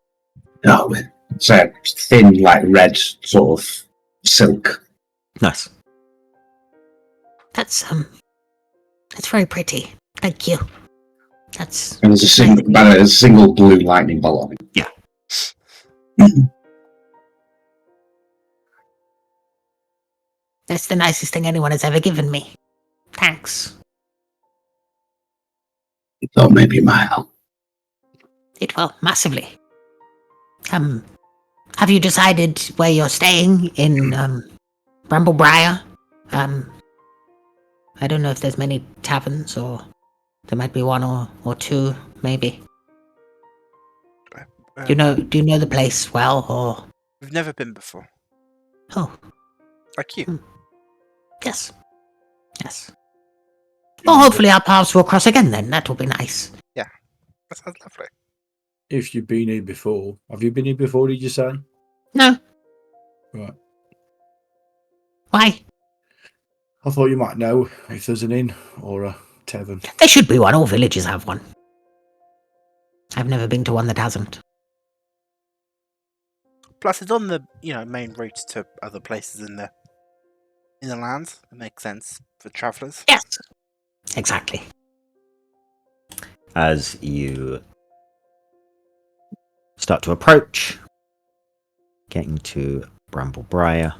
No, it's a thin, like red sort of silk. Nice. That's very pretty. Thank you. That's And there's a single blue lightning bolt on it. Yeah. That's the nicest thing anyone has ever given me. Thanks. You thought maybe it might help. It will massively. Have you decided where you're staying in Bramble Briar? I don't know if there's many taverns, or there might be one or two, maybe. Do you know the place well, or? We've never been before. Oh, Like you. yes. Well, hopefully our paths will cross again then. That will be nice. That sounds lovely. If you've been here before. Have you been here before, did you say? No. Right. Why? I thought you might know if there's an inn or a tavern. There should be one. All villages have one. I've never been to one that hasn't. Plus, it's on the main route to other places in the lands. It makes sense for travellers. Yes. Exactly. As you start to approach, getting to Bramble Briar,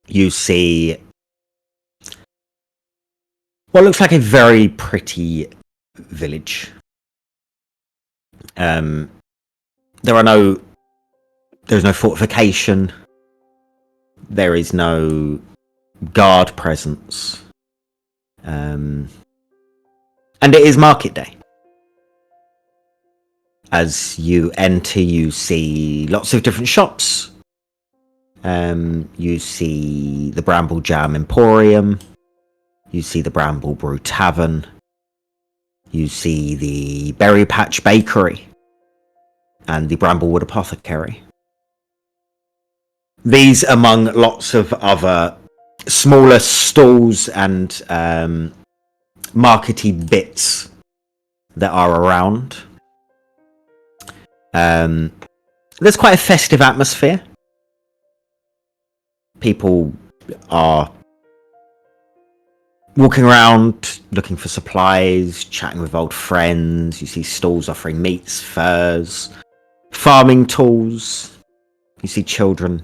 you see what looks like a very pretty village. There's no fortification. There is no guard presence. And it is market day. As you enter, you see lots of different shops. You see the Bramble Jam Emporium. You see the Bramble Brew Tavern. You see the Berry Patch Bakery. And the Bramblewood Apothecary. These among lots of other smaller stalls and markety bits that are around. There's quite a festive atmosphere. People are walking around, looking for supplies, chatting with old friends. You see stalls offering meats, furs, farming tools. You see children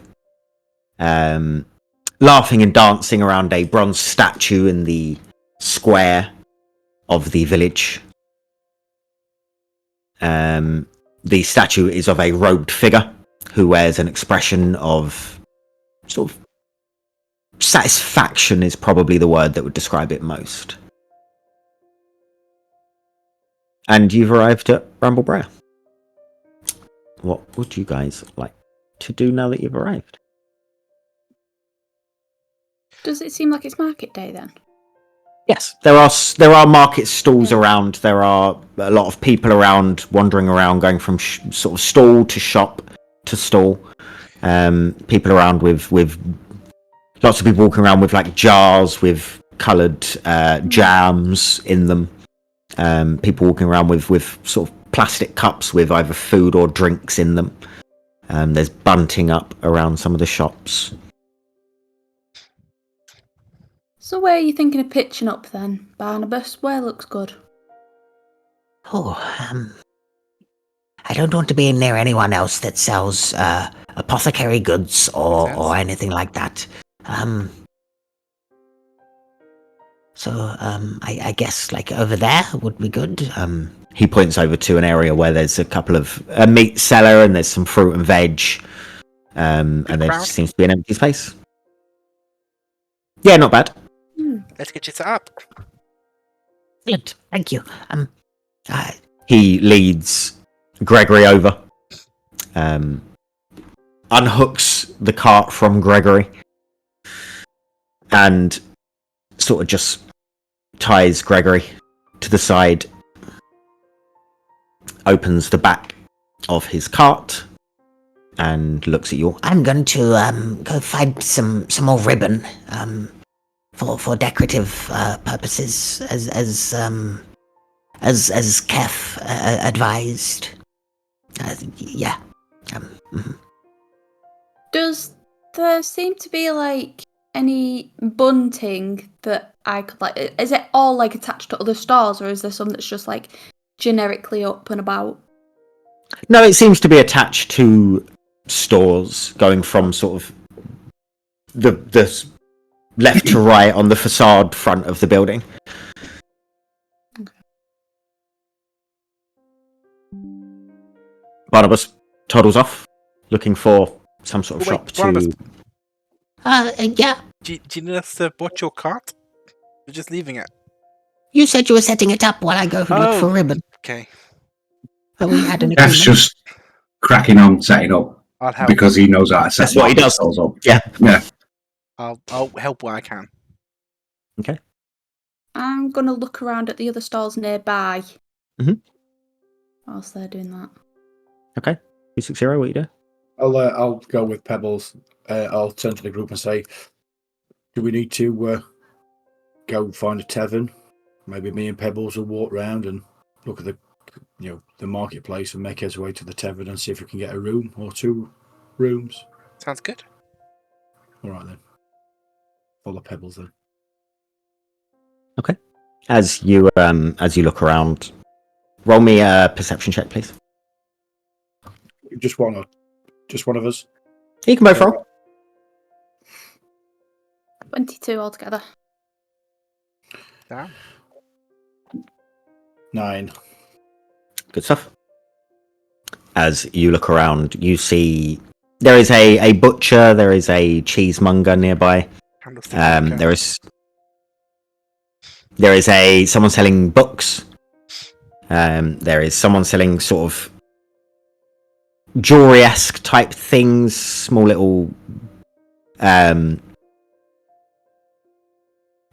laughing and dancing around a bronze statue in the square of the village. The statue is of a robed figure who wears an expression of sort of satisfaction is probably the word that would describe it most. And you've arrived at Bramble Briar. What would you guys like to do now that you've arrived? Does it seem like it's market day then? Yes, there are market stalls around. There are a lot of people around, wandering around, going from sort of stall to shop to stall. People around with lots of people walking around with like jars with coloured jams in them. People walking around with sort of plastic cups with either food or drinks in them. There's bunting up around some of the shops. So where are you thinking of pitching up then, Barnabas? Where looks good? Oh, I don't want to be near anyone else that sells apothecary goods or anything like that. I guess like over there would be good. He points over to an area where there's a couple of a meat cellar and there's some fruit and veg, and there seems to be an empty space. Yeah, not bad. Let's get you set up. Good, thank you. He leads Gregory over, unhooks the cart from Gregory, and sort of just ties Gregory to the side, opens the back of his cart, and looks at you. I'm going to go find some more ribbon as Kef advised. Yeah. Mhm. Does there seem to be like any bunting that I could like? Is it all like attached to other stores, or is there some that's just like generically up and about? No, it seems to be attached to stores going from sort of the left to right on the facade front of the building. Barnabas toddles off, looking for some sort of Oh, wait, shop Barnabas. to... Yeah. Do you need us to watch your cart? You're just leaving it. You said you were setting it up while I go look Oh. for ribbon. Okay. But we had an That's agreement. just cracking on setting up I'll help. because he knows how to set That's what he does. stalls up. Yeah. Yeah. I'll help where I can. Okay. I'm gonna look around at the other stalls nearby. Mhm. Whilst they're doing that. Okay. 260, what you do? I'll go with Pebbles. I'll turn to the group and say, do we need to go find a tavern? Maybe me and Pebbles will walk round and look at the marketplace and make his way to the tavern and see if we can get a room or 2 rooms. Sounds good. All right then. Follow Pebbles then. Okay. As you look around, roll me a perception check, please. Just one of us. You can both roll. 22 altogether. Damn. 9. Good stuff. As you look around, you see there is a butcher, there is a cheesemonger nearby. Candlestick maker. There is someone selling books. There is someone selling sort of jewelry-esque type things, small little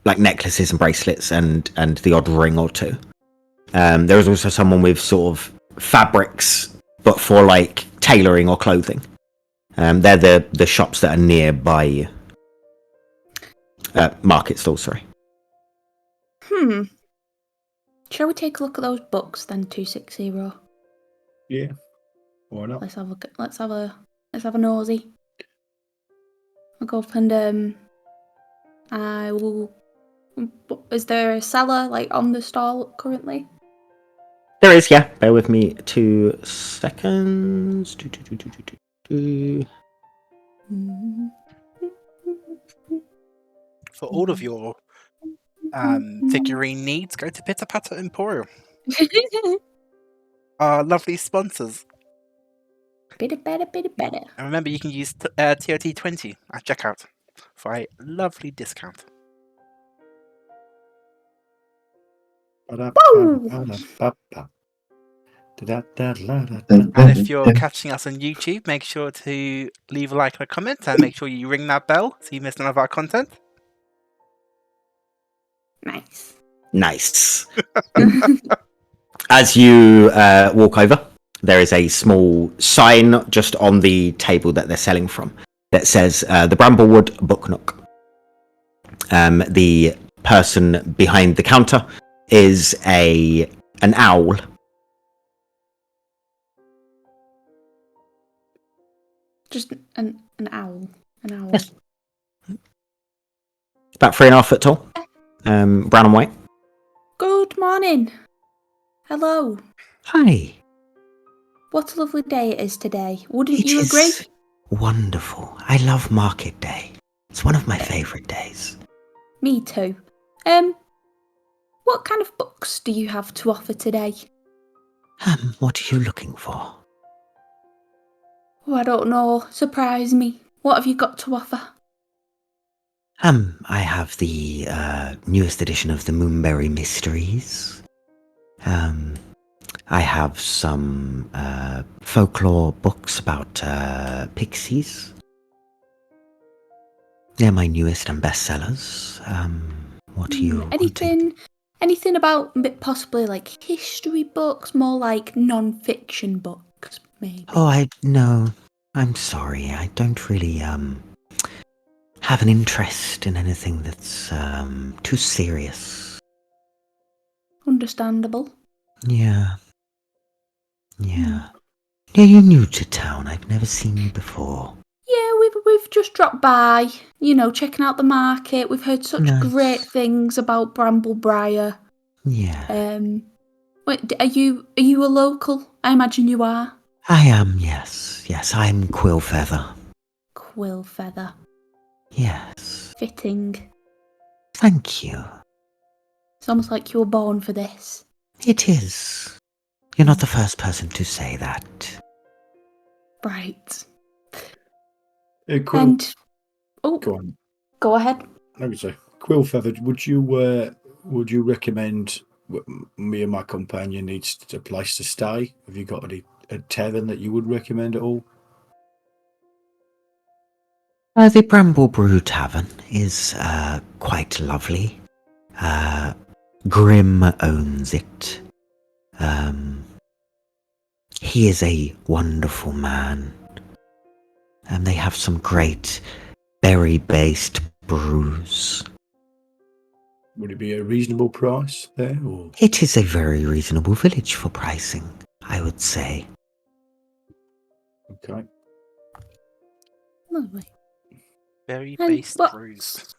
like necklaces and bracelets and the odd ring or 2. There is also someone with sort of fabrics, but for like tailoring or clothing. They're the shops that are nearby you. Market stalls, sorry. Shall we take a look at those books then, 260? Yeah. Why not? Let's have a nosy. I'll go up and I will. Is there a seller like on the stall currently? There is, yeah. Bear with me 2 seconds. For all of your figurine needs, go to Pitter Patter Emporium. Our lovely sponsors. Better. And remember, you can use TOT20 at checkout for a lovely discount. And if you're catching us on YouTube, make sure to leave a like and a comment, and make sure you ring that bell so you miss none of our content. Nice. As you walk over, there is a small sign just on the table that they're selling from that says the Bramblewood Book Nook. The person behind the counter is an owl. Just an owl. An owl. Yes. About 3.5 foot tall. Brown and white. Good morning. Hello. Hi. What a lovely day it is today. Wouldn't It you is agree? wonderful. I love Market Day. It's one of my favourite days. Me too. What kind of books do you have to offer today? What are you looking for? Oh, I don't know. Surprise me. What have you got to offer? I have the newest edition of the Moonberry Mysteries. I have some folklore books about pixies. They're my newest and bestsellers. What are you wanting? Anything about possibly like history books, more like non-fiction books, maybe? Oh, no. I'm sorry. I don't really have an interest in anything that's too serious. Understandable. Yeah. Yeah. Yeah, you're new to town. I've never seen you before. Yeah, we've just dropped by, checking out the market. We've heard such Nice. great things about Bramble Briar. Yeah. Wait, are you a local? I imagine you are. I am, yes. Yes, I'm Quillfeather. Quill feather. Yes. Fitting. Thank you. It's almost like you were born for this. It is. You're not the first person to say that. Right. Quill, And go on. go ahead. I would say, Quillfeather, would you recommend me and my companion needs a place to stay? Have you got a tavern that you would recommend at all? The Bramble Brew Tavern is quite lovely. Grim owns it. He is a wonderful man. And they have some great berry-based brews. Would it be a reasonable price there? Or It is a very reasonable village for pricing, I would say. okay, Lovely. Berry And based what- brews.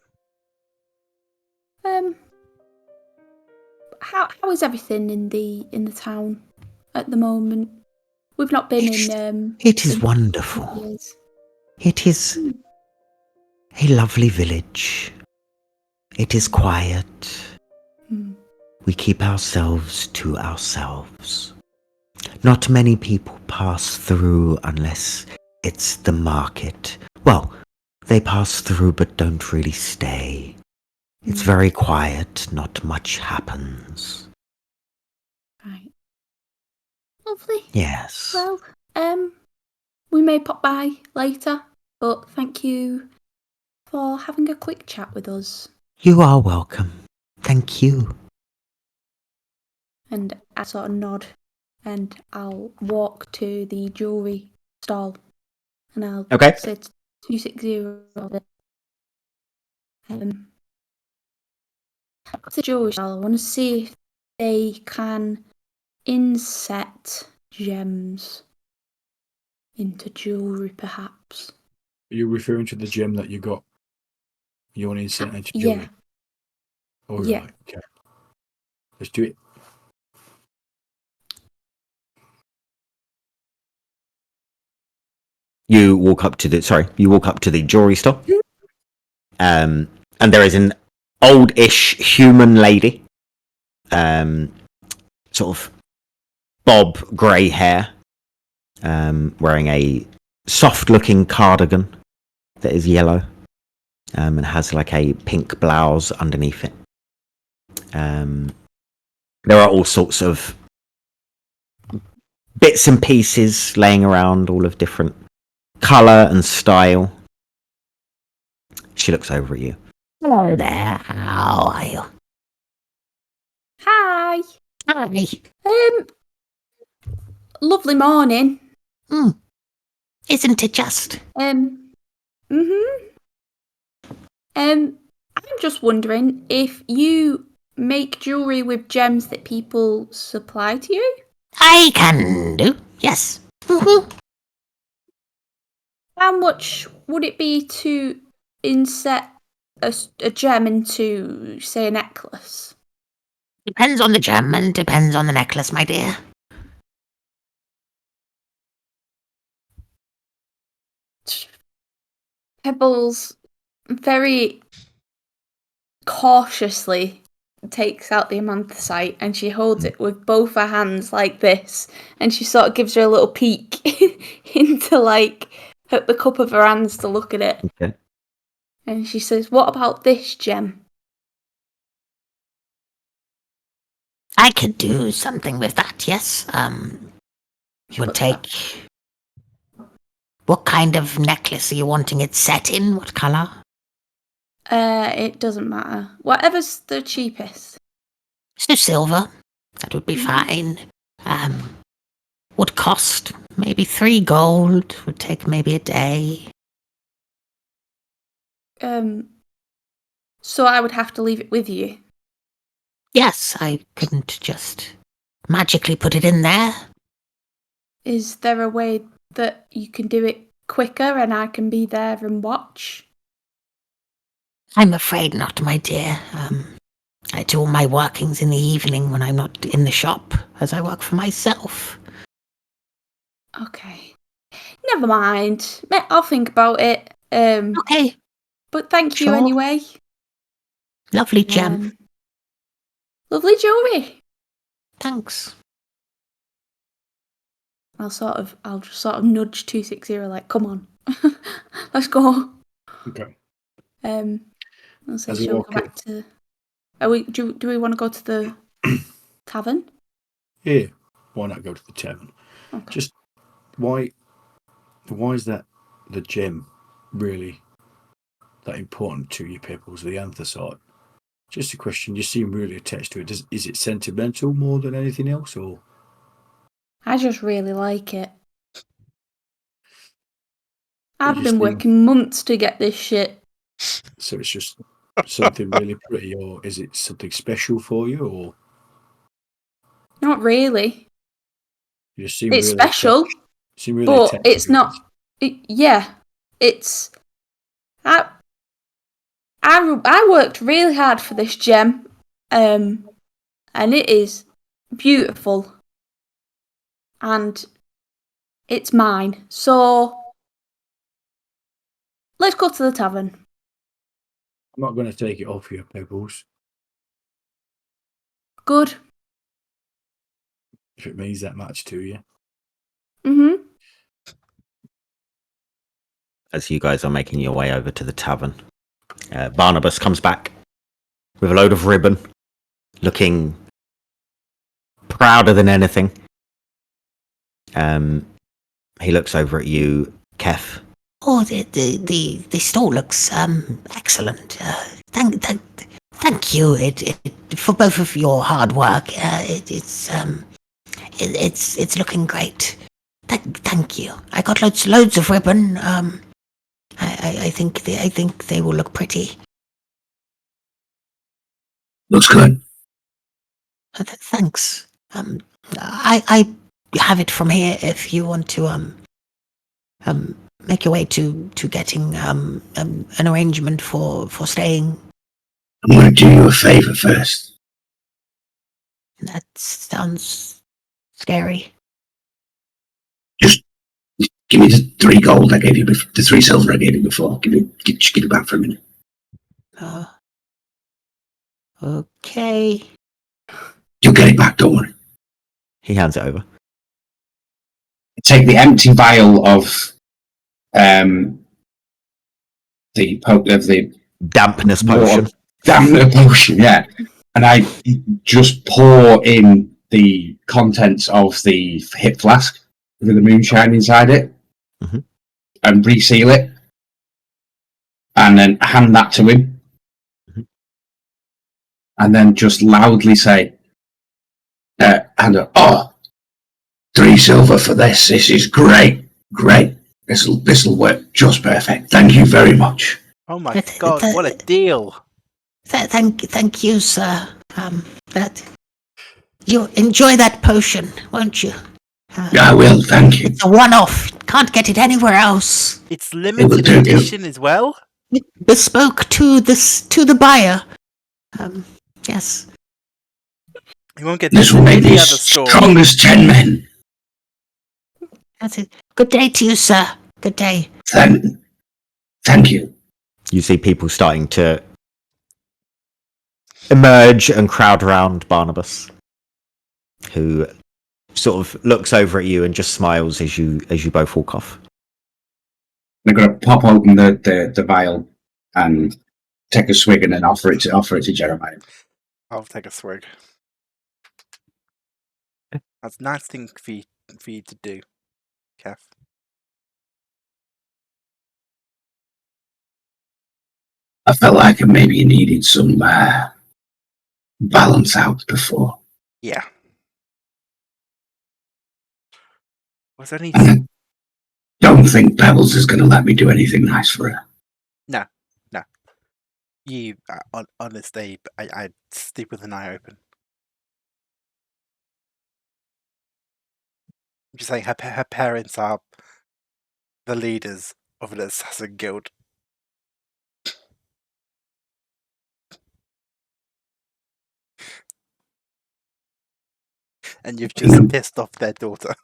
How is everything in the town at the moment? We've not been in. It is in wonderful. years. It is a lovely village. It is quiet. Hmm. We keep ourselves to ourselves. Not many people pass through unless it's the market. Well, they pass through but don't really stay. It's very quiet, not much happens. Right. Lovely. Yes. Well, we may pop by later, but thank you for having a quick chat with us. You are welcome. Thank you. And I sort of nod, and I'll walk to the jewellery stall, and I'll Okay. say 260 of it. It's a jewellery stall. I want to see if they can inset gems into jewellery, perhaps. are you referring to the gem that you got? You want to insert into Yeah. jewelry? All Yeah. right, okay. Let's do it. You walk up to the jewelry store. And there is an old-ish human lady, sort of bob grey hair, wearing a soft-looking cardigan that is yellow, and has like a pink blouse underneath it. There are all sorts of bits and pieces laying around, all of different colour and style. She looks over at you. Hello there. How are you? Hi. Hi. Lovely morning. Isn't it just? I'm just wondering if you make jewellery with gems that people supply to you? I can do. Yes. How much would it be to inset a gem into, say, a necklace? Depends on the gem and depends on the necklace, my dear. Pebbles very cautiously takes out the amanthesite and she holds it with both her hands like this, and she sort of gives her a little peek into the cup of her hands to look at it. Okay. And she says, "What about this gem?" I could do something with that, yes. She Would puts take... What kind of necklace are you wanting it set in? What colour? It doesn't matter. Whatever's the cheapest. So silver. That would be fine. Would cost maybe 3 gold. Would take maybe a day. So I would have to leave it with you. Yes, I couldn't just magically put it in there. Is there a way that you can do it quicker and I can be there and watch? I'm afraid not, my dear. I do all my workings in the evening when I'm not in the shop, as I work for myself. Okay. Never mind. I'll think about it. Okay, But thank you Sure. anyway. lovely gem. Lovely jewellery. Thanks. I'll just sort of nudge 260 like, come on. Let's go. Okay. I'll say, As you shall we walk go back to... Do we want to go to the tavern? Yeah. Why not go to the tavern? Okay. Just why is that the gem really that important to you people, the anthracite? Just a question. You seem really attached to it. Is it sentimental more than anything else, or I just really like it. I've you been seem- working months to get this shit. so it's just something really pretty, or is it something special for you, or Not really. you just seem It's really special, attached? You seem really but attached it's to it. not... yeah. It's... I worked really hard for this gem, and it is beautiful, and it's mine. So let's go to the tavern. I'm not going to take it off you, Pebbles, Good. if it means that much to you. Mhm. As you guys are making your way over to the tavern, Barnabas comes back with a load of ribbon, looking prouder than anything. He looks over at you, Kef. Oh, the store looks excellent. Thank you for both of your hard work. It's looking great. Thank you. I got loads of ribbon. I think they will look pretty. Looks good. Thanks. I have it from here if you want to make your way to getting an arrangement for staying. I'm going to do you a favour first. That sounds scary. Just give me the 3 gold I gave you, the 3 silver I gave you before. Give it back for a minute. Okay. You'll get it back, don't worry. He hands it over. Take the empty vial of the Dampness potion. damn potion, yeah. And I just pour in the contents of the hip flask with the moonshine inside it, and reseal it, and then hand that to him, and then just loudly say, "Oh, 3 silver for this. This is great. This'll work just perfect. Thank you very much." Oh my god, what a deal! Thank you, sir. That you enjoy that potion, won't you? I will, thank you. It's a one-off. Can't get it anywhere else. It's limited edition as well. Bespoke to the buyer. Yes. You won't get This will make in me any other store. strong as 10 men. That's it. Good day to you, sir. Good day. Thank you. You see people starting to emerge and crowd around Barnabas, who sort of looks over at you and just smiles as you both walk off. I'm going to pop open the vial and take a swig and then offer it to Jeremiah. I'll take a swig. That's a nice thing for you to do, Kev. I felt like maybe you needed some balance out before. Yeah. Was any? Don't think Pebbles is going to let me do anything nice for her. No. You honestly, I'd sleep with an eye open. I'm just saying her parents are the leaders of an assassin guild. And you've just pissed off their daughter.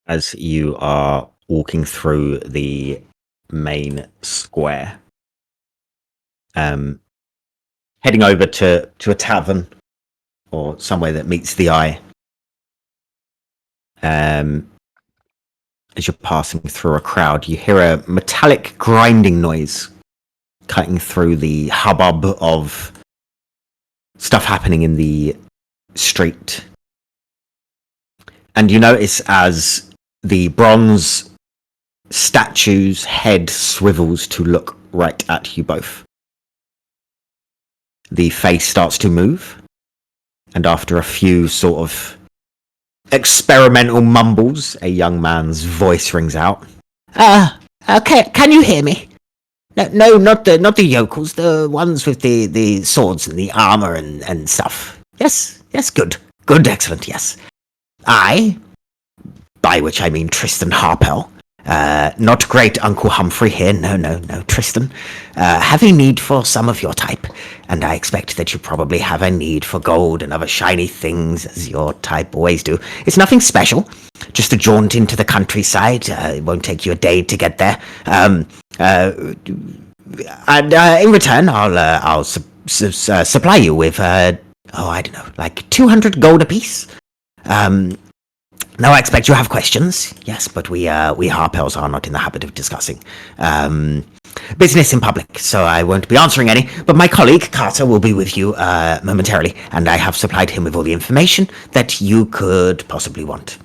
As you are walking through the main square, heading over to a tavern or somewhere that meets the eye. As you're passing through a crowd, you hear a metallic grinding noise cutting through the hubbub of stuff happening in the street. And you notice as the bronze statue's head swivels to look right at you both. The face starts to move, and after a few sort of experimental mumbles, a young man's voice rings out. Okay, can you hear me? No, not the yokels, the ones with the swords and the armor and stuff. Yes, good, excellent, yes. I, by which I mean Tristan Harpel, not great Uncle Humphrey here, no, Tristan, have a need for some of your type, and I expect that you probably have a need for gold and other shiny things, as your type always do. It's nothing special, just a jaunt into the countryside. It won't take you a day to get there. And in return, I'll supply you with, I don't know, like 200 gold apiece. Now I expect you have questions, yes, but we Harpels are not in the habit of discussing business in public, so I won't be answering any, but my colleague, Carter, will be with you momentarily, and I have supplied him with all the information that you could possibly want.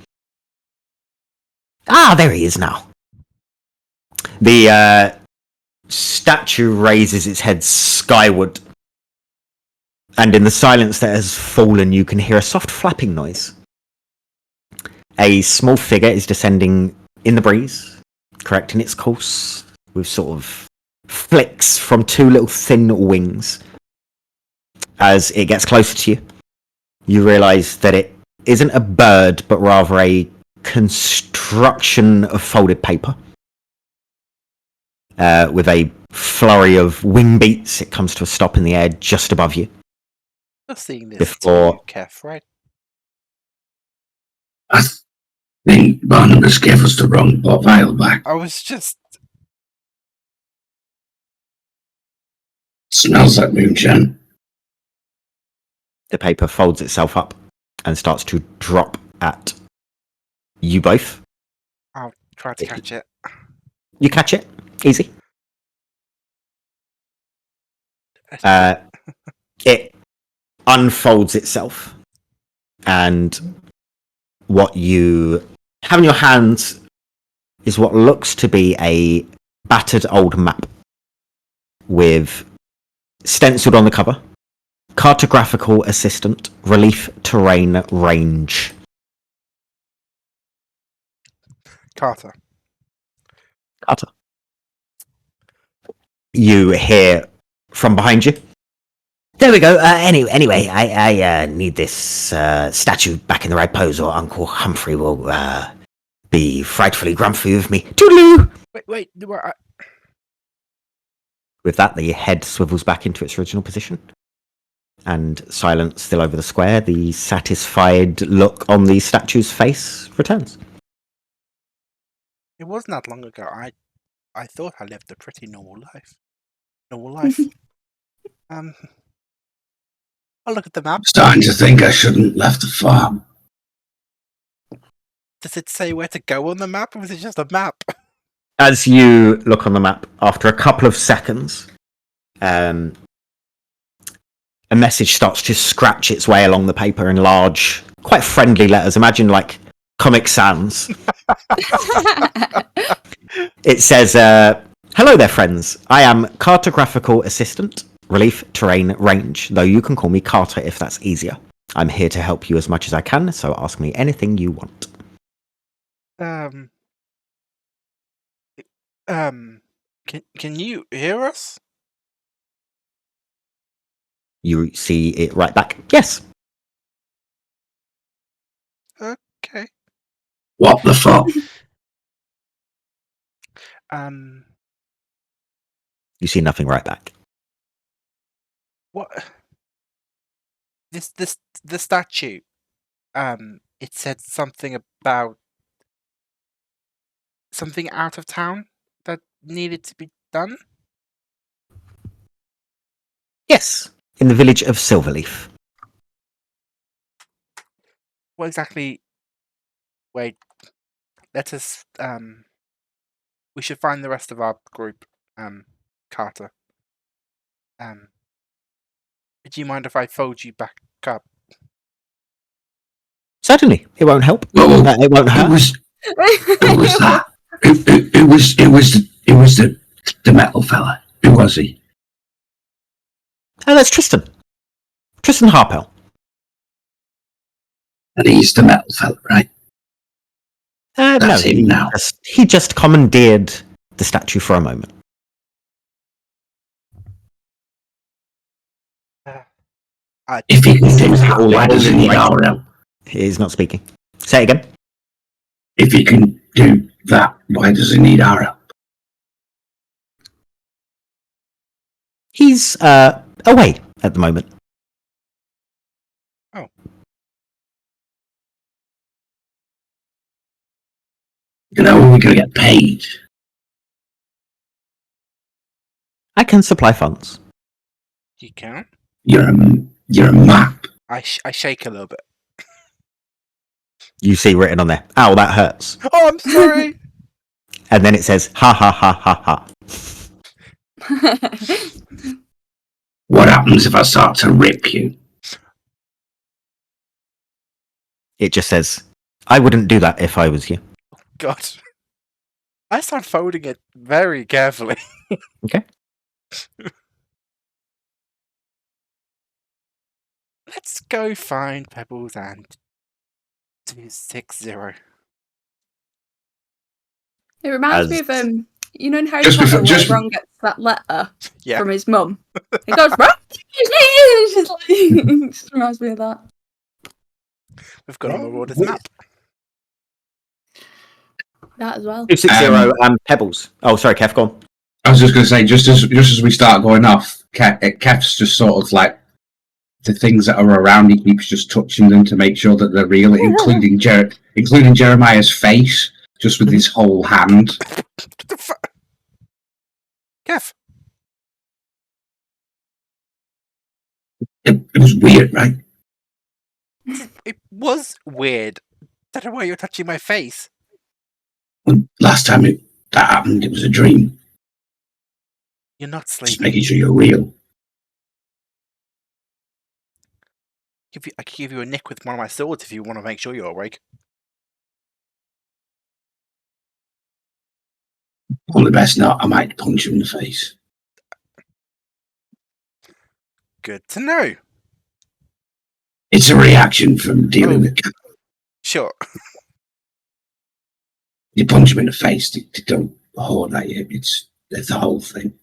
There he is now. The statue raises its head skyward, and in the silence that has fallen, you can hear a soft flapping noise. A small figure is descending in the breeze, correcting its course with sort of flicks from two little thin wings. As it gets closer to you, you realise that it isn't a bird, but rather a construction of folded paper. With a flurry of wing beats, it comes to a stop in the air just above you. You're seeing this Before- too, Kef, right? I think Barnabas gave us the wrong pot vial back. I was just... Smells like moonshine. The paper folds itself up and starts to drop at you both. I'll try to catch it. You catch it. Easy. It unfolds itself, and what you have in your hands is what looks to be a battered old map with stenciled on the cover, cartographical assistant, relief terrain range. Carter. You hear from behind you. There we go. Anyway, I need this statue back in the right pose, or Uncle Humphrey will be frightfully grumpy with me. Toodaloo! Wait, With that, the head swivels back into its original position. And silence still over the square. The satisfied look on the statue's face returns. it wasn't that long ago. I thought I lived a pretty normal life. I'll look at the map. Starting to think I shouldn't left the farm. Does it say where to go on the map, or is it just a map? As you look on the map, after a couple of seconds, a message starts to scratch its way along the paper in large, quite friendly letters. Imagine like Comic Sans. It says, "Hello there, friends. I am cartographical assistant, relief terrain range, though you can call me Carter if that's easier. I'm here to help you as much as I can, so ask me anything you want." Can you hear us? You see it right back. Yes. What the fuck? You see nothing right back. What? The statue. It said something about something out of town that needed to be done. Yes, in the village of Silverleaf. What exactly? Wait. Let us. We should find the rest of our group. Carter. Do you mind if I fold you back up? Certainly, it won't help. Whoa, It won't hurt. Who was that? It was the metal fella. Who was he? Oh, that's Tristan. Tristan Harpel. And he's the metal fella, right? No, That's him now. he just commandeered the statue for a moment. If he can do that, why does he need our help? He's not speaking. Say it again. If he can do that, why does he need our help? He's away at the moment. Oh. You know, we're going to get paid. I can supply funds. You can. You're a map. I shake a little bit. You see written on there, ow, that hurts. Oh, I'm sorry. And then it says, ha ha ha ha ha. What happens if I start to rip you? It just says, I wouldn't do that if I was you. God. I start folding it very carefully. Okay. Let's go find Pebbles and 260. It reminds me As- of you know in Harry Just Potter before- where Ron gets that letter Yeah. from his mum. He goes, Ron, it's just like, it just reminds me of that. We've got a Marauders map. That as well. 260 and Pebbles. Oh, sorry, Kev, go on. I was just going to say, just as we start going off, Kef's just sort of like the things that are around. He keeps just touching them to make sure that they're real, including Jeremiah's face, just with his whole hand. What the fuck? Kev. It was weird, right? It was weird. Don't know why you're touching my face. Last time that happened, it was a dream. You're not Just sleeping. making sure you're real. I could give you a nick with one of my swords if you want to make sure you're awake. Probably best not. I might punch you in the face. Good to know. It's a reaction from dealing with. Sure. You punch them in the face, they don't hoard at you. It's the whole thing.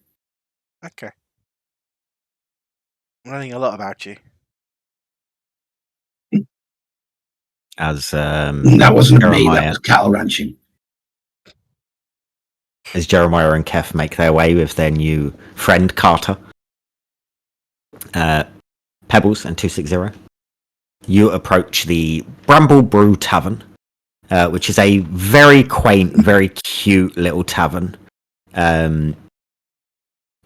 Okay. I'm learning a lot about you. As That wasn't me, that Jeremiah. was cattle ranching. As Jeremiah and Kev make their way with their new friend Carter, Pebbles and 260, you approach the Bramble Brew Tavern, which is a very quaint, very cute little tavern.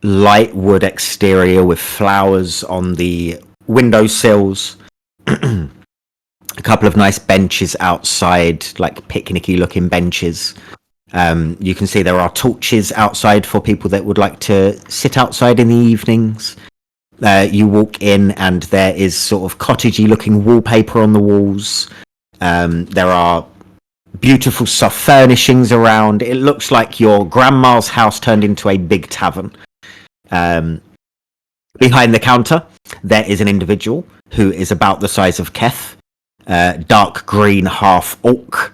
Light wood exterior with flowers on the windowsills. A couple of nice benches outside, like picnicky looking benches. You can see there are torches outside for people that would like to sit outside in the evenings. You walk in and there is sort of cottagey looking wallpaper on the walls. There are beautiful soft furnishings around. It looks like your grandma's house turned into a big tavern. Behind the counter, there is an individual who is about the size of Kef. Dark green half orc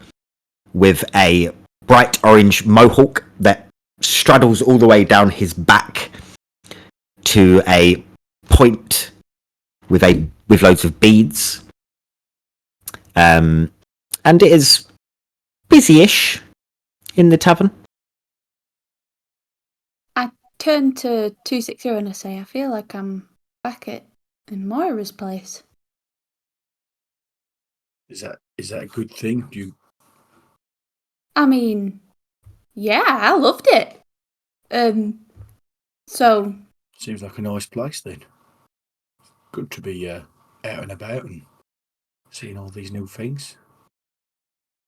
with a bright orange mohawk that straddles all the way down his back to a point with with loads of beads. And it is busy-ish in the tavern. I turn to 260 and I say, I feel like I'm back in Moira's place. Is that a good thing? I mean, yeah, I loved it. So Seems like a nice place then. Good to be out and about and seeing all these new things.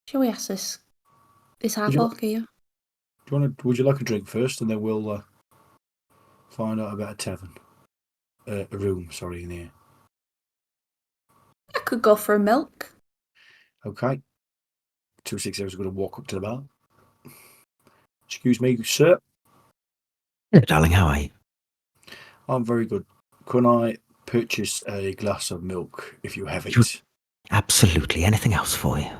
shall we ask this half you- orc here? Would you like a drink first, and then we'll find out about a tavern, a room? Sorry, in here. I could go for a milk. Okay. 260 is going to walk up to the bar. Excuse me, sir. Hello, darling. How are you? I'm very good. Can I purchase a glass of milk if you have it? Sure. Absolutely. Anything else for you?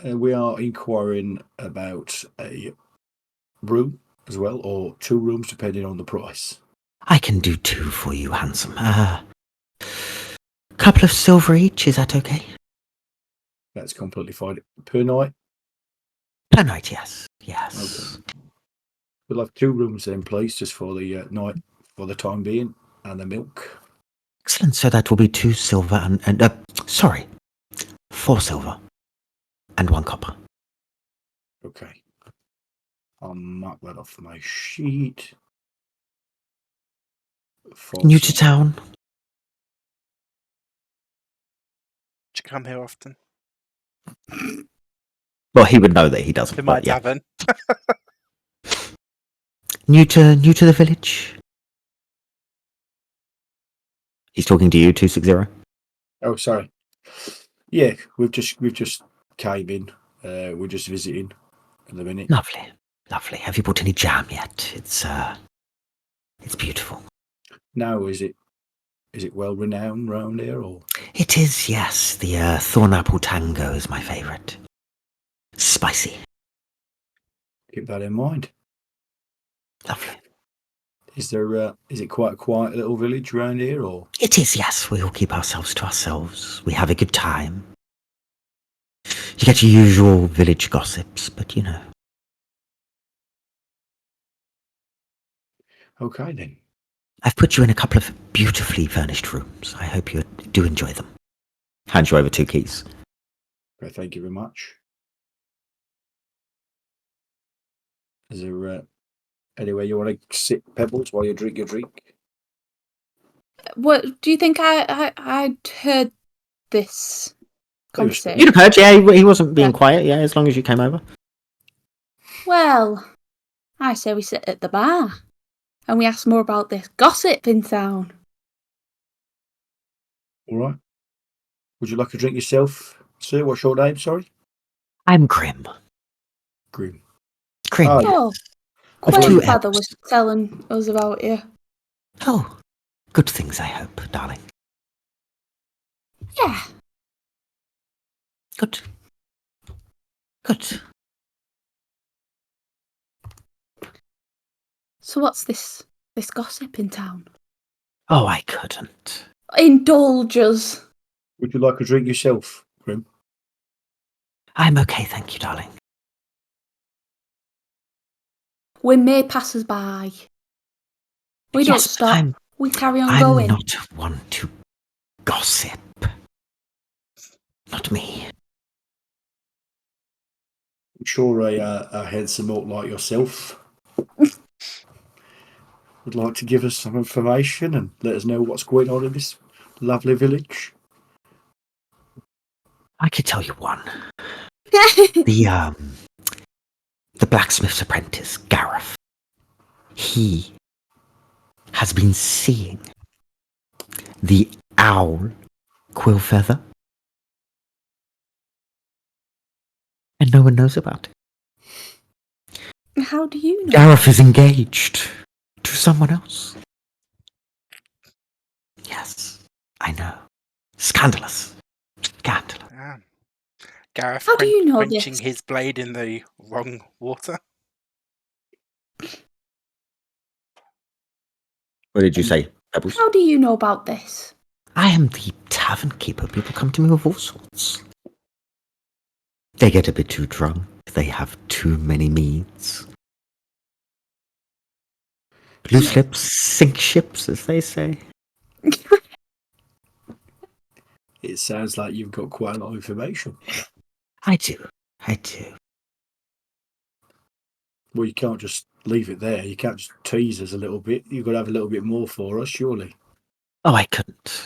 We are inquiring about a room as well, or 2 rooms, depending on the price. I can do 2 for you, handsome. Couple of silver each. Is that okay? That's completely fine. Per night? Per night, yes. Yes. Okay. We'll have 2 rooms in place just for the night, for the time being, and the milk. Excellent. So that will be 2 silver and 4 silver and 1 copper. Okay. I'll mark that off my sheet. New to town? Do you come here often? Well, he would know that he doesn't. To my But yeah. tavern. New to the village? He's talking to you, 260. Oh, sorry. Yeah, we've just came in. We're just visiting at the minute. Lovely. Lovely. Have you bought any jam yet? It's beautiful. Now, is it well renowned round here, or? It is, yes. The thorn apple tango is my favourite. Spicy. Keep that in mind. Lovely. Is it quite a quiet little village around here, or? It is, yes. We all keep ourselves to ourselves. We have a good time. You get your usual village gossips, but you know. Okay, then. I've put you in a couple of beautifully furnished rooms. I hope you do enjoy them. Hand you over 2 keys. Okay, thank you very much. Is there anywhere you want to sit, Pebbles, while you drink your drink? What do you think I'd heard this conversation? You'd have heard, yeah, he wasn't being Yeah. quiet, yeah, as long as you came over. Well, I say we sit at the bar and we ask more about this gossip in town. All right. Would you like a drink yourself, sir? What's your name, sorry? I'm Grim. Grim. Grim. Oh, Oh, Of 2 Quain Father elves. was telling us about you. Oh, good things, I hope, darling. Yeah. Good. Good. So what's this gossip in town? Oh, I couldn't. Indulge us. would you like a drink yourself, Grim? I'm okay, thank you, darling. We may pass us by. We don't Yes, stop. We carry on I'm going. not one to gossip. Not me. I'm sure a handsome orc like yourself would like to give us some information and let us know what's going on in this lovely village. I could tell you one. The blacksmith's apprentice, Gareth. He has been seeing the owl Quillfeather. And no one knows about it. How do you know? Gareth is engaged to someone else. Yes, I know. Scandalous. Scandalous. Ah. Gareth How do you know quenching this? his blade in the wrong water. What did you say, Pebbles? How do you know about this? I am the tavern keeper. People come to me with all sorts. They get a bit too drunk. They have too many meads. Loose lips sink ships, as they say. It sounds like you've got quite a lot of information. I do. I do. Well, you can't just leave it there. You can't just tease us a little bit. You've got to have a little bit more for us, surely. Oh, I couldn't.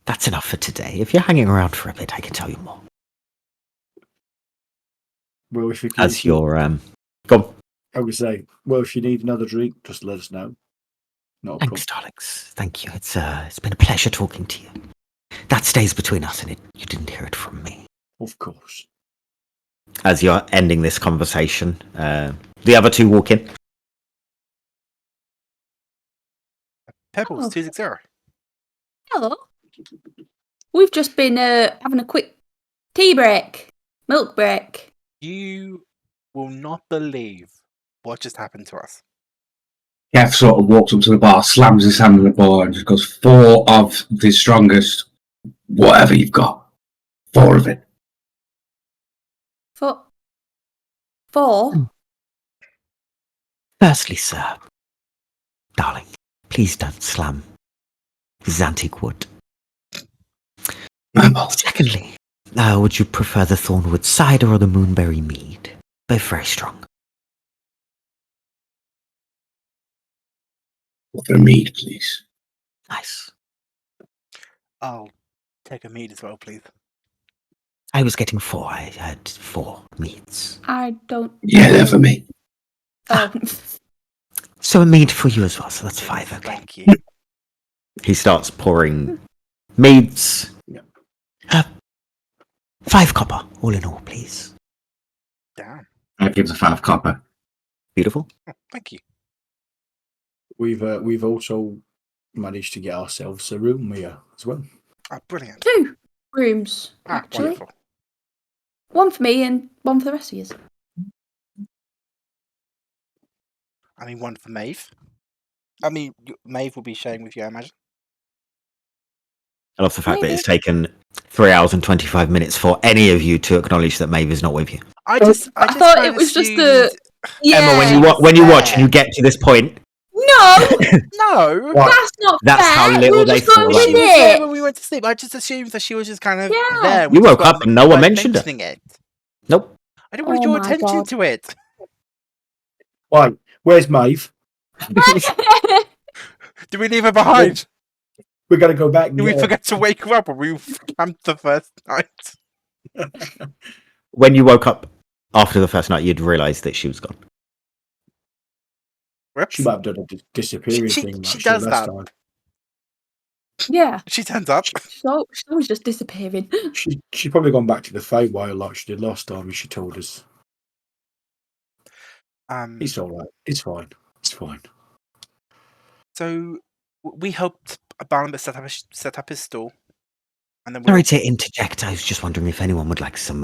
That's enough for today. If you're hanging around for a bit, I can tell you more. Well, if you As you're, go on. I would say, well, if you need another drink, just let us know. Not a Thanks, problem. darlings. Thank you. It's been a pleasure talking to you. That stays between us, and you didn't hear it from me. Of course. As you're ending this conversation, the other two walk in. Pebbles, Oh. 260. Hello. We've just been having a quick tea break, milk break. You will not believe what just happened to us. Kev sort of walks up to the bar, slams his hand on the bar, and just goes, 4 of the strongest, whatever you've got. 4 of it. Four? Firstly, sir, darling, please don't slam. This is antique wood. Secondly, would you prefer the Thornwood cider or the Moonberry mead? Both very strong. For mead, please. Nice. I'll take a mead as well, please. I was getting 4. I had 4 meads. I don't. Yeah, they're for me. Oh. So a mead for you as well, so that's 5, okay. Thank you. He starts pouring meads. 5 copper, all in all, please. Damn. That gives a 5 copper. Beautiful. Oh, thank you. We've also managed to get ourselves a room here as well. Oh, brilliant. 2 rooms, Ah, actually. wonderful. One for me and one for the rest of you. I mean, one for Maeve. I mean, Maeve will be sharing with you, I imagine. I love the fact that Maybe. it's taken 3 hours and 25 minutes for any of you to acknowledge that Maeve is not with you. I just I thought kind it of was just assumed- Yeah. Emma, when you watch and you get to this point, No! No! What? That's not That's fair. how little we were they just going thought She with was there it. when we went to sleep. I just assumed that she was just kind of Yeah. there. You We just woke up and no one weren't mentioned her. mentioning it. nope. I didn't want to Oh draw my attention God. to it. Right, where's Maeve? Did we leave her behind? We're going to go back. Did we forget to wake her up when we camped the first night? When you woke up after the first night, you'd realised that she was gone. Whoops. She might have done a disappearing She thing. she actually, does last that. time. Yeah. She turns up. She's always just disappearing. She's probably gone back to the Feywild like she did last time, as she told us. It's all right. It's fine. It's fine. So we helped Barnabas set up his stall, and then Sorry to interject. I was just wondering if anyone would like some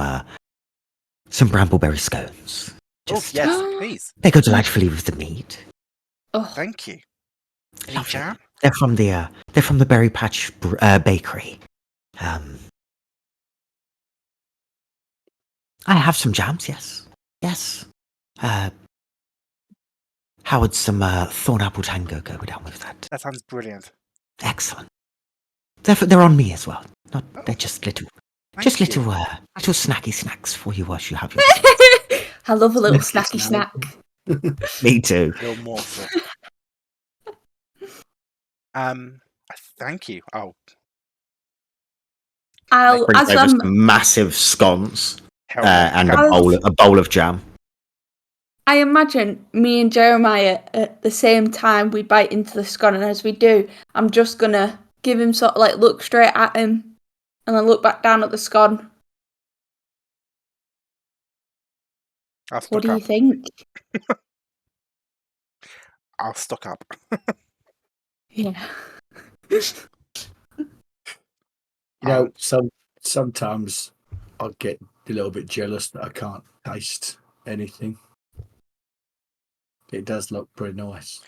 brambleberry scones. Oh yes, please. They go delightfully with the mead. Oh, Thank you. Any Lovely. jam? They're from the Berry Patch Bakery. I have some jams. Yes. How would some thorn apple tango go down with that? That sounds brilliant. Excellent. They're on me as well. They're just little, Thank you. little snacky snacks for you whilst you have your. I love a little Snacky snacky snack. snack. Me too. Little morsel. Thank you. Oh, Brings As over some massive scones hell yeah. and I'll- a bowl of jam. I imagine me and Jeremiah at the same time we bite into the scone, and as we do, I'm just gonna give him sort of like look straight at him, and then look back down at the scone. I'll What stock do you up. think? I'll stock up. Yeah. You know, sometimes I get a little bit jealous that I can't taste anything. It does look pretty nice.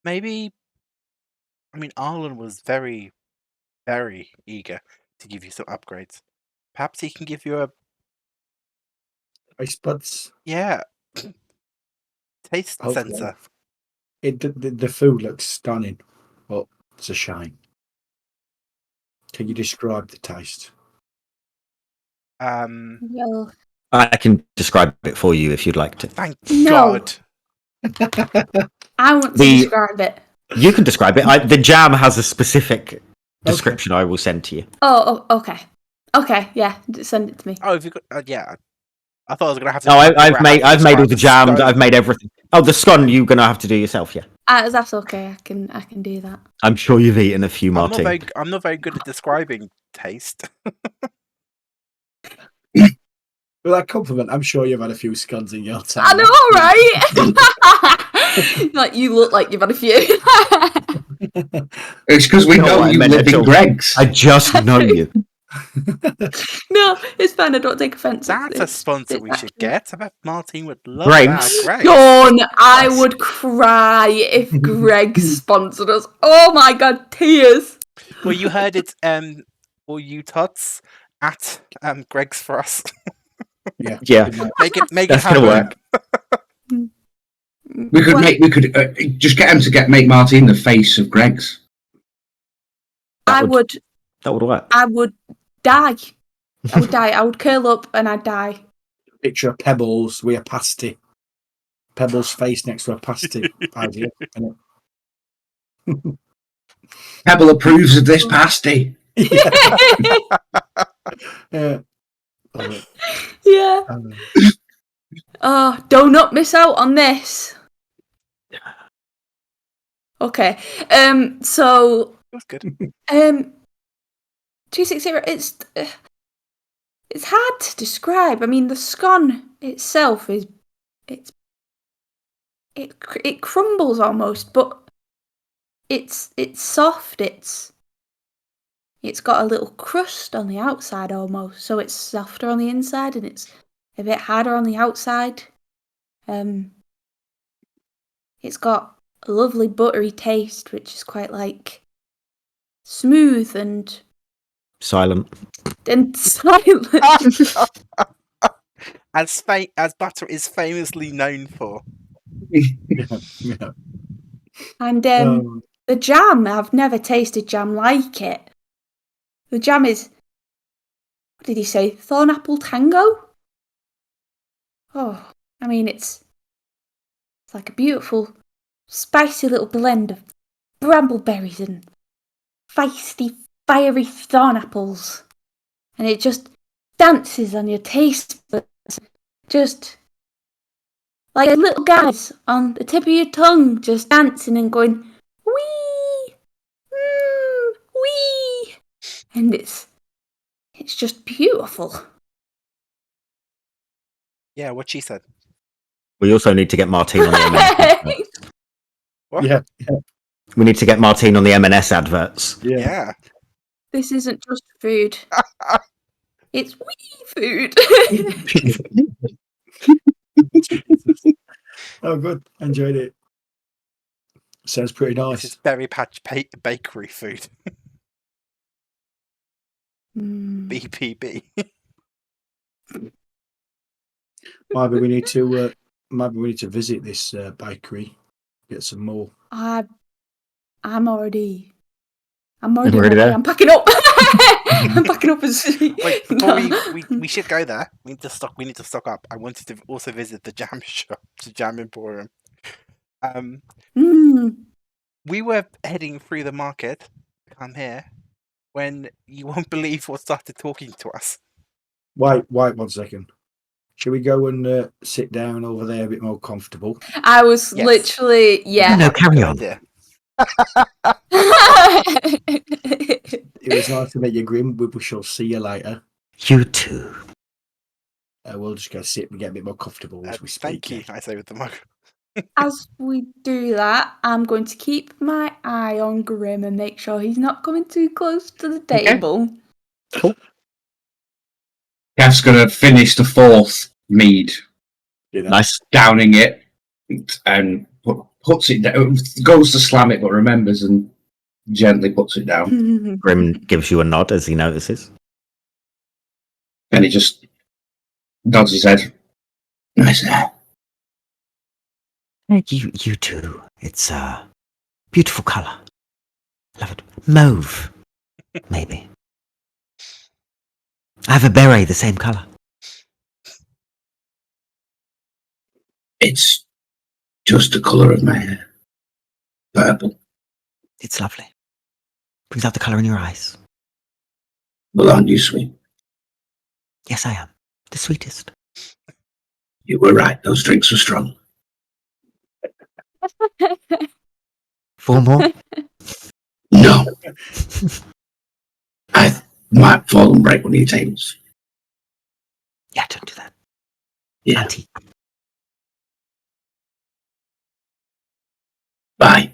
Maybe. I mean, Arlen was very, very eager to give you some upgrades. Perhaps he can give you Taste buds. Yeah. Taste Hopefully. sensor. The food looks stunning, but it's a shame. Can you describe the taste? Well, I can describe it for you if you'd like to. Thank No. God. I want to The- describe it. You can describe it. The jam has a specific description I will send to you. Oh, okay. Okay, yeah, send it to me. Oh, have you got? Yeah. I thought I was gonna have to. No, I've figure out made how to I've made all describe the jam. scone. I've made everything. Oh, the scone you're gonna have to do yourself. Yeah, That's okay. I can do that. I'm sure you've eaten a few I'm not martini. I'm not very good at describing taste. With that compliment, I'm sure you've had a few scones in your time. I know, right? Like you look like you've had a few. It's because we You know know what I you meant, live in Mitchell? Greg's. I just know you. No, it's fine. I don't take offence. That's a sponsor we should get. I bet Martine would love Greg's. that. Greg. Dawn, I Yes. would cry if Greg sponsored us. Oh my god, tears. Well, you heard it. All you tots at Greg's for us. Yeah. Yeah, make it that's happen. gonna work. We could just get him to make Martine the face of Greg's. That I would work. I would die. I would die. I would curl up and I'd die. Picture of Pebbles with a pasty. Pebbles' face next to a pasty. Idea, innit? Pebble approves of this pasty. Yeah. Yeah. Oh, do not miss out on this. Okay. So It was good. 260. It's hard to describe. I mean, the scone itself it crumbles almost, but it's soft. It's got a little crust on the outside almost, so it's softer on the inside and it's a bit harder on the outside. It's got a lovely buttery taste, which is quite like smooth and Silent. silent. As butter is famously known for. Yeah. And the jam, I've never tasted jam like it. The jam is, what did he say? Thornapple tango? Oh, I mean, it's like a beautiful, spicy little blend of brambleberries and feisty, fiery thornapples. And it just dances on your taste buds. Just like little guys on the tip of your tongue, just dancing and going, wee, wee. And it's just beautiful. Yeah, what she said. We also need to get Martine on the M&S. What? Yeah. We need to get Martine on the M&S adverts. Yeah. This isn't just food. It's wee food. Oh, good. Enjoyed it. Sounds pretty This is nice. Berry Patch bakery food. Mm. BPB. Maybe we need to visit this bakery. Get some more. I'm already Already on my way. there? I'm packing up. I'm packing up as Wait, before we should go there. We need to stock up. I wanted to also visit the jam shop, the jam emporium. We were heading through the market to come here when you won't believe what started talking to us. Wait 1 second. Should we go and sit down over there a bit more comfortable? I was Yes. literally, yeah. No, carry on. Idea. It was nice to meet you, Grim. We shall see you later. You too. We'll just go sit and get a bit more comfortable as we speak. Thank you, I say with the mug. As we do that, I'm going to keep my eye on Grim and make sure he's not coming too close to the table. Kev's going to finish the fourth mead, Nice. downing it, and puts it down. Goes to slam it, but remembers and gently puts it down. Grim gives you a nod as he notices. And he just nods his head. Nice hair. You too. It's a beautiful colour. Love it. Mauve, maybe. I have a beret the same colour. It's just the colour of my hair. Purple. It's lovely. Brings out the colour in your eyes. Well, aren't you sweet? Yes, I am. The sweetest. You were right. Those drinks were strong. 4 more? No. I might fall and break one of your tables. Yeah, don't do that. Yeah. Auntie. Bye.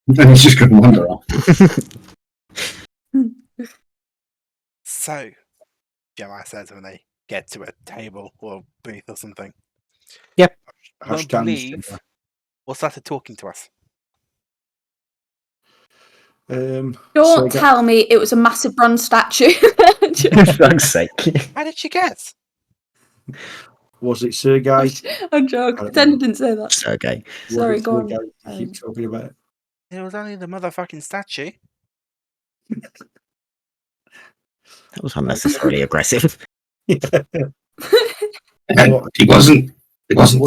And he's just going to wander off. So, Gemma says when they get to a table or booth or something. Won't believe or started talking to us. Don't tell me it was a massive bronze statue. For fuck's sake. How did she guess? Was it Sergei? I'm joking. Pretend I didn't say that. Okay. Sorry, go on. You keep talking about it. It was only the motherfucking statue. That was unnecessarily aggressive. And it wasn't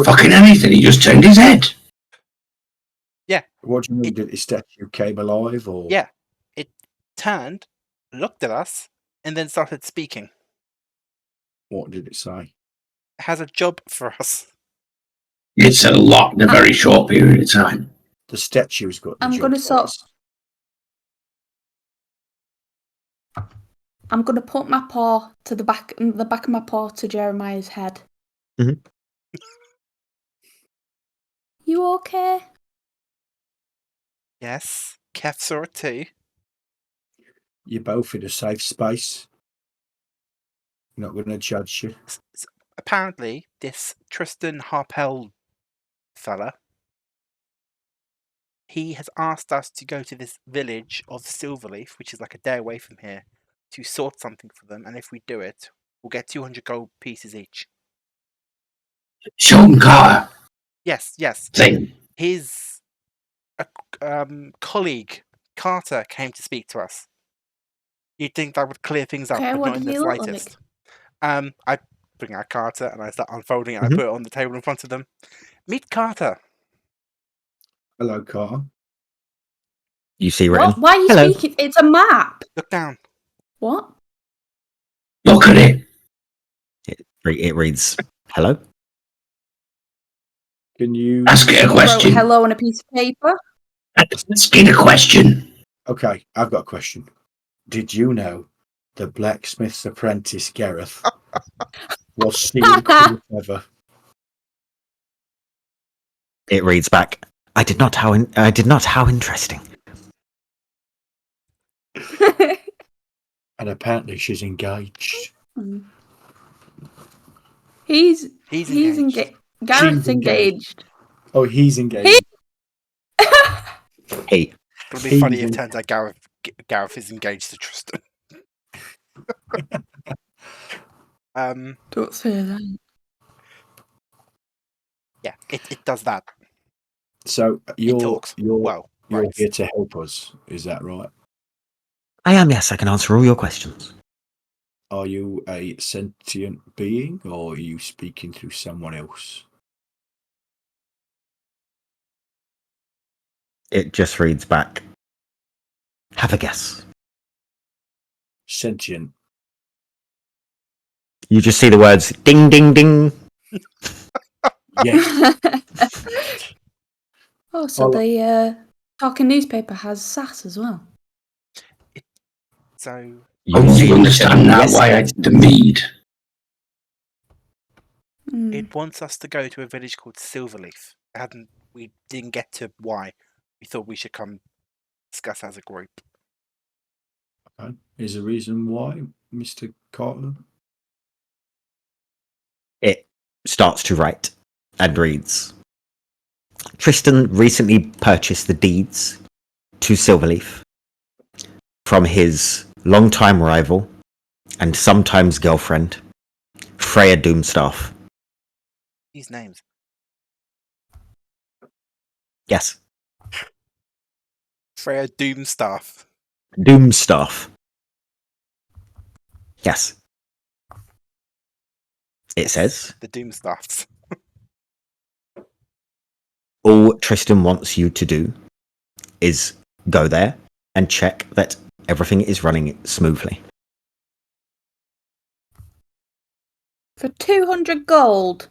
fucking anything. He just turned his head. What do you mean? Did the statue came alive, or Yeah. It turned, looked at us, and then started speaking. what did it say? It has a job for us. It said a lot in a very short period of time. The statue's got. The I'm job gonna for sort- us. I'm gonna put my paw to the back of my paw to Jeremiah's head. Mhm. You okay? Yes. Kev saw it too. You're both in a safe space. I'm not going to judge you. Apparently, this Tristan Harpel fella, he has asked us to go to this village of Silverleaf, which is like a day away from here, to sort something for them. And if we do it, we'll get 200 gold pieces each. Sean Carter Yes. thing. His colleague, Carter, came to speak to us. You'd think that would clear things up, Okay, but what not in did the he look slightest. I bring out Carter and I start unfolding it and I put it on the table in front of them. Meet Carter. Hello, Carter. You see written. What? Why are you Hello. speaking? It's a map. Look down. What? Look at it. It reads, hello? Can you Ask it a Wrote question. hello on a piece of paper. Ask it a question. Okay, I've got a question. Did you know the blacksmith's apprentice Gareth was sealed ever? It reads back, I did not. How interesting. And apparently she's engaged. He's He's engaged. Gareth's She's engaged. engaged. Oh, he's engaged. Hey, It'll be He's funny if in- it turns out Gareth is engaged to Tristan. Don't say that. Yeah, it does that. So It you're talks. you're Right. here to help us, is that right? I am, yes, I can answer all your questions. Are you a sentient being, or are you speaking through someone else? It just reads back, have a guess. Sentient. You just see the words ding, ding, ding. Yes. Oh, so I'll- the talking newspaper has sass as well. So Oh, you understand now Yes. why I did the mead. Mm. it wants us to go to a village called Silverleaf. We didn't get to why. We thought we should come discuss as a group. Okay. Is there a reason why, Mr. Carter? It starts to write and reads, Tristan recently purchased the deeds to Silverleaf from his longtime rival and sometimes girlfriend, Freya Doomstaff. These names. Yes. Freya Doomstaff. Doomstaff. Yes. It says, The Doomstaffs. all Tristan wants you to do is go there and check that everything is running smoothly. For 200 gold.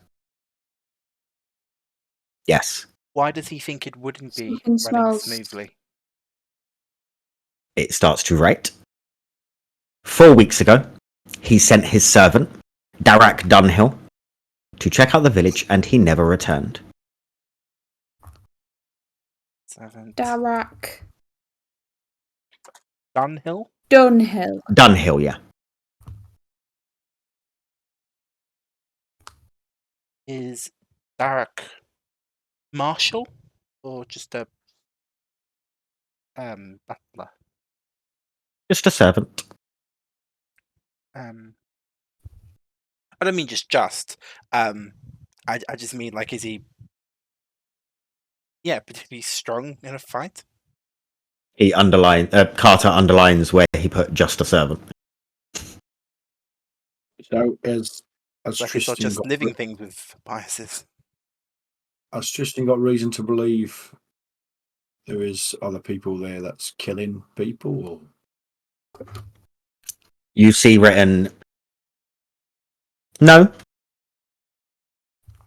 Yes. Why does he think it wouldn't be Something running smells. smoothly? It starts to write. 4 weeks ago, he sent his servant, Darak Dunhill, to check out the village, and he never returned. Servant. Darak Dunhill? Dunhill. Dunhill, yeah. Is Darak Marshal? Or just a butler? Just a servant. I don't mean just. I just mean, like, is he particularly strong in a fight? Carter underlines where he put just a servant. So as Like, it's not Tristan just got, living things with biases. has Tristan got reason to believe there is other people there that's killing people, or You see written, no.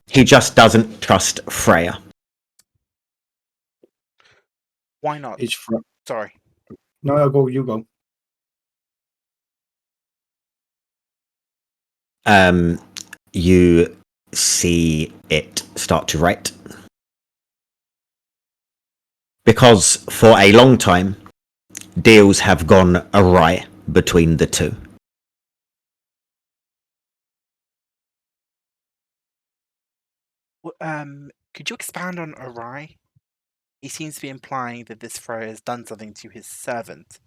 He just doesn't trust Freya. Why not? it's Sorry. no, I'll go. You go. You see it start to write. Because for a long time, deals have gone awry between the two. Could you expand on awry? He seems to be implying that this Freya has done something to his servant.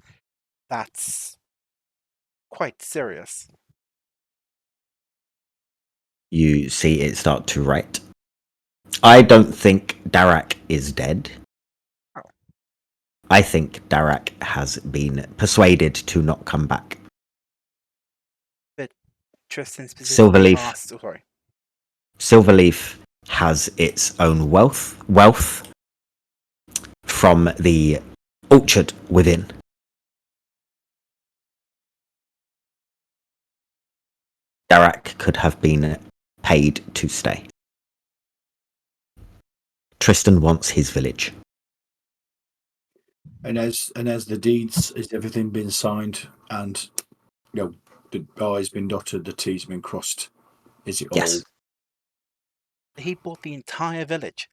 That's quite serious. You see it start to write. I don't think Darak is dead. Oh. I think Darak has been persuaded to not come back. But Tristan specifically Silverleaf. asked... Oh, sorry. Silverleaf has its own wealth from the orchard within. Darak could have been paid to stay. Tristan wants his village. And as the deeds, has everything been signed, and the I's been dotted, the T's been crossed? Is it Yes. He bought the entire village.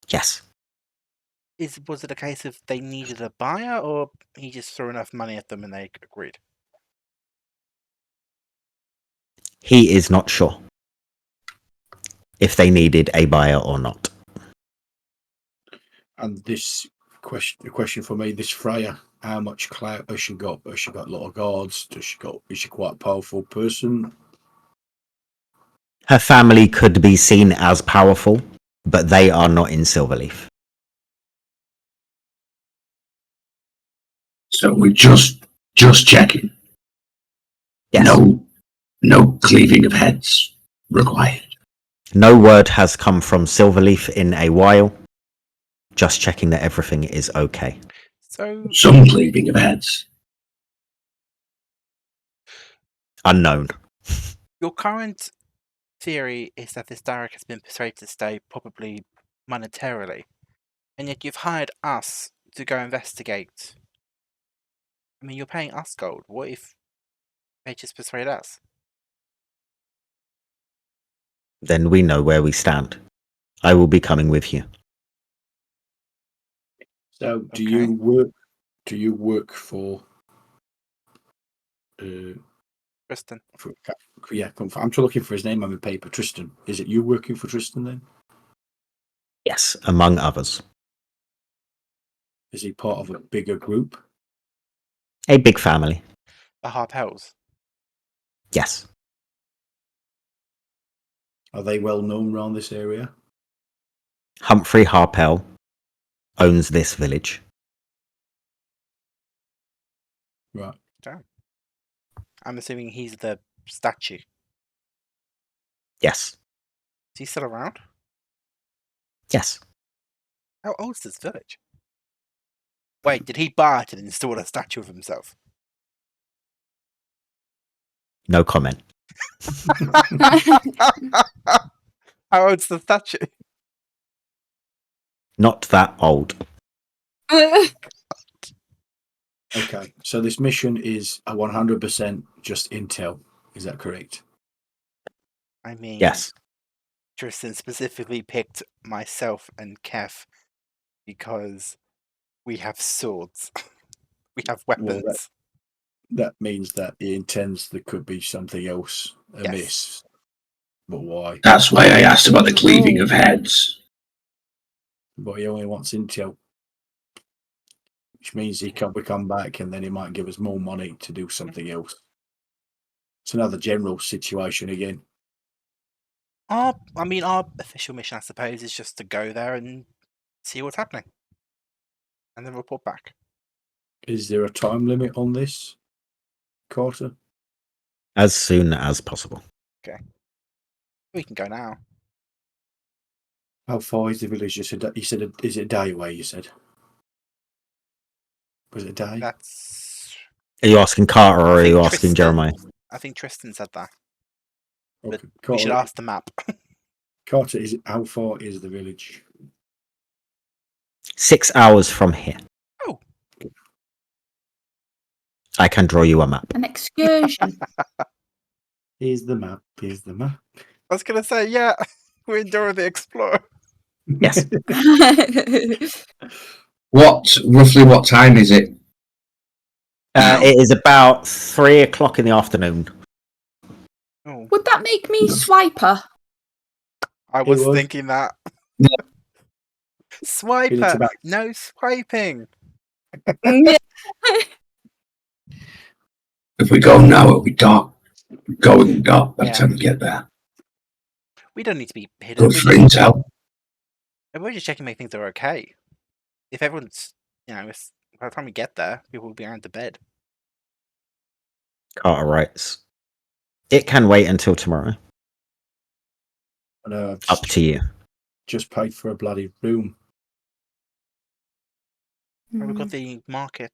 Yes. Was it a case of they needed a buyer, or he just threw enough money at them and they agreed? He is not sure if they needed a buyer or not. And this the question for me, this Freya, how much clout has she got? Has she got a lot of guards? Is she quite a powerful person? Her family could be seen as powerful, but they are not in Silverleaf. So we're just checking. Yes. No cleaving of heads required. No word has come from Silverleaf in a while. Just checking that everything is okay. So, Some cleaving of heads. Unknown. your current theory is that this Darak has been persuaded to stay, probably monetarily, and yet you've hired us to go investigate. I mean, you're paying us gold. What if they just persuade us? Then we know where we stand. I will be coming with you. So do you work for Tristan. I'm still looking for his name on the paper. Tristan. Is it you working for Tristan then? Yes, among others. Is he part of a bigger group? A big family. The Harp Hells. Yes. Are they well known around this area? Humphrey Harpel owns this village. Right. I'm assuming he's the statue. Yes. Is he still around? Yes. How old's this village? Wait, did he buy it and install a statue of himself? No comment. How old's the statue? Not that old. Okay, so this mission is a 100% just intel. Is that correct? I mean, Yes. Tristan specifically picked myself and Kef because we have swords. We have weapons. That means that he intends there could be something else amiss. Yes. But why? That's why I asked about the cleaving of heads. But he only wants intel. Which means we come back and then he might give us more money to do something else. It's another general situation again. Our official mission, I suppose, is just to go there and see what's happening. And then report back. Is there a time limit on this, Carter? As soon as possible. We can go now. How far is the village? You said, is it a day away, you said? Was it a day? That's... Are you asking Carter or are you asking Tristan. Jeremiah? I think Tristan said that. Okay. We should ask the map. Carter, how far is the village? 6 hours from here. Oh. I can draw you a map. An excursion. Here's the map. Here's the map. I was going to say, yeah, we're in Dora the Explorer. Yes. Roughly what time is it? It is about 3 o'clock in the afternoon. Oh, Would that make me swiper? I was would. thinking that. Yeah. Swiper! about- No swiping! If we go now, it'll be dark. Going dark by the Yeah. time we get there. We don't need to be hidden. Good for intel. We're just checking make things are okay. If everyone's, by the time we get there, people will be going to bed. Carter writes, it can wait until tomorrow. I've Up to you. just paid for a bloody room. And we've got the market.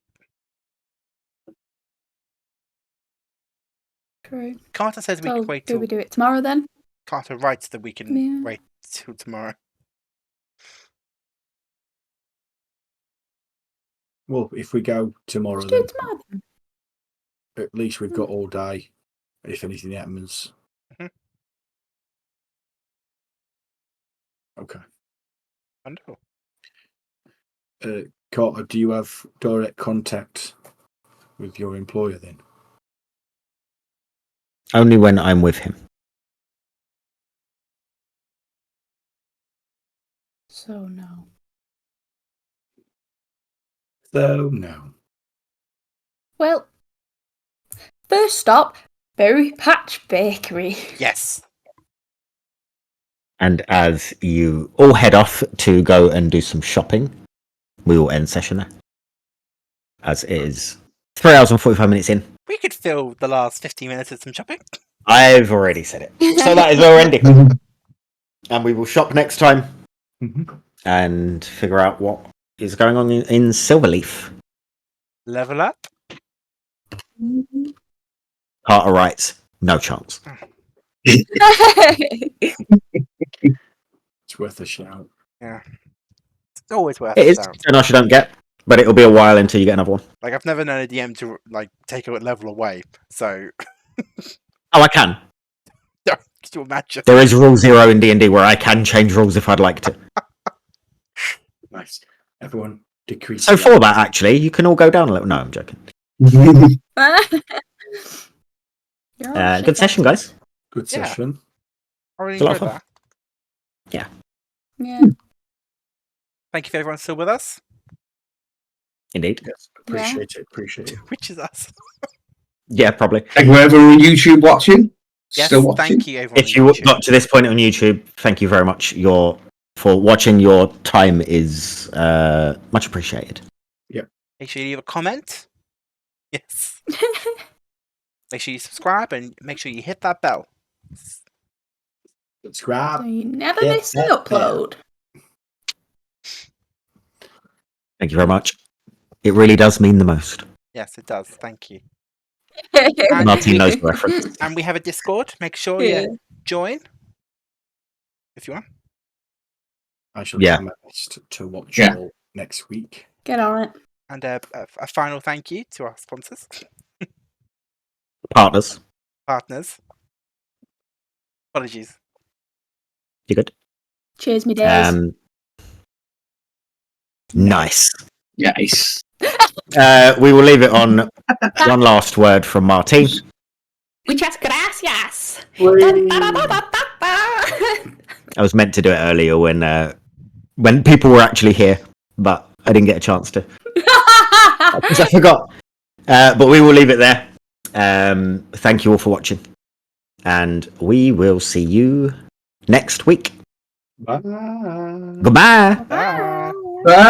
True. Carter says we So, can wait do till... we do it tomorrow then? Carter writes that we can Yeah. wait till tomorrow. Well, if we go tomorrow, Let's do then it tomorrow then. at least we've got all day. If anything happens. Mhm. Okay. Wonderful. Carter, do you have direct contact with your employer then? Only when I'm with him. So no. So, no. Well, first stop, Berry Patch Bakery. Yes. And as you all head off to go and do some shopping, we will end session there. As it is 3 hours and 45 minutes in. We could fill the last 15 minutes with some shopping. I've already said it. So that is where we're ending. And we will shop next time and figure out what is going on in Silverleaf. Level up. Carter writes, no chance. It's worth a shout. Yeah. It's always worth It a is shout. so nice you don't get, but it'll be a while until you get another one. Like, I've never known a DM to, take a level away. So, Oh, I can. could you imagine? There is rule 0 in D&D where I can change rules if I'd like to. Nice. Everyone decrease. So for that, actually, you can all go down a little. No, I'm joking. Good session, guys. Good Yeah. session. I really It's a lot of enjoyed fun. that. Yeah. Thank you for everyone still with us, Indeed. Yes. Appreciate it. Appreciate it. which is us. Yeah, probably. And whoever on YouTube watching, Yes, still watching. thank you, everyone. If on you YouTube. got to this point on YouTube, thank you very much. For watching. Your time is much appreciated. Make sure you leave a comment. Yes. Make sure you subscribe and make sure you hit that bell. Subscribe. So you never Yeah, miss an yeah, upload. Thank you very much. It really does mean the most. Yes, it does. Thank you. Martin knows the reference. And we have a Discord. Make sure Yeah. you join if you want. I shall Yeah. try my best to watch Yeah. all next week. Get on it. And a final thank you to our sponsors, Partners. partners. Apologies. You good? Cheers, me days. Nice. Yes. We will leave it on one last word from Martine. Muchas gracias. I was meant to do it earlier when people were actually here, but I didn't get a chance to because I forgot. But we will leave it there. Thank you all for watching, and we will see you next week. Bye. Goodbye. Bye. Bye.